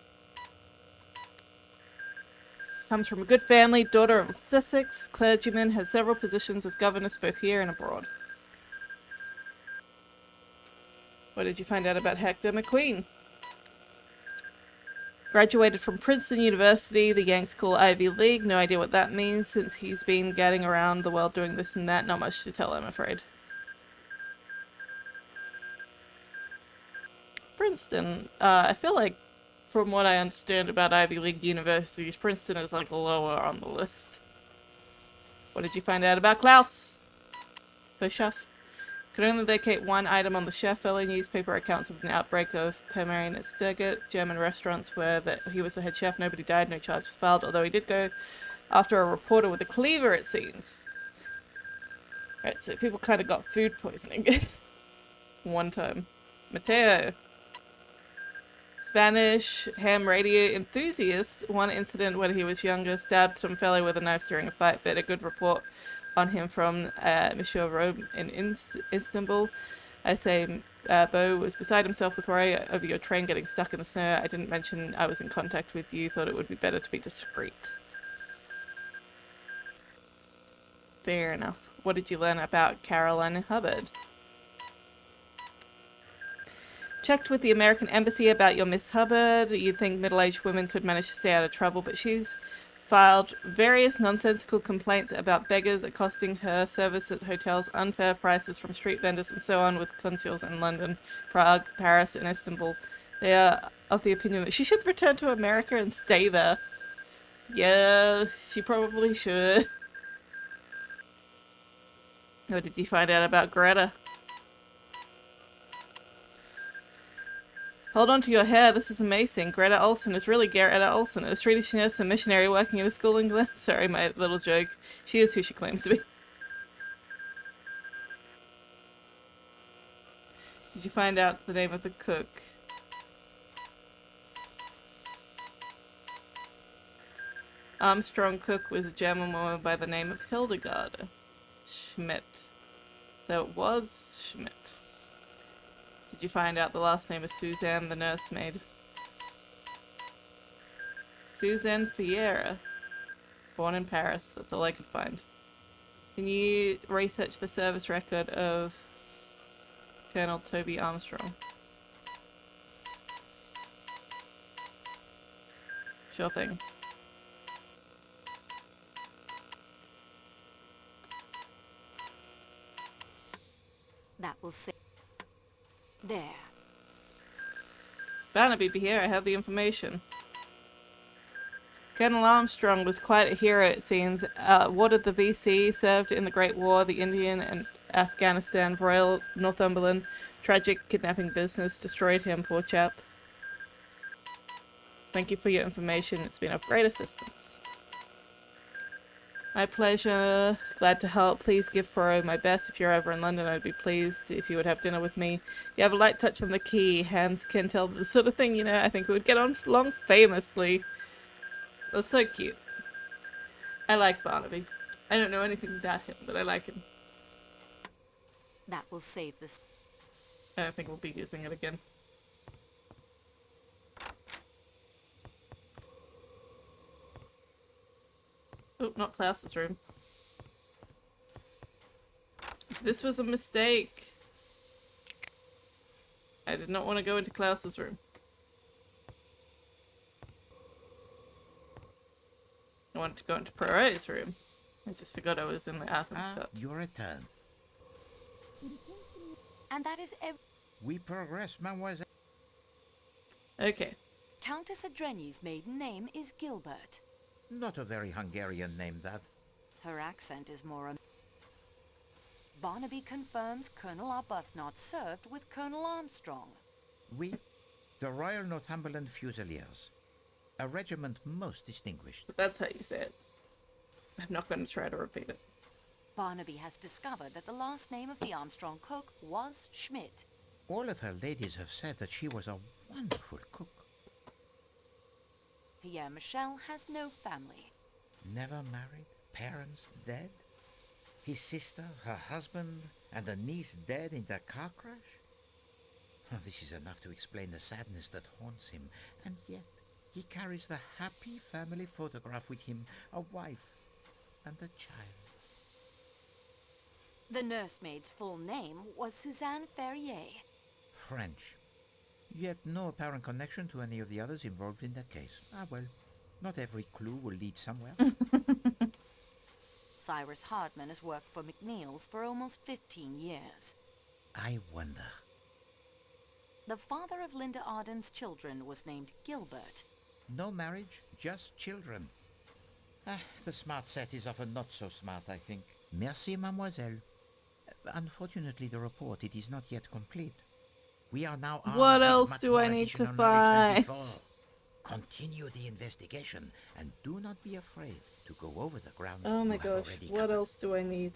Comes from a good family, daughter of a Sussex clergyman, has several positions as governess both here and abroad. What did you find out about Hector McQueen? Graduated from Princeton University, the Yanks call Ivy League. No idea what that means since he's been gadding around the world doing this and that. Not much to tell, I'm afraid. Princeton. I feel like, from what I understand about Ivy League universities, Princeton is like lower on the list. What did you find out about Klaus? The chef. Could only locate one item on the chef. Early newspaper accounts of an outbreak of pemmican at Sturgit. German restaurants where he was the head chef. Nobody died, no charges filed, although he did go after a reporter with a cleaver, it seems. Right, so people kind of got food poisoning. One time. Mateo. Spanish ham radio enthusiast. One incident when he was younger, stabbed some fellow with a knife during a fight, but a good report on him from Monsieur Rome in Istanbul. I say Bo was beside himself with worry over your train getting stuck in the snow. I didn't mention I was in contact with you, thought it would be better to be discreet. Fair enough. What did you learn about Caroline Hubbard? Checked with the American Embassy about your Miss Hubbard. You'd think middle-aged women could manage to stay out of trouble, but she's filed various nonsensical complaints about beggars accosting her service at hotels, unfair prices from street vendors, and so on with consuls in London, Prague, Paris, and Istanbul. They are of the opinion that she should return to America and stay there. Yeah, she probably should. What did you find out about Greta? Hold on to your hair, this is amazing. Greta Olson is really Greta Olson, a Swedish nurse and missionary working in a school in England. Sorry, my little joke. She is who she claims to be. Did you find out the name of the cook? Armstrong cook was a German woman by the name of Hildegard Schmidt. So it was Schmidt. Did you find out the last name is Suzanne, the nursemaid? Suzanne Fiera. Born in Paris. That's all I could find. Can you research the service record of Colonel Toby Armstrong? Sure thing. That will say. There. Barnaby, be here. I have the information. Colonel Armstrong was quite a hero, it seems. Warded the VC, served in the Great War, the Indian and Afghanistan, Royal Northumberland. Tragic kidnapping business destroyed him, poor chap. Thank you for your information. It's been of great assistance. My pleasure. Glad to help. Please give Poirot my best. If you're ever in London, I'd be pleased if you would have dinner with me. You have a light touch on the key. Hands can tell the sort of thing, you know. I think we would get on along famously. That's so cute. I like Barnaby. I don't know anything about him, but I like him. That will save this. I don't think we'll be using it again. Oh, not Klaus's room. This was a mistake. I did not want to go into Klaus's room. I wanted to go into Poirot's room. I just forgot I was in the Athens Cup. Your return. And that is We progress, mademoiselle. Okay. Countess Adrenyi's maiden name is Gilbert. Not a very Hungarian name, that. Her accent is more... Barnaby confirms Colonel Arbuthnot served with Colonel Armstrong. We, the Royal Northumberland Fusiliers. A regiment most distinguished. That's how you say it. I'm not going to try to repeat it. Barnaby has discovered that the last name of the Armstrong cook was Schmidt. All of her ladies have said that she was a wonderful cook. Pierre Michel has no family. Never married, parents dead, his sister, her husband, and a niece dead in their car crash. Oh, this is enough to explain the sadness that haunts him, and yet he carries the happy family photograph with him, a wife and a child. The nursemaid's full name was Suzanne Ferrier. French. Yet no apparent connection to any of the others involved in the case. Ah, well, not every clue will lead somewhere. Cyrus Hardman has worked for McNeil's for almost 15 years. I wonder. The father of Linda Arden's children was named Gilbert. No marriage, just children. Ah, the smart set is often not so smart, I think. Merci, mademoiselle. Unfortunately, the report, it is not yet complete. We are now armed what with else much do more I need to additional knowledge than find? before. Continue the investigation, and do not be afraid to go over the ground. Oh my you have gosh, already what covered. else do I need?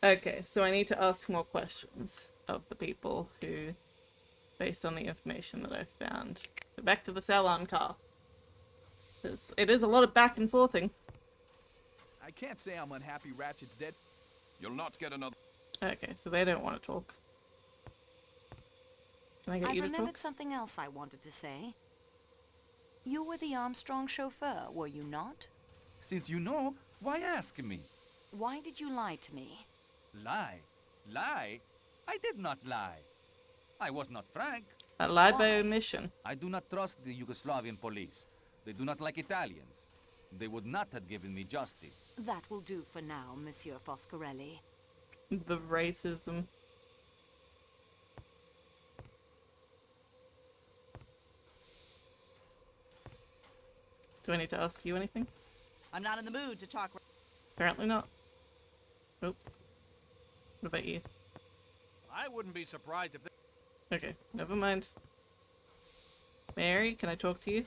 Okay, so I need to ask more questions of the people who, based on the information that I've found. So back to the salon car. It is a lot of back and forthing. I can't say I'm unhappy Ratchet's dead. You'll not get another... Okay, so they don't want to talk. Can I get I've you to remembered talk? something else I wanted to say. You were the Armstrong chauffeur, were you not? Since you know, why ask me? Why did you lie to me? Lie? Lie? I did not lie. I was not frank. A lie by omission. I do not trust the Yugoslavian police. They do not like Italians. They would not have given me justice. That will do for now, Monsieur Foscarelli. The racism. Do I need to ask you anything? I'm not in the mood to talk. Apparently not. Nope. What about you? I wouldn't be surprised if... Okay, never mind. Mary, can I talk to you?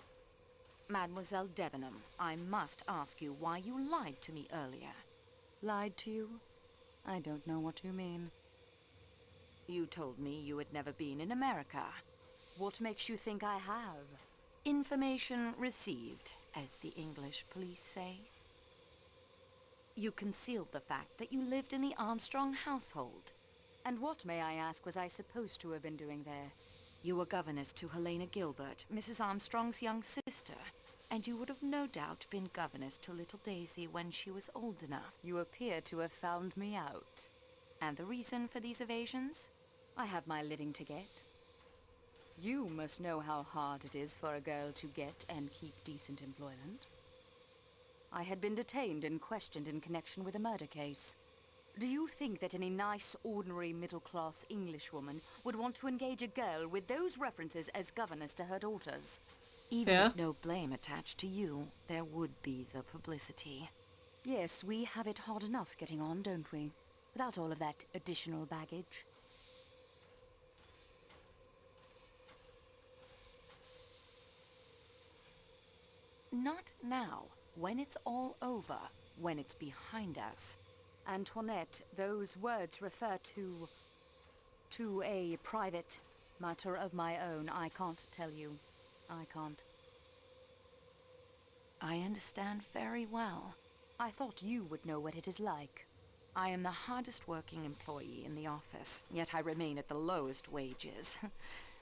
Mademoiselle Debenham, I must ask you why you lied to me earlier. Lied to you? I don't know what you mean. You told me you had never been in America. What makes you think I have? Information received, as the English police say. You concealed the fact that you lived in the Armstrong household. And what, may I ask, was I supposed to have been doing there? You were governess to Helena Gilbert, Mrs. Armstrong's young sister. And you would have no doubt been governess to little Daisy when she was old enough. You appear to have found me out. And the reason for these evasions? I have my living to get. You must know how hard it is for a girl to get and keep decent employment. I had been detained and questioned in connection with a murder case. Do you think that any nice, ordinary, middle-class Englishwoman would want to engage a girl with those references as governess to her daughters? Even with no blame attached to you, there would be the publicity. Yes, we have it hard enough getting on, don't we? Without all of that additional baggage. Not now, when it's all over, when it's behind us. Antoinette, those words refer to a private matter of my own. I can't tell you. I can't. I understand very well. I thought you would know what it is like. I am the hardest working employee in the office, yet I remain at the lowest wages.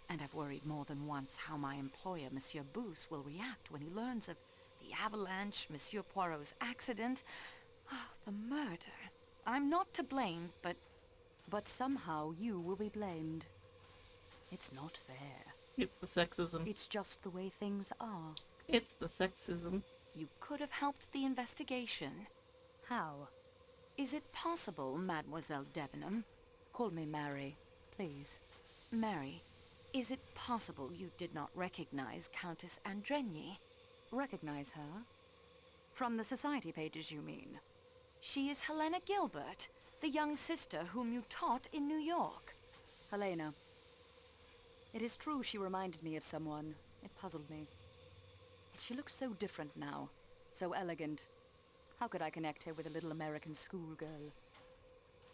And I've worried more than once how my employer, Monsieur Booth, will react when he learns of the avalanche, Monsieur Poirot's accident, the murder. I'm not to blame, but somehow you will be blamed. It's not fair. It's the sexism. It's just the way things are. It's the sexism. You could have helped the investigation. How? Is it possible, Mademoiselle Debenham? Call me Mary, please. Mary, is it possible you did not recognize Countess Andrenyi? Recognize her? From the society pages, you mean? She is Helena Gilbert, the young sister whom you taught in New York. Helena. It is true she reminded me of someone. It puzzled me. But she looks so different now. So elegant. How could I connect her with a little American schoolgirl?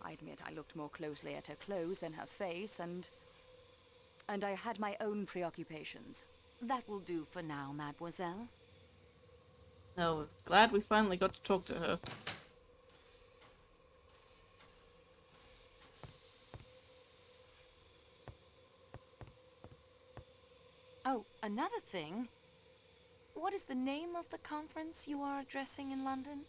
I admit I looked more closely at her clothes than her face, and I had my own preoccupations. That will do for now, Mademoiselle. Oh, glad we finally got to talk to her. Oh, another thing. What is the name of the conference you are addressing in London?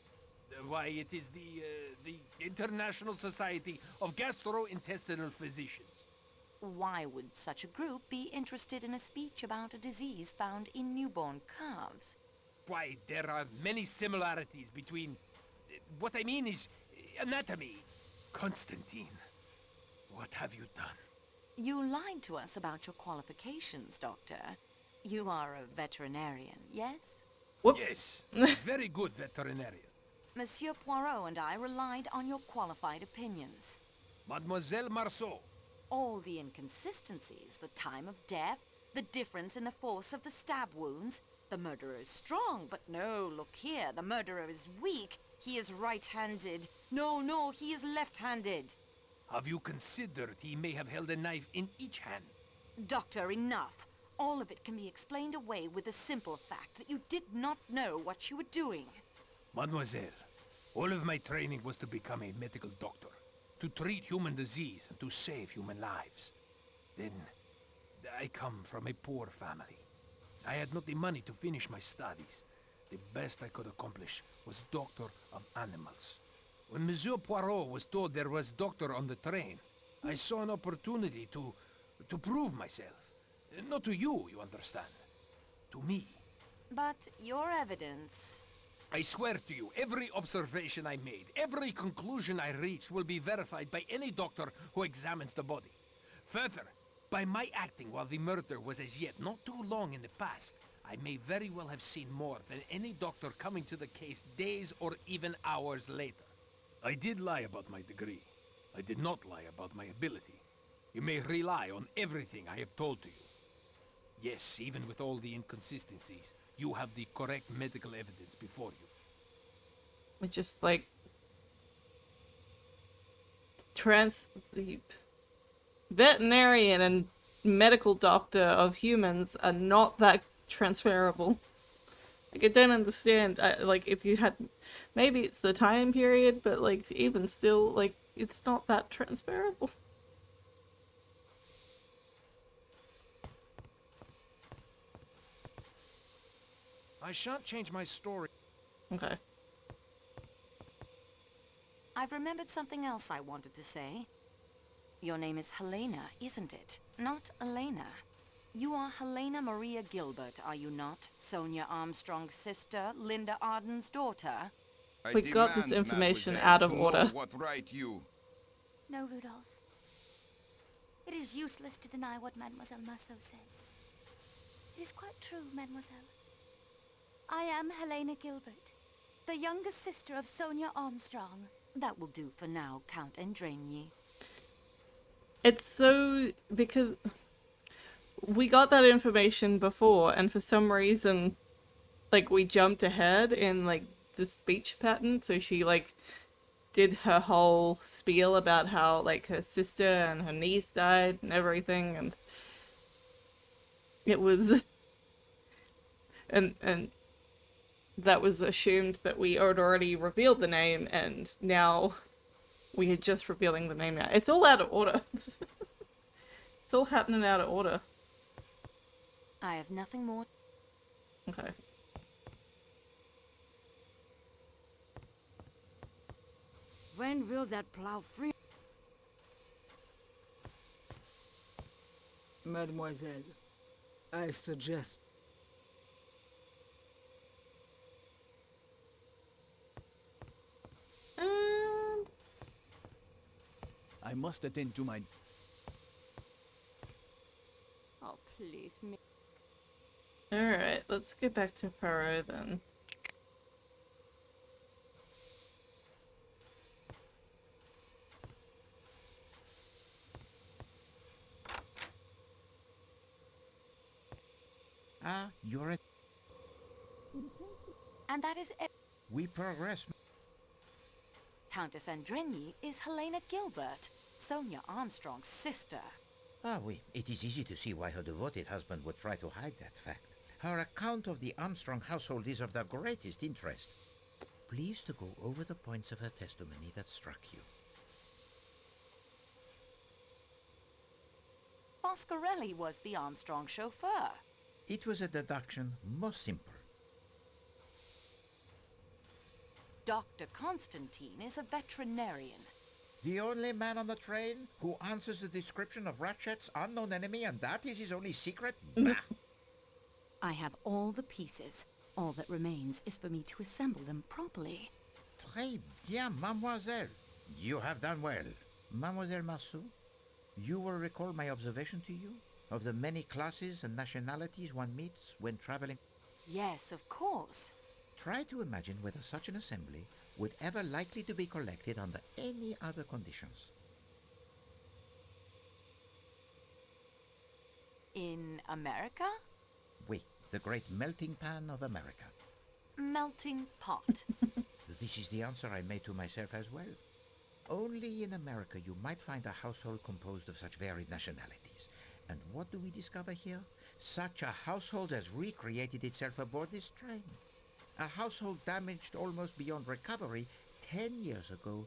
Why, it is the International Society of Gastrointestinal Physicians. Why would such a group be interested in a speech about a disease found in newborn calves? Why, there are many similarities between... what I mean is anatomy. Constantine, what have you done? You lied to us about your qualifications, Doctor. You are a veterinarian, yes? Whoops. Yes, very good veterinarian. Monsieur Poirot and I relied on your qualified opinions. Mademoiselle Marceau. All the inconsistencies, the time of death, the difference in the force of the stab wounds. The murderer is strong, but no, look here, the murderer is weak. He is right-handed. No, he is left-handed. Have you considered he may have held a knife in each hand? Doctor, enough. All of it can be explained away with the simple fact that you did not know what you were doing. Mademoiselle, all of my training was to become a medical doctor, to treat human disease and to save human lives. Then, I come from a poor family. I had not the money to finish my studies. The best I could accomplish was doctor of animals. When Monsieur Poirot was told there was doctor on the train, I saw an opportunity to prove myself. Not to you, you understand. To me. But your evidence... I swear to you, every observation I made, every conclusion I reached will be verified by any doctor who examines the body. Further, by my acting while the murder was as yet not too long in the past, I may very well have seen more than any doctor coming to the case days or even hours later. I did lie about my degree. I did not lie about my ability. You may rely on everything I have told to you. Yes, even with all the inconsistencies, you have the correct medical evidence before you. It's just like... veterinarian and medical doctor of humans are not that transferable. Like, I don't understand. Like, if you had... Maybe it's the time period, but, like, even still, like, it's not that transferable. I shan't change my story. Okay. I've remembered something else I wanted to say. Your name is Helena, isn't it? Not Elena. You are Helena Maria Gilbert, are you not? Sonia Armstrong's sister, Linda Arden's daughter? We got this demand, information mademoiselle, out of to order. know what right you... No, Rudolph. It is useless to deny what Mademoiselle Marceau says. It is quite true, Mademoiselle. I am Helena Gilbert, the youngest sister of Sonia Armstrong. That will do for now, Count Endraigny. It's so... because... we got that information before, and for some reason, like, we jumped ahead in, like, the speech pattern, so she, like, did her whole spiel about how, like, her sister and her niece died and everything, and it was... and that was assumed that we had already revealed the name, and now we are just revealing the name now. It's all out of order. It's all happening out of order. I have nothing more. Okay. When will that plow free? Mademoiselle, I suggest... I must attend to my... Oh, please, me. Alright, let's get back to Poirot then. Ah, you're it. And that is it. We progress. Countess Endraigny is Helena Gilbert, Sonia Armstrong's sister. Ah, oui. It is easy to see why her devoted husband would try to hide that fact. Her account of the Armstrong household is of the greatest interest. Please to go over the points of her testimony that struck you. Foscarelli was the Armstrong chauffeur. It was a deduction most simple. Dr. Constantine is a veterinarian. The only man on the train who answers the description of Ratchet's unknown enemy, and that is his only secret? Bah! I have all the pieces. All that remains is for me to assemble them properly. Très bien, mademoiselle. You have done well. Mademoiselle Marceau, you will recall my observation to you of the many classes and nationalities one meets when traveling. Yes, of course. Try to imagine whether such an assembly would ever likely to be collected under any other conditions. In America? Oui, the great melting pan of America. Melting pot. This is the answer I made to myself as well. Only in America you might find a household composed of such varied nationalities. And what do we discover here? Such a household has recreated itself aboard this train. A household damaged almost beyond recovery 10 years ago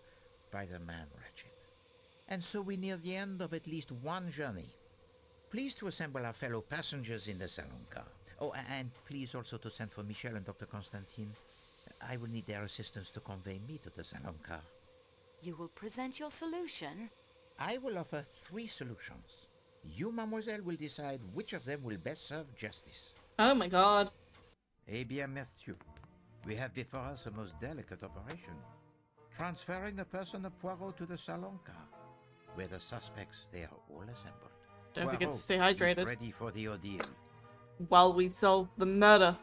by the man Ratchet. And so we near the end of at least one journey. Please to assemble our fellow passengers in the salon car. Oh, and please also to send for Michel and Dr. Constantine. I will need their assistance to convey me to the salon car. You will present your solution? I will offer 3 solutions. You, mademoiselle, will decide which of them will best serve justice. Oh my god. Eh bien, messieurs, we have before us a most delicate operation. Transferring the person of Poirot to the salon car, where the suspects, they are all assembled. Don't forget to Poirot stay hydrated. is ready for the ordeal. While we solve the murder.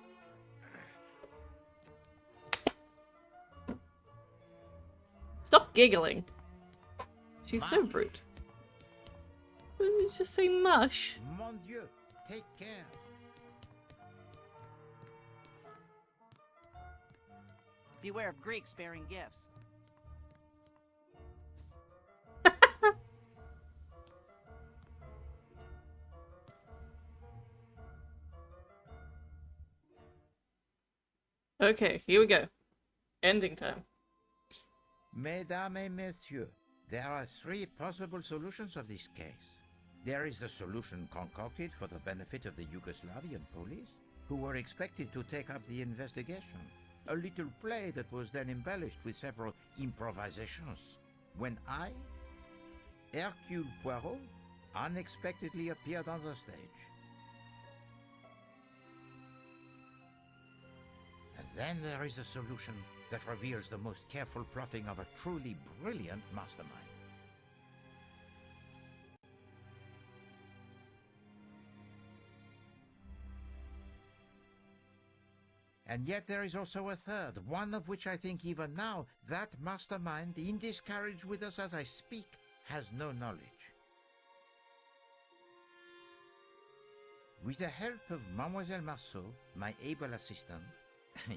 Stop giggling. She's so rude. Why did you just say mush? Mon Dieu, take care. Beware of Greeks bearing gifts. Okay, here we go. Ending time. Mesdames et messieurs, there are 3 possible solutions of this case. There is the solution concocted for the benefit of the Yugoslavian police, who were expected to take up the investigation. A little play that was then embellished with several improvisations. When I, Hercule Poirot, unexpectedly appeared on the stage. And then there is a solution that reveals the most careful plotting of a truly brilliant mastermind. And yet there is also a third, one of which I think even now, that mastermind, in this carriage with us as I speak, has no knowledge. With the help of Mademoiselle Marceau, my able assistant,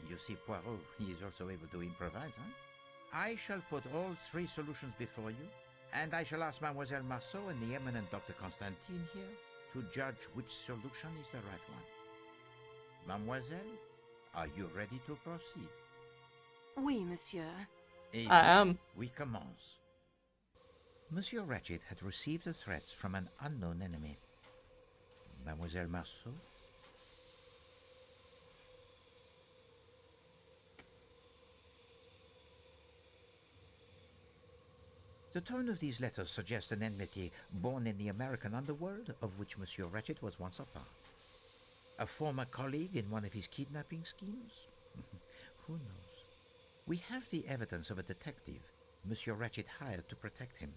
you see Poirot, he is also able to improvise, huh? I shall put all 3 solutions before you, and I shall ask Mademoiselle Marceau and the eminent Dr. Constantine here to judge which solution is the right one. Mademoiselle, are you ready to proceed? Oui, monsieur. Et I am. We commence. Monsieur Ratchet had received the threats from an unknown enemy. Mademoiselle Marceau? The tone of these letters suggests an enmity born in the American underworld, of which Monsieur Ratchet was once a part. A former colleague in one of his kidnapping schemes? Who knows? We have the evidence of a detective Monsieur Ratchet hired to protect him.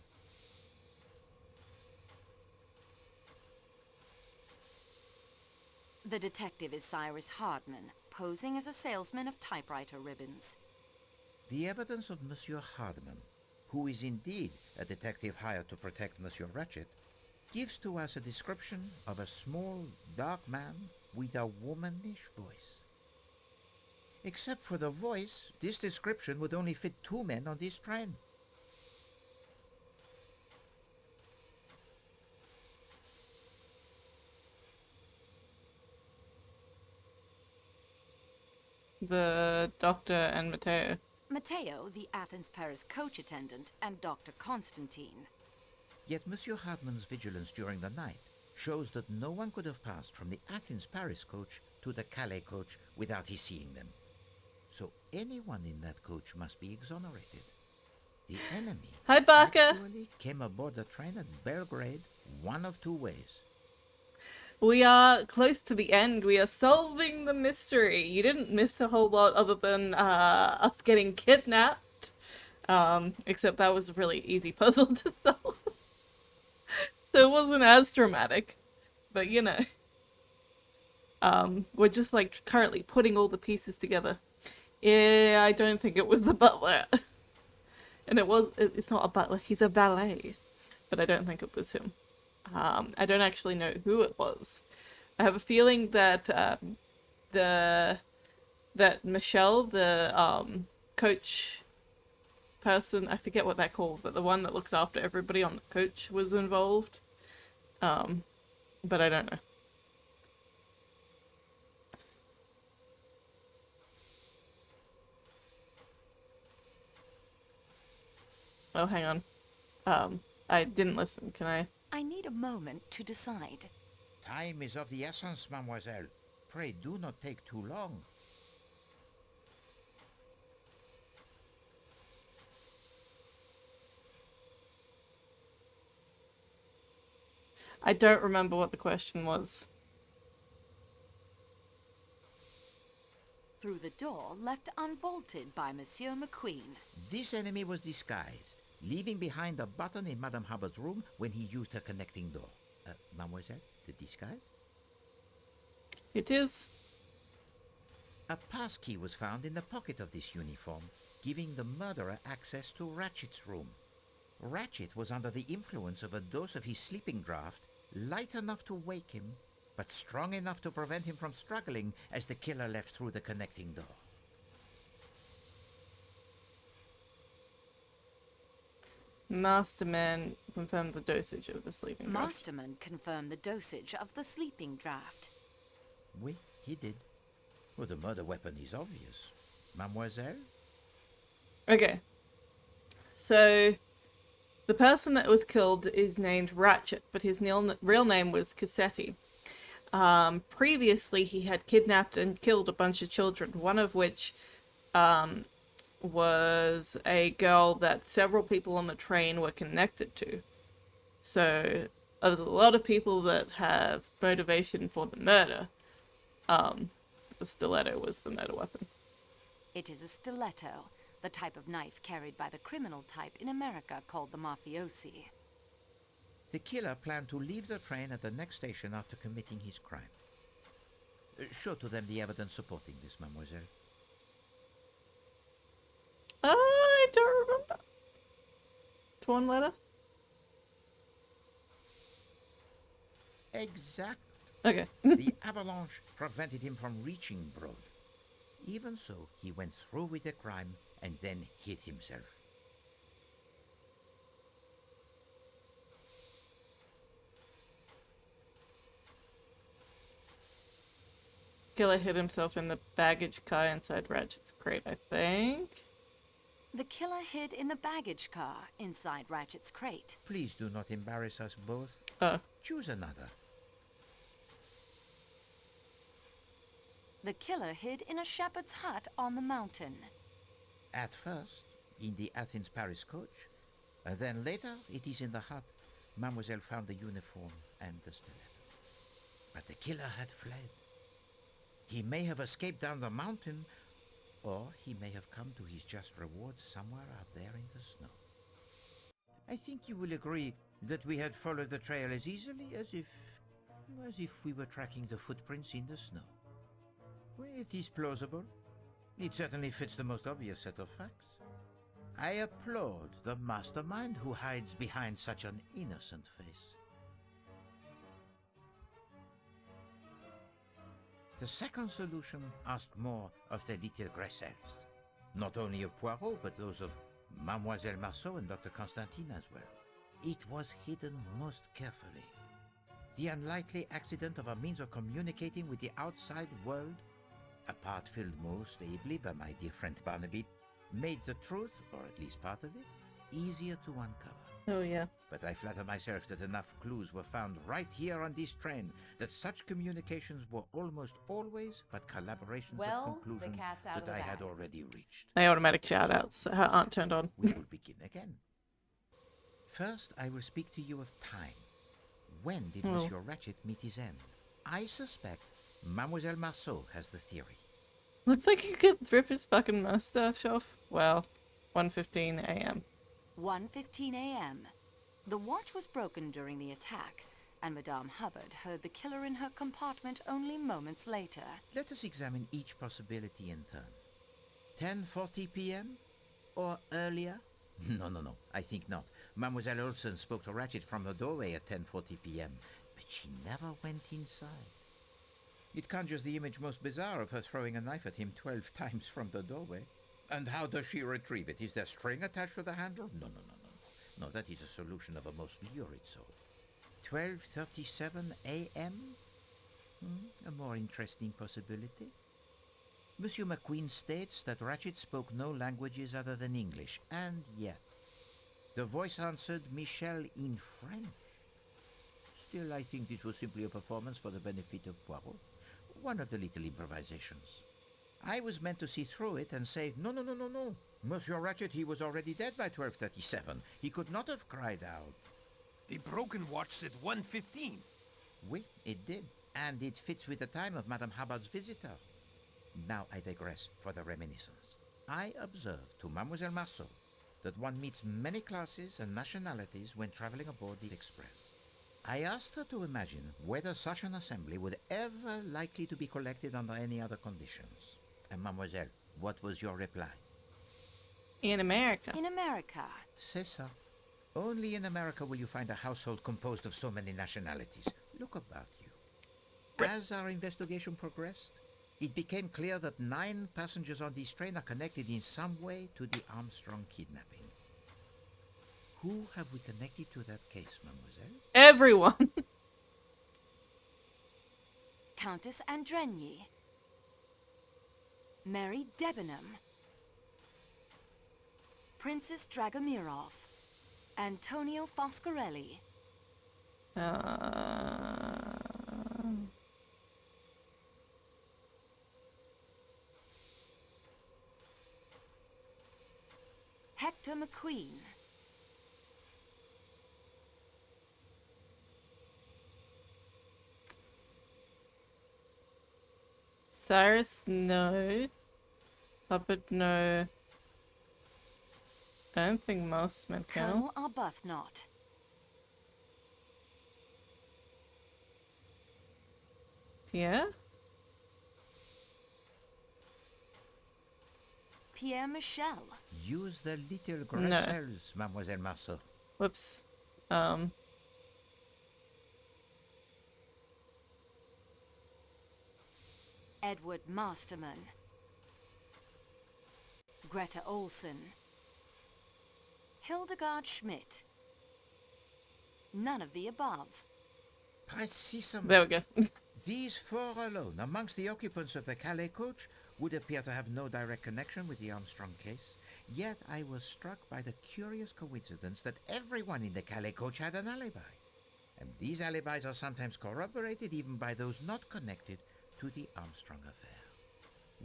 The detective is Cyrus Hardman, posing as a salesman of typewriter ribbons. The evidence of Monsieur Hardman, who is indeed a detective hired to protect Monsieur Ratchet, gives to us a description of a small, dark man with a womanish voice. Except for the voice, this description would only fit 2 men on this train. The doctor and Matteo. Matteo, the Athens-Paris coach attendant, and Dr. Constantine. Yet Monsieur Hardman's vigilance during the night shows that no one could have passed from the Athens-Paris coach to the Calais coach without his seeing them. So anyone in that coach must be exonerated. The enemy Hi, Barker. actually came aboard the train at Belgrade one of 2 ways. We are close to the end. We are solving the mystery. You didn't miss a whole lot other than us getting kidnapped. Except that was a really easy puzzle to solve. So it wasn't as dramatic. But you know. We're just like currently putting all the pieces together. Yeah, I don't think it was the butler. And it's not a butler, he's a valet. But I don't think it was him. I don't actually know who it was. I have a feeling that that Michelle, the coach person, I forget what they're called, but the one that looks after everybody on the coach was involved. But I don't know. Oh, hang on. I didn't listen. Can I? I need a moment to decide. Time is of the essence, mademoiselle. Pray do not take too long. I don't remember what the question was. Through the door left unbolted by Monsieur McQueen. This enemy was disguised, leaving behind a button in Madame Hubbard's room when he used her connecting door. Mademoiselle, the disguise? It is. A passkey was found in the pocket of this uniform, giving the murderer access to Ratchet's room. Ratchet was under the influence of a dose of his sleeping draught, light enough to wake him, but strong enough to prevent him from struggling as the killer left through the connecting door. Masterman confirmed the dosage of the sleeping draught. Masterman confirmed the dosage of the sleeping draft. Oui, he did. Well, the murder weapon is obvious. Mademoiselle? Okay. So, the person that was killed is named Ratchet, but his real name was Cassetti. Previously, he had kidnapped and killed a bunch of children, one of which was a girl that several people on the train were connected to. So, there's a lot of people that have motivation for the murder. The stiletto was the murder weapon. It is a stiletto, the type of knife carried by the criminal type in America called the mafiosi. The killer planned to leave the train at the next station after committing his crime. Show to them the evidence supporting this, mademoiselle. I don't remember. Torn letter? Exact. Okay. The avalanche prevented him from reaching Broad. Even so, he went through with the crime and then hid himself. Killer hid himself in the baggage car inside Ratchet's crate, I think. The killer hid in the baggage car inside Ratchet's crate. Please do not embarrass us both. Choose another. The killer hid in a shepherd's hut on the mountain. At first, in the Athens-Paris coach. Then later, it is in the hut. Mademoiselle found the uniform and the stiletto. But the killer had fled. He may have escaped down the mountain, or he may have come to his just reward somewhere out there in the snow. I think you will agree that we had followed the trail as easily as if we were tracking the footprints in the snow. Well, it is plausible. It certainly fits the most obvious set of facts. I applaud the mastermind who hides behind such an innocent face. The second solution asked more of the little Gressels. Not only of Poirot, but those of Mademoiselle Marceau and Dr. Constantine as well. It was hidden most carefully. The unlikely accident of a means of communicating with the outside world, a part filled most ably by my dear friend Barnaby, made the truth, or at least part of it, easier to uncover. Oh, yeah. But I flatter myself that enough clues were found right here on this train that such communications were almost always but collaborations of conclusions that I had already reached. My automatic shout-outs aren't turned on. We will begin again. First, I will speak to you of time. When did Monsieur Ratchet meet his end? I suspect Mademoiselle Marceau has the theory. Looks like he could rip his fucking mustache off. Well, 1:15 a.m. 1:15 a.m. The watch was broken during the attack, and Madame Hubbard heard the killer in her compartment only moments later. Let us examine each possibility in turn. 10:40 p.m. or earlier? No, I think not. Mademoiselle Olsen spoke to Ratchet from the doorway at 10:40 p.m., but she never went inside. It conjures the image most bizarre of her throwing a knife at him 12 times from the doorway. And how does she retrieve it? Is there string attached to the handle? No. No, that is a solution of a most lurid sort. 12:37 a.m.? A more interesting possibility. Monsieur McQueen states that Ratchet spoke no languages other than English, and yet the voice answered Michel in French. Still, I think this was simply a performance for the benefit of Poirot. One of the little improvisations. I was meant to see through it and say, no. Monsieur Ratchet, he was already dead by 12:37. He could not have cried out. The broken watch said 1:15. Oui, it did. And it fits with the time of Madame Hubbard's visitor. Now I digress for the reminiscence. I observed to Mademoiselle Marceau that one meets many classes and nationalities when traveling aboard the express. I asked her to imagine whether such an assembly would ever likely to be collected under any other conditions. And mademoiselle, what was your reply? In America. In America. C'est ça. Only in America will you find a household composed of so many nationalities. Look about you. As our investigation progressed, it became clear that 9 passengers on this train are connected in some way to the Armstrong kidnapping. Who have we connected to that case, mademoiselle? Everyone. Countess Andrenyi. Mary Debenham, Princess Dragomirov, Antonio Foscarelli. Hector McQueen. Cyrus, no. Puppet, no. I don't think most men count. Colonel Arbuthnot. Pierre? Pierre Michel. Use the little No. gray-cells, Mademoiselle Marceau. Whoops. Edward Masterman. Greta Olson. Hildegard Schmidt. None of the above. Precisely. There we go. These four alone, amongst the occupants of the Calais coach, would appear to have no direct connection with the Armstrong case. Yet I was struck by the curious coincidence that everyone in the Calais coach had an alibi. And these alibis are sometimes corroborated even by those not connected to the Armstrong affair.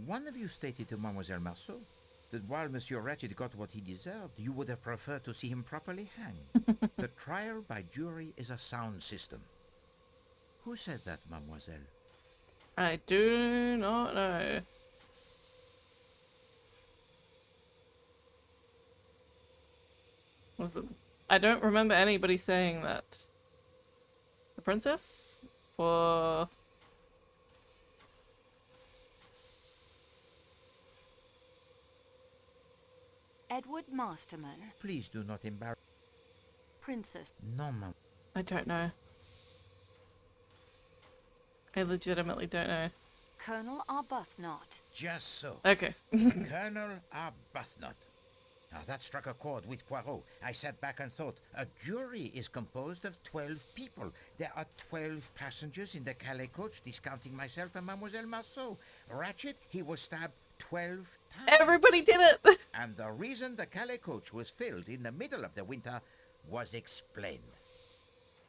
One of you stated to Mademoiselle Marceau that while Monsieur Ratchet got what he deserved, you would have preferred to see him properly hanged. The trial by jury is a sound system. Who said that, Mademoiselle? I do not know. Was it? I don't remember anybody saying that. The princess? Or... Edward Masterman. Please do not embarrass... Princess. No, Ma'am. I don't know. I legitimately don't know. Colonel Arbuthnot. Just so. Okay. Colonel Arbuthnot. Now that struck a chord with Poirot. I sat back and thought, a jury is composed of 12 people. There are 12 passengers in the Calais coach, discounting myself and Mademoiselle Marceau. Ratchet, he was stabbed 12 times. Everybody did it! And the reason the Calais coach was filled in the middle of the winter was explained.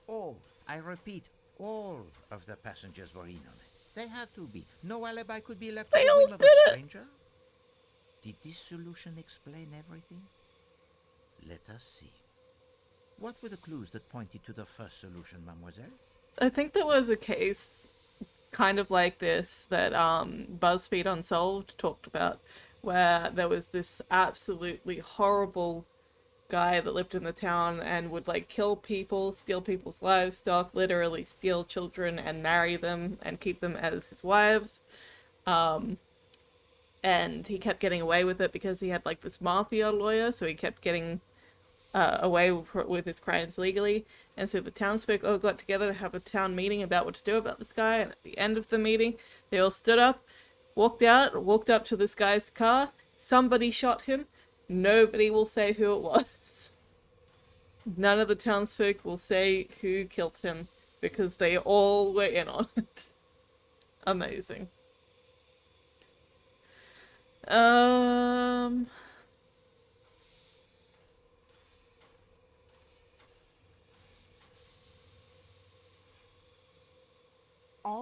All, I repeat, all of the passengers were in on it. They had to be. No alibi could be left on the whim of a stranger. Did this solution explain everything? Let us see. What were the clues that pointed to the first solution, mademoiselle? I think there was a case kind of like this that BuzzFeed Unsolved talked about, where there was this absolutely horrible guy that lived in the town and would like kill people, steal people's livestock, literally steal children and marry them and keep them as his wives. And he kept getting away with it because he had like this mafia lawyer, so he kept getting away with his crimes legally. And so the townsfolk all got together to have a town meeting about what to do about this guy. And at the end of the meeting, they all stood up, walked up to this guy's car. Somebody shot him. Nobody will say who it was. None of the townsfolk will say who killed him because they all were in on it. Amazing. All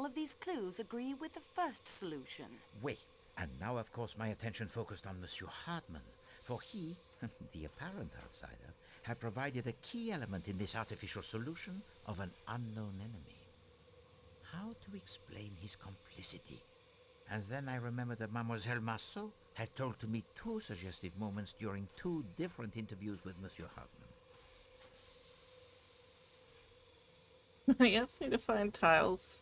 of these clues agree with the first solution. Wait, and now of course my attention focused on Monsieur Hartmann, for he, the apparent outsider, had provided a key element in this artificial solution of an unknown enemy. How to explain his complicity? And then I remembered that Mademoiselle Marceau had told to me 2 suggestive moments during 2 different interviews with Monsieur Hartmann. He asked me to find tiles.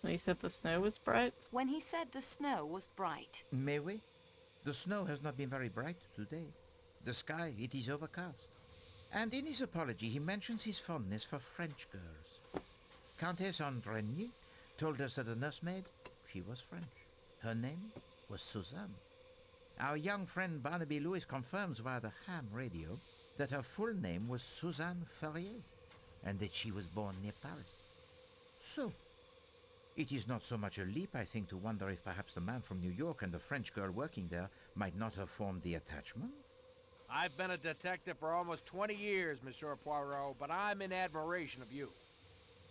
He said the snow was bright? When he said the snow was bright. May we? The snow has not been very bright today. The sky, it is overcast. And in his apology, he mentions his fondness for French girls. Countess Andrigny told us that the nursemaid, she was French. Her name was Suzanne. Our young friend Barnaby Lewis confirms via the ham radio that her full name was Suzanne Ferrier, and that she was born near Paris. So, it is not so much a leap, I think, to wonder if perhaps the man from New York and the French girl working there might not have formed the attachment. I've been a detective for almost 20 years, Monsieur Poirot, but I'm in admiration of you.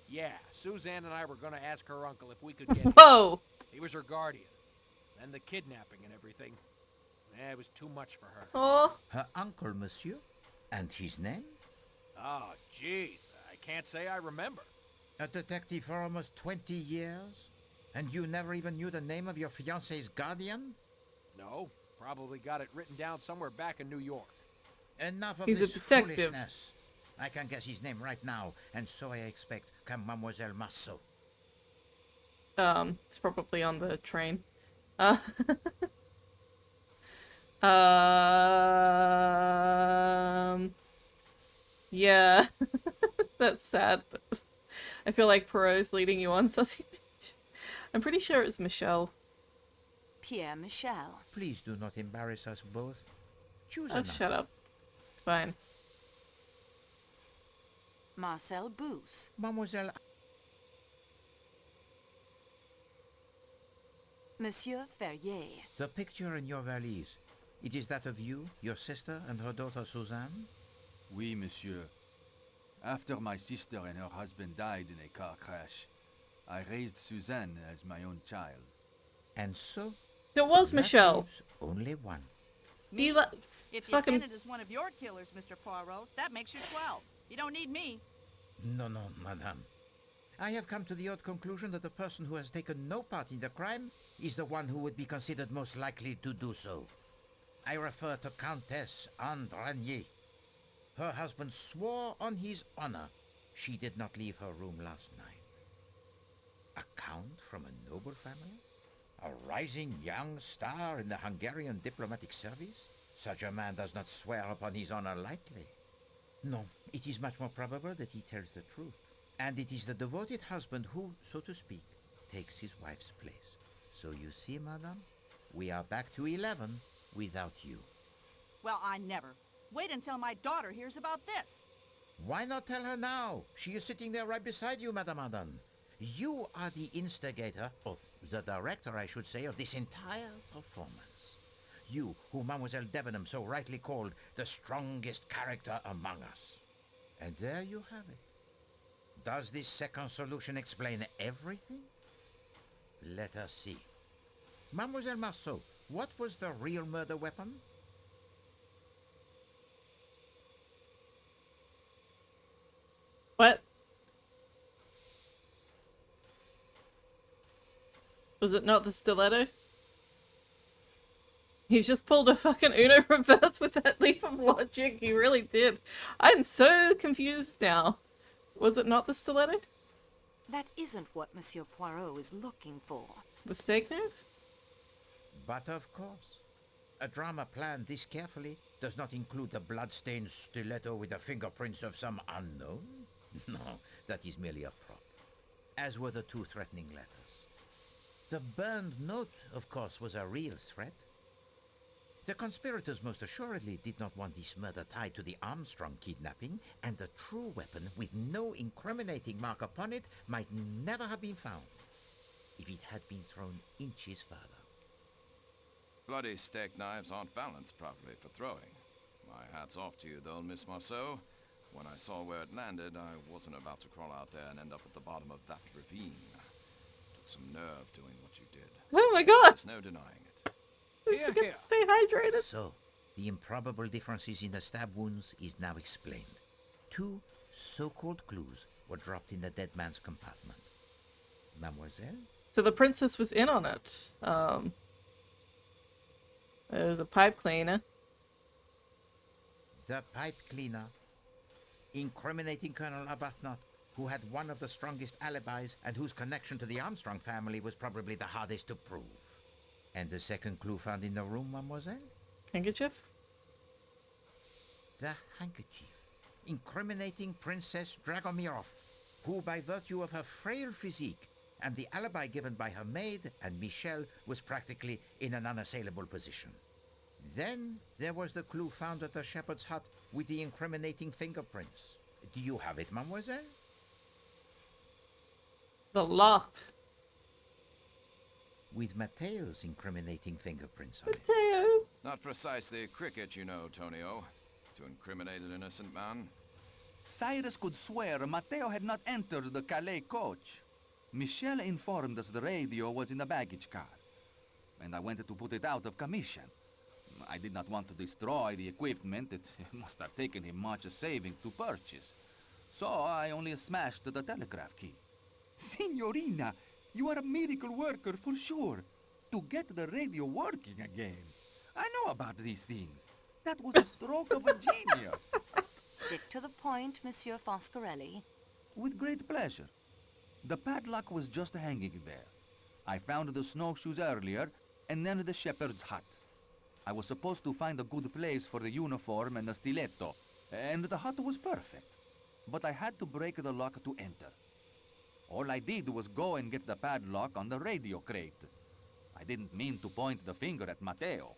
Yeah, Suzanne and I were going to ask her uncle if we could get Whoa! him. He was her guardian. And the kidnapping and everything. It was too much for her. Oh. Her uncle, monsieur? And his name? Oh, jeez. I can't say I remember. A detective for almost 20 years? And you never even knew the name of your fiancé's guardian? No, probably got it written down somewhere back in New York. Enough of He's a this detective. foolishness. I can guess his name right now, and so I expect can Mademoiselle Marceau. It's probably on the train. Yeah. That's sad, but I feel like Poirot's leading you on, Sussy bitch. I'm pretty sure it's Michelle. Pierre Michel. Please do not embarrass us both. Choose Oh, another. shut up. Fine. Marcel Bousse. Mademoiselle... Monsieur Ferrier. The picture in your valise, it is that of you, your sister, and her daughter Suzanne? Oui, monsieur. After my sister and her husband died in a car crash, I raised Suzanne as my own child. And so... It was that Michelle. leaves only one. Me? Be If the fucking- attendant is one of your killers, Mr. Poirot, that makes you 12. You don't need me. No, madame. I have come to the odd conclusion that the person who has taken no part in the crime is the one who would be considered most likely to do so. I refer to Countess Anne Ranier. Her husband swore on his honor she did not leave her room last night. A count from a noble family? A rising young star in the Hungarian diplomatic service? Such a man does not swear upon his honor lightly. No, it is much more probable that he tells the truth. And it is the devoted husband who, so to speak, takes his wife's place. So you see, madame, we are back to 11 without you. Well, I never. Wait until my daughter hears about this. Why not tell her now? She is sitting there right beside you, Madame Arden. You are the instigator, or the director, I should say, of this entire performance. You, who Mademoiselle Debenham so rightly called the strongest character among us. And there you have it. Does this second solution explain everything? Let us see. Mademoiselle Marceau, what was the real murder weapon? What? Was it not the stiletto? He just pulled a fucking Uno reverse with that leap of logic. He really did. I'm so confused now. Was it not the stiletto? That isn't what Monsieur Poirot is looking for. The steak knife? But of course. A drama planned this carefully does not include the blood-stained stiletto with the fingerprints of some unknown. No, that is merely a prop. As were the two threatening letters. The burned note, of course, was a real threat. The conspirators most assuredly did not want this murder tied to the Armstrong kidnapping, and the true weapon, with no incriminating mark upon it, might never have been found if it had been thrown inches further. Bloody steak knives aren't balanced properly for throwing. My hat's off to you, though, Miss Marceau. When I saw where it landed, I wasn't about to crawl out there and end up at the bottom of that ravine. Took some nerve doing what you did. Oh my god! There's no denying it. We forget to stay hydrated. So, the improbable differences in the stab wounds is now explained. Two so-called clues were dropped in the dead man's compartment. Mademoiselle? So the princess was in on it. There was a pipe cleaner. The pipe cleaner, incriminating Colonel Arbuthnot, who had one of the strongest alibis and whose connection to the Armstrong family was probably the hardest to prove. And the second clue found in the room, mademoiselle? Handkerchief? The handkerchief, incriminating Princess Dragomirov, who by virtue of her frail physique and the alibi given by her maid and Michel was practically in an unassailable position. Then there was the clue found at the shepherd's hut with the incriminating fingerprints. Do you have it, mademoiselle? The lock. With Mateo's incriminating fingerprints on it. Mateo. Not precisely cricket, you know, Tonio. To incriminate an innocent man. Cyrus could swear Mateo had not entered the Calais coach. Michel informed us the radio was in the baggage car, and I went to put it out of commission. I did not want to destroy the equipment. It must have taken him much saving to purchase. So I only smashed the telegraph key. Signorina, you are a miracle worker for sure. To get the radio working again. I know about these things. That was a stroke of a genius. Stick to the point, Monsieur Foscarelli. With great pleasure. The padlock was just hanging there. I found the snowshoes earlier, and then the shepherd's hut. I was supposed to find a good place for the uniform and the stiletto, and the hut was perfect. But I had to break the lock to enter. All I did was go and get the padlock on the radio crate. I didn't mean to point the finger at Mateo.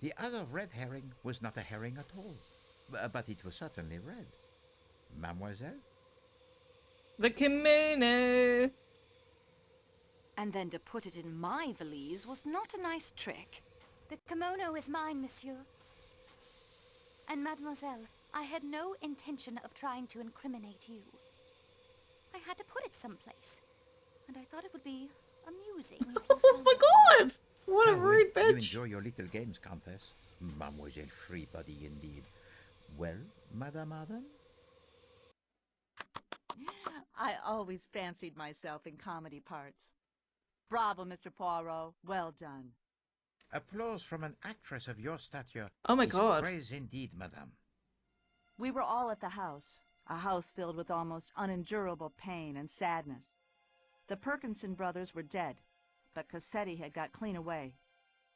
The other red herring was not a herring at all, but it was certainly red. Mademoiselle? The kimono. And then to put it in my valise was not a nice trick. The kimono is mine, monsieur. And mademoiselle, I had no intention of trying to incriminate you. I had to put it someplace. And I thought it would be amusing if you Oh my god! What a rude bitch. You enjoy your little games, Countess. Mademoiselle Freebody indeed. Well, Madame Arden? I always fancied myself in comedy parts. Bravo, Mr. Poirot. Well done. Applause from an actress of your stature. Oh my is god. Praise indeed, madame. We were all at the house, a house filled with almost unendurable pain and sadness. The Perkinson brothers were dead, but Cassetti had got clean away.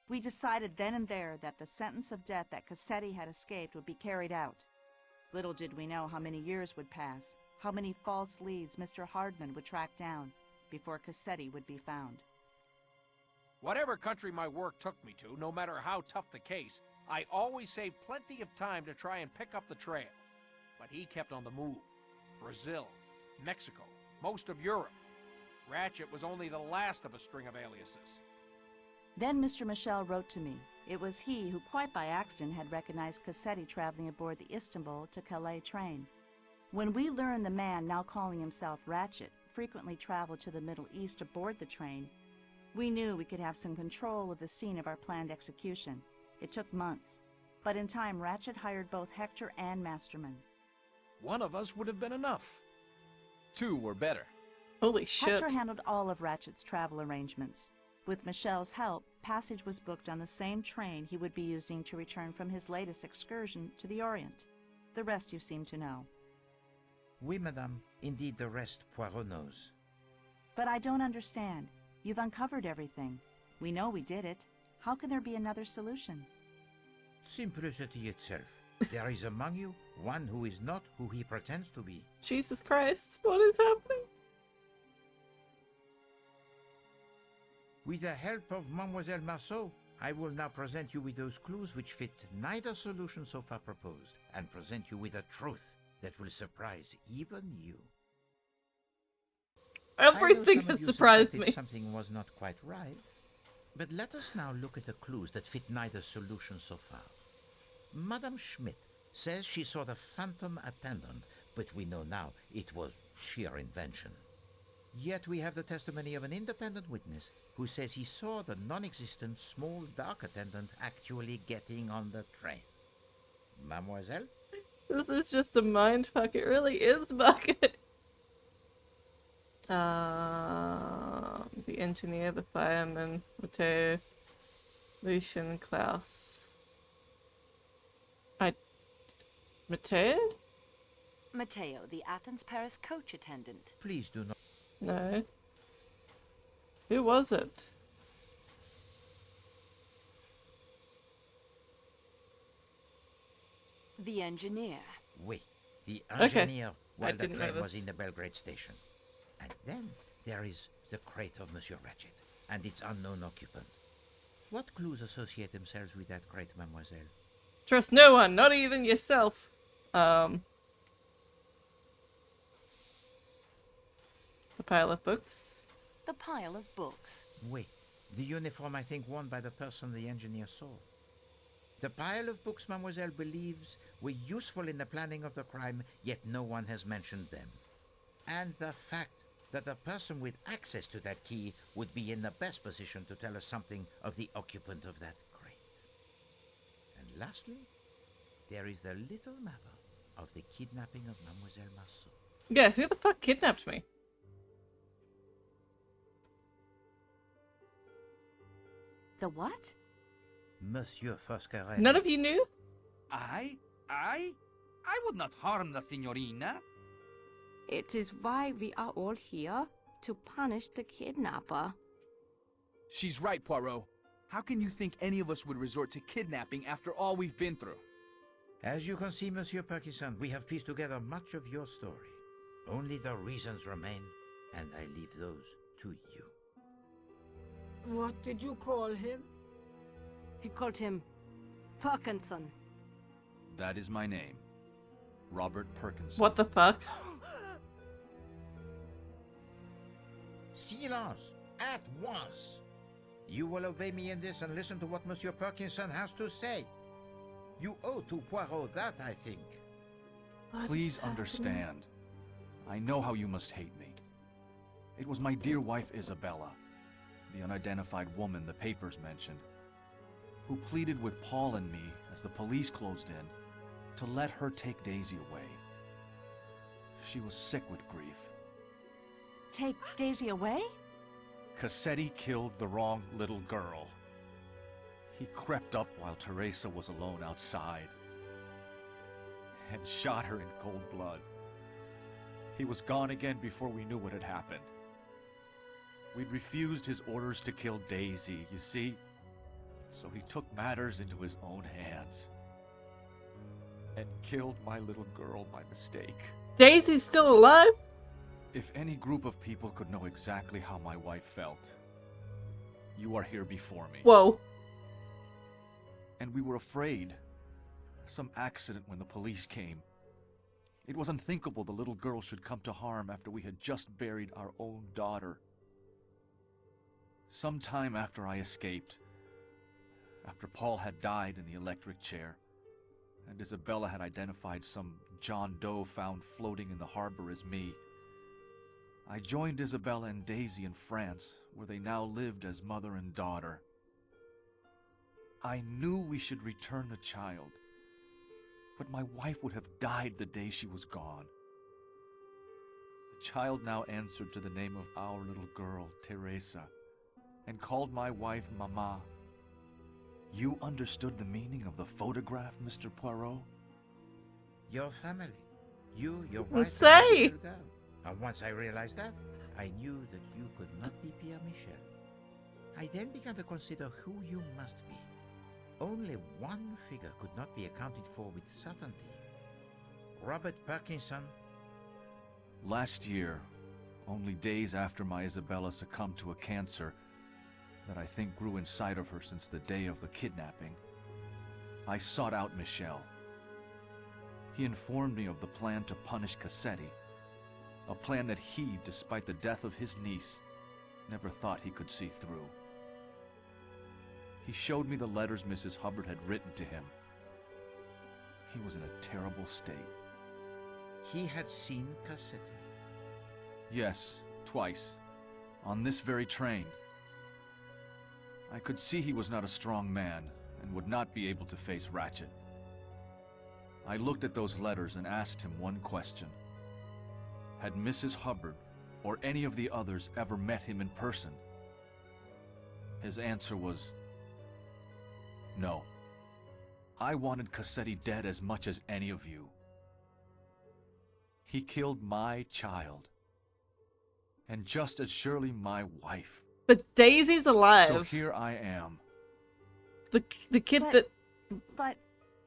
We decided then and there that the sentence of death that Cassetti had escaped would be carried out. Little did we know how many years would pass, how many false leads Mr. Hardman would track down before Cassetti would be found. Whatever country my work took me to, no matter how tough the case, I always saved plenty of time to try and pick up the trail. But he kept on the move. Brazil, Mexico, most of Europe. Ratchet was only the last of a string of aliases. Then Mr. Michel wrote to me. It was he who, quite by accident, had recognized Cassetti traveling aboard the Istanbul to Calais train. When we learned the man, now calling himself Ratchet, frequently traveled to the Middle East aboard the train, we knew we could have some control of the scene of our planned execution. It took months, but in time Ratchet hired both Hector and Masterman. One of us would have been enough. Two were better. Holy shit. Hector handled all of Ratchet's travel arrangements. With Michelle's help, passage was booked on the same train he would be using to return from his latest excursion to the Orient. The rest you seem to know. Oui, madame. Indeed, the rest Poirot knows. But I don't understand. You've uncovered everything. We know we did it. How can there be another solution? Simplicity itself. There is among you one who is not who he pretends to be. Jesus Christ, what is happening? With the help of Mademoiselle Marceau, I will now present you with those clues which fit neither solution so far proposed, and present you with a truth that will surprise even you. Everything has surprised me. Something was not quite right, but let us now look at the clues that fit neither solution so far. Madame Schmidt says she saw the phantom attendant, but we know now it was sheer invention. Yet we have the testimony of an independent witness who says he saw the non-existent small dark attendant actually getting on the train. Mademoiselle? This is just a mindfuck. It really is bucket. The engineer, the fireman, Mateo, Lucian, Klaus. Mateo? Mateo, the Athens-Paris coach attendant. Please do not. No. Who was it? The engineer. Oui, the engineer Okay. while the train was in the Belgrade station. And then there is the crate of Monsieur Ratchet and its unknown occupant. what clues associate themselves with that crate, mademoiselle? Trust no one, not even yourself. A pile of books. The pile of books. Wait, the uniform I think worn by the person the engineer saw. The pile of books mademoiselle believes were useful in the planning of the crime, yet no one has mentioned them. And the fact that the person with access to that key would be in the best position to tell us something of the occupant of that crate. And lastly, there is the little matter of the kidnapping of Mademoiselle Marceau. Yeah, who the fuck kidnapped me? The what? Monsieur Foscarelli. None of you knew? I would not harm the signorina. It is why we are all here, to punish the kidnapper. She's right, Poirot. How can you think any of us would resort to kidnapping after all we've been through? As you can see, Monsieur Parkinson, we have pieced together much of your story. Only the reasons remain, and I leave those to you. What did you call him? He called him Parkinson. That is my name. Robert Perkinson. What the fuck? Silence! At once! You will obey me in this and listen to what Monsieur Perkinson has to say. You owe to Poirot that, I think. Please understand. I know how you must hate me. It was my dear wife Isabella, the unidentified woman the papers mentioned, who pleaded with Paul and me as the police closed in to let her take Daisy away. She was sick with grief. Take Daisy away? Cassetti killed the wrong little girl. He crept up while Teresa was alone outside and shot her in cold blood. He was gone again before we knew what had happened. We'd refused his orders to kill Daisy, you see? So he took matters into his own hands and killed my little girl by mistake. Daisy's still alive? If any group of people could know exactly how my wife felt, you are here before me. Whoa. And we were afraid. Some accident when the police came. It was unthinkable the little girl should come to harm after we had just buried our own daughter. Some time after I escaped, after Paul had died in the electric chair, and Isabella had identified some John Doe found floating in the harbor as me, I joined Isabella and Daisy in France, where they now lived as mother and daughter. I knew we should return the child, but my wife would have died the day she was gone. The child now answered to the name of our little girl, Teresa, and called my wife Mama. You understood the meaning of the photograph, Mr. Poirot? Your family. You, your Well, wife, say. and your little girl. And once I realized that, I knew that you could not be Pierre Michel. I then began to consider who you must be. Only one figure could not be accounted for with certainty. Robert Parkinson. Last year, only days after my Isabella succumbed to a cancer that I think grew inside of her since the day of the kidnapping, I sought out Michel. He informed me of the plan to punish Cassetti, a plan that he, despite the death of his niece, never thought he could see through. He showed me the letters Mrs. Hubbard had written to him. He was in a terrible state. He had seen Cassetti. Yes, twice. On this very train. I could see he was not a strong man and would not be able to face Ratchet. I looked at those letters and asked him one question. Had Mrs. Hubbard or any of the others ever met him in person? His answer was no. I wanted Cassetti dead as much as any of you. He killed my child. And just as surely my wife. But Daisy's alive. So here I am. The kid that... But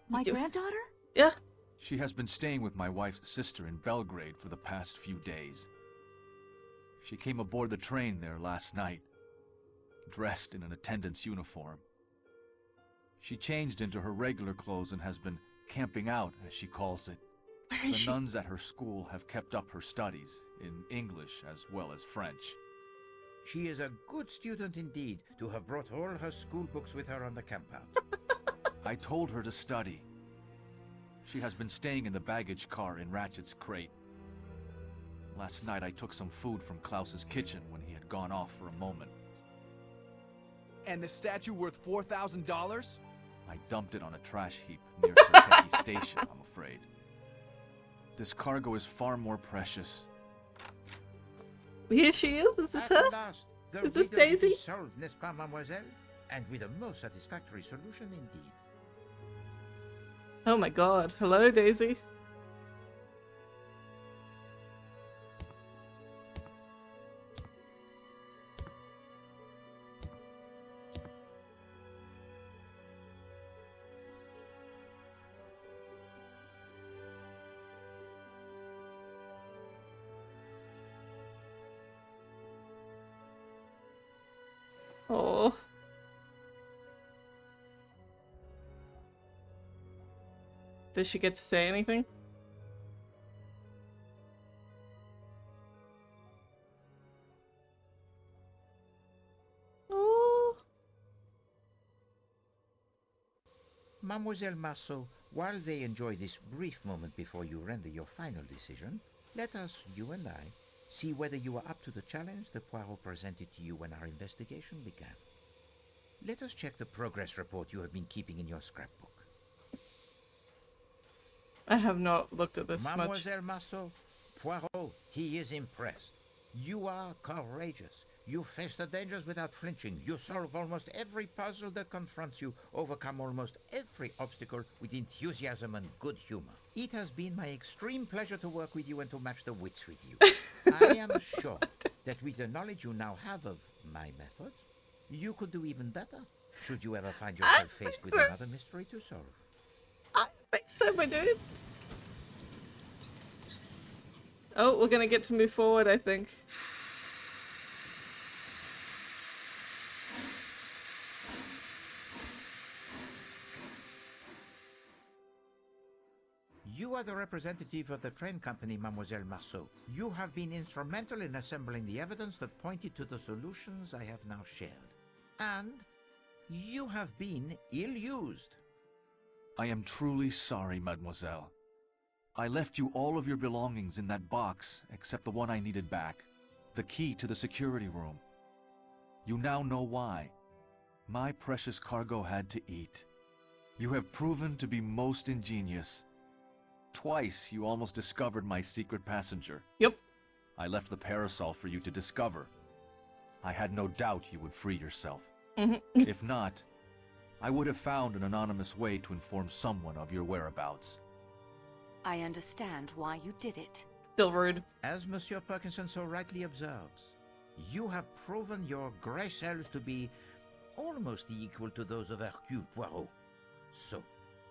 my granddaughter? Yeah. She has been staying with my wife's sister in Belgrade for the past few days. She came aboard the train there last night, dressed in an attendant's uniform. She changed into her regular clothes and has been camping out, as she calls it. Where is The nuns at her school have kept up her studies, in English as well as French. She is a good student indeed, to have brought all her school books with her on the camp out. I told her to study. She has been staying in the baggage car in Ratchet's crate. Last night I took some food from Klaus's kitchen when he had gone off for a moment. And the statue worth $4,000? I dumped it on a trash heap near Sirkeki Station, I'm afraid. This cargo is far more precious. Here she is. Is this At her? last, the Is this riddle will be Daisy? solved, n'est-ce pas, mademoiselle? And with a most satisfactory solution indeed. Oh my god. Hello, Daisy. Oh. Does she get to say anything? Oh. Mademoiselle Marceau, while they enjoy this brief moment before you render your final decision, let us, you and I, see whether you are up to the challenge that Poirot presented to you when our investigation began. Let us check the progress report you have been keeping in your scrapbook. I have not looked at this much. Mademoiselle Marceau, Poirot, he is impressed. You are courageous. You face the dangers without flinching. You solve almost every puzzle that confronts you, overcome almost every obstacle with enthusiasm and good humor. It has been my extreme pleasure to work with you and to match the wits with you. I am sure that with the knowledge you now have of my methods, you could do even better, should you ever find yourself faced with another mystery to solve. I think so, my dude. Oh, we're gonna get to move forward, I think. You are the representative of the train company, Mademoiselle Marceau. You have been instrumental in assembling the evidence that pointed to the solutions I have now shared. And you have been ill-used. I am truly sorry, mademoiselle. I left you all of your belongings in that box, except the one I needed back. The key to the security room. You now know why. My precious cargo had to eat. You have proven to be most ingenious. Twice you almost discovered my secret passenger. Yep. I left the parasol for you to discover. I had no doubt you would free yourself. If not, I would have found an anonymous way to inform someone of your whereabouts. I understand why you did it. Still rude. As Monsieur Parkinson so rightly observes, you have proven your gray cells to be almost equal to those of Hercule Poirot. So,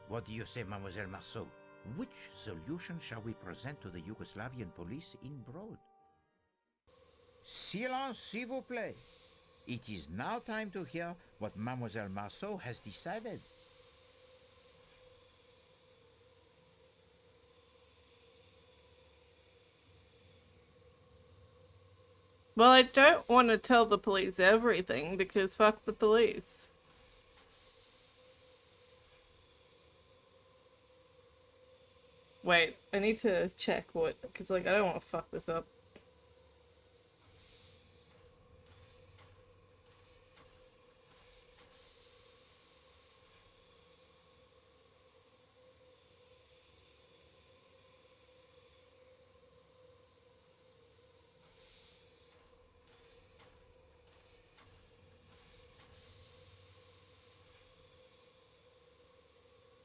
what do you say, Mademoiselle Marceau? Which solution shall we present to the Yugoslavian police in Broad? Silence, s'il vous plaît. It is now time to hear what Mademoiselle Marceau has decided. Well, I don't want to tell the police everything because fuck the police. Wait, I need to check what, because like I don't want to fuck this up.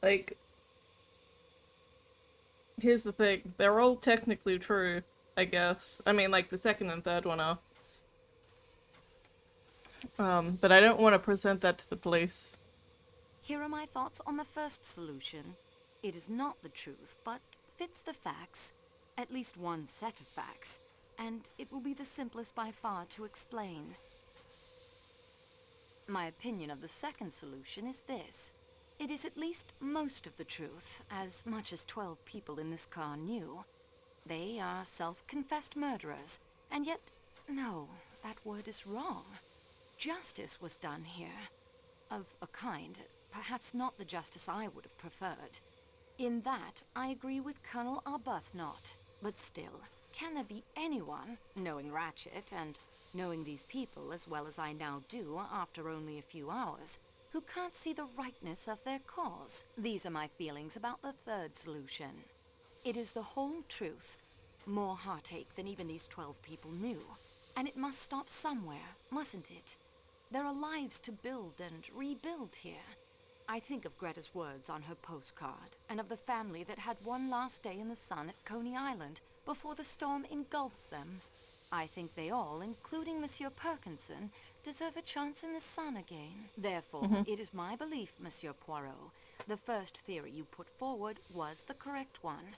Like, here's the thing. They're all technically true, I guess. I mean, like, the second and third one are. But I don't want to present that to the police. Here are my thoughts on the first solution. It is not the truth, but fits the facts, at least one set of facts, and it will be the simplest by far to explain. My opinion of the second solution is this. it is at least most of the truth, as much as 12 people in this car knew. They are self-confessed murderers, and yet, no, that word is wrong. Justice was done here. Of a kind, perhaps not the justice I would have preferred. In that, I agree with Colonel Arbuthnot. But still, can there be anyone, knowing Ratchet and knowing these people as well as I now do after only a few hours, who can't see the rightness of their cause? These are my feelings about the third solution. It is the whole truth. More heartache than even these 12 people knew. And it must stop somewhere, mustn't it? There are lives to build and rebuild here. I think of Greta's words on her postcard, and of the family that had one last day in the sun at Coney Island before the storm engulfed them. I think they all, including Monsieur Perkinson, deserve a chance in the sun again. Therefore, it is my belief, Monsieur Poirot, the first theory you put forward was the correct one.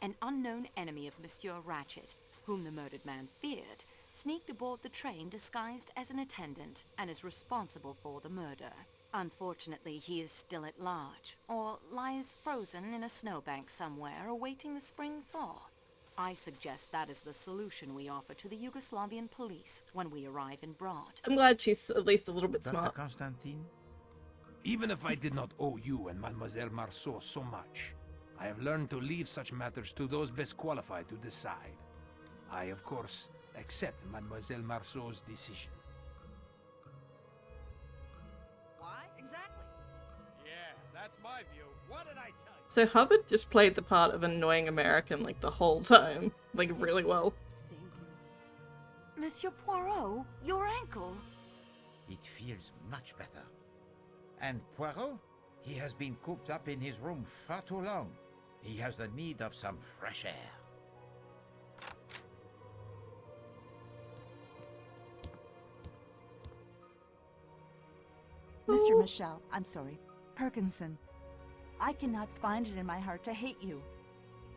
An unknown enemy of Monsieur Ratchet, whom the murdered man feared, sneaked aboard the train disguised as an attendant and is responsible for the murder. Unfortunately, he is still at large, or lies frozen in a snowbank somewhere awaiting the spring thaw. I suggest that is the solution we offer to the Yugoslavian police when we arrive in Broad. I'm glad she's at least a little bit Dr. smart. Constantine? Even if I did not owe you and Mademoiselle Marceau so much, I have learned to leave such matters to those best qualified to decide. I, of course, accept Mademoiselle Marceau's decision. Why? Exactly. Yeah, that's my view. What did I tell you? So Hubbard just played the part of an annoying American, like, the whole time. Like, really well. Monsieur Poirot, your ankle. It feels much better. And Poirot? He has been cooped up in his room far too long. He has the need of some fresh air. Mr. Michel, I'm sorry, Perkinson. I cannot find it in my heart to hate you.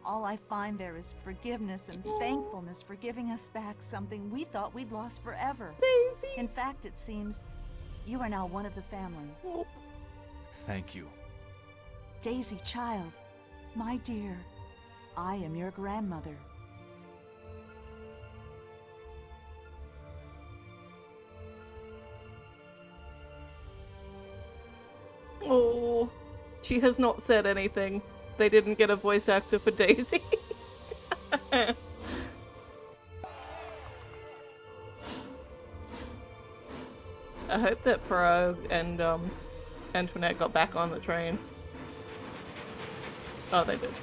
All I find there is forgiveness and thankfulness for giving us back something we thought we'd lost forever. Daisy. In fact, it seems you are now one of the family. Thank you. Daisy, child, my dear, I am your grandmother. Oh, she has not said anything. They didn't get a voice actor for Daisy. I hope that Poirot and Antoinette got back on the train. Oh, they did.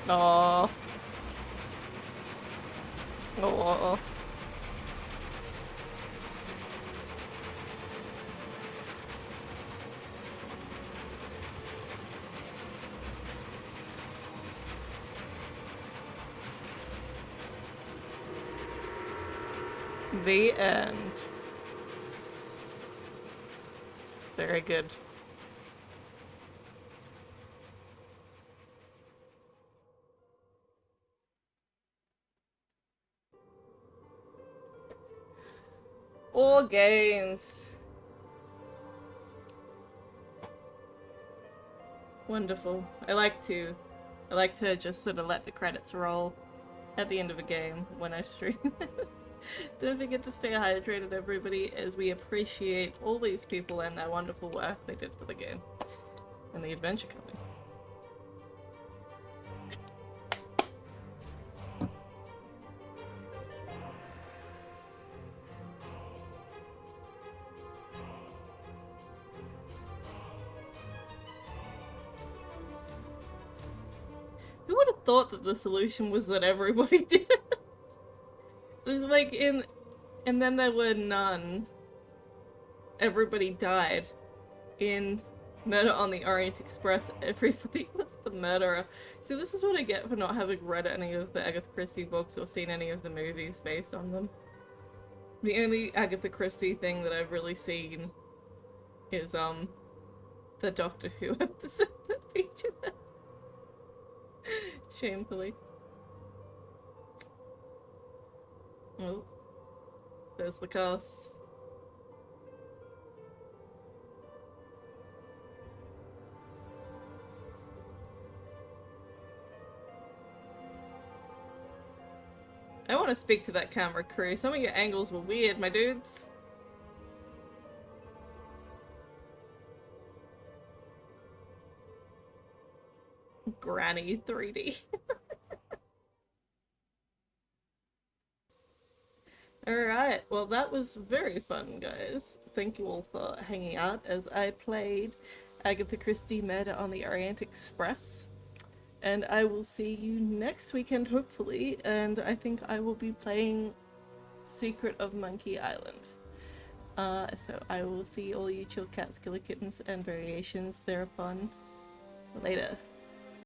Oh. Oh. The end. Very good. All games. Wonderful. I like to just sort of let the credits roll at the end of a game when I stream. Don't forget to stay hydrated, everybody, as we appreciate all these people and their wonderful work they did for the game and the adventure coming. Who would have thought that the solution was that everybody did it? It was like and then there were none. Everybody died. In Murder on the Orient Express, everybody was the murderer. See, this is what I get for not having read any of the Agatha Christie books or seen any of the movies based on them. The only Agatha Christie thing that I've really seen is, the Doctor Who episode that featured her. Shamefully. Oh. There's the cast. I want to speak to that camera crew. Some of your angles were weird, my dudes. Granny 3D. Alright, well that was very fun, guys. Thank you all for hanging out as I played Agatha Christie Murder on the Orient Express. And I will see you next weekend, hopefully, and I think I will be playing Secret of Monkey Island. So I will see all you chill cats, killer kittens, and variations thereupon later.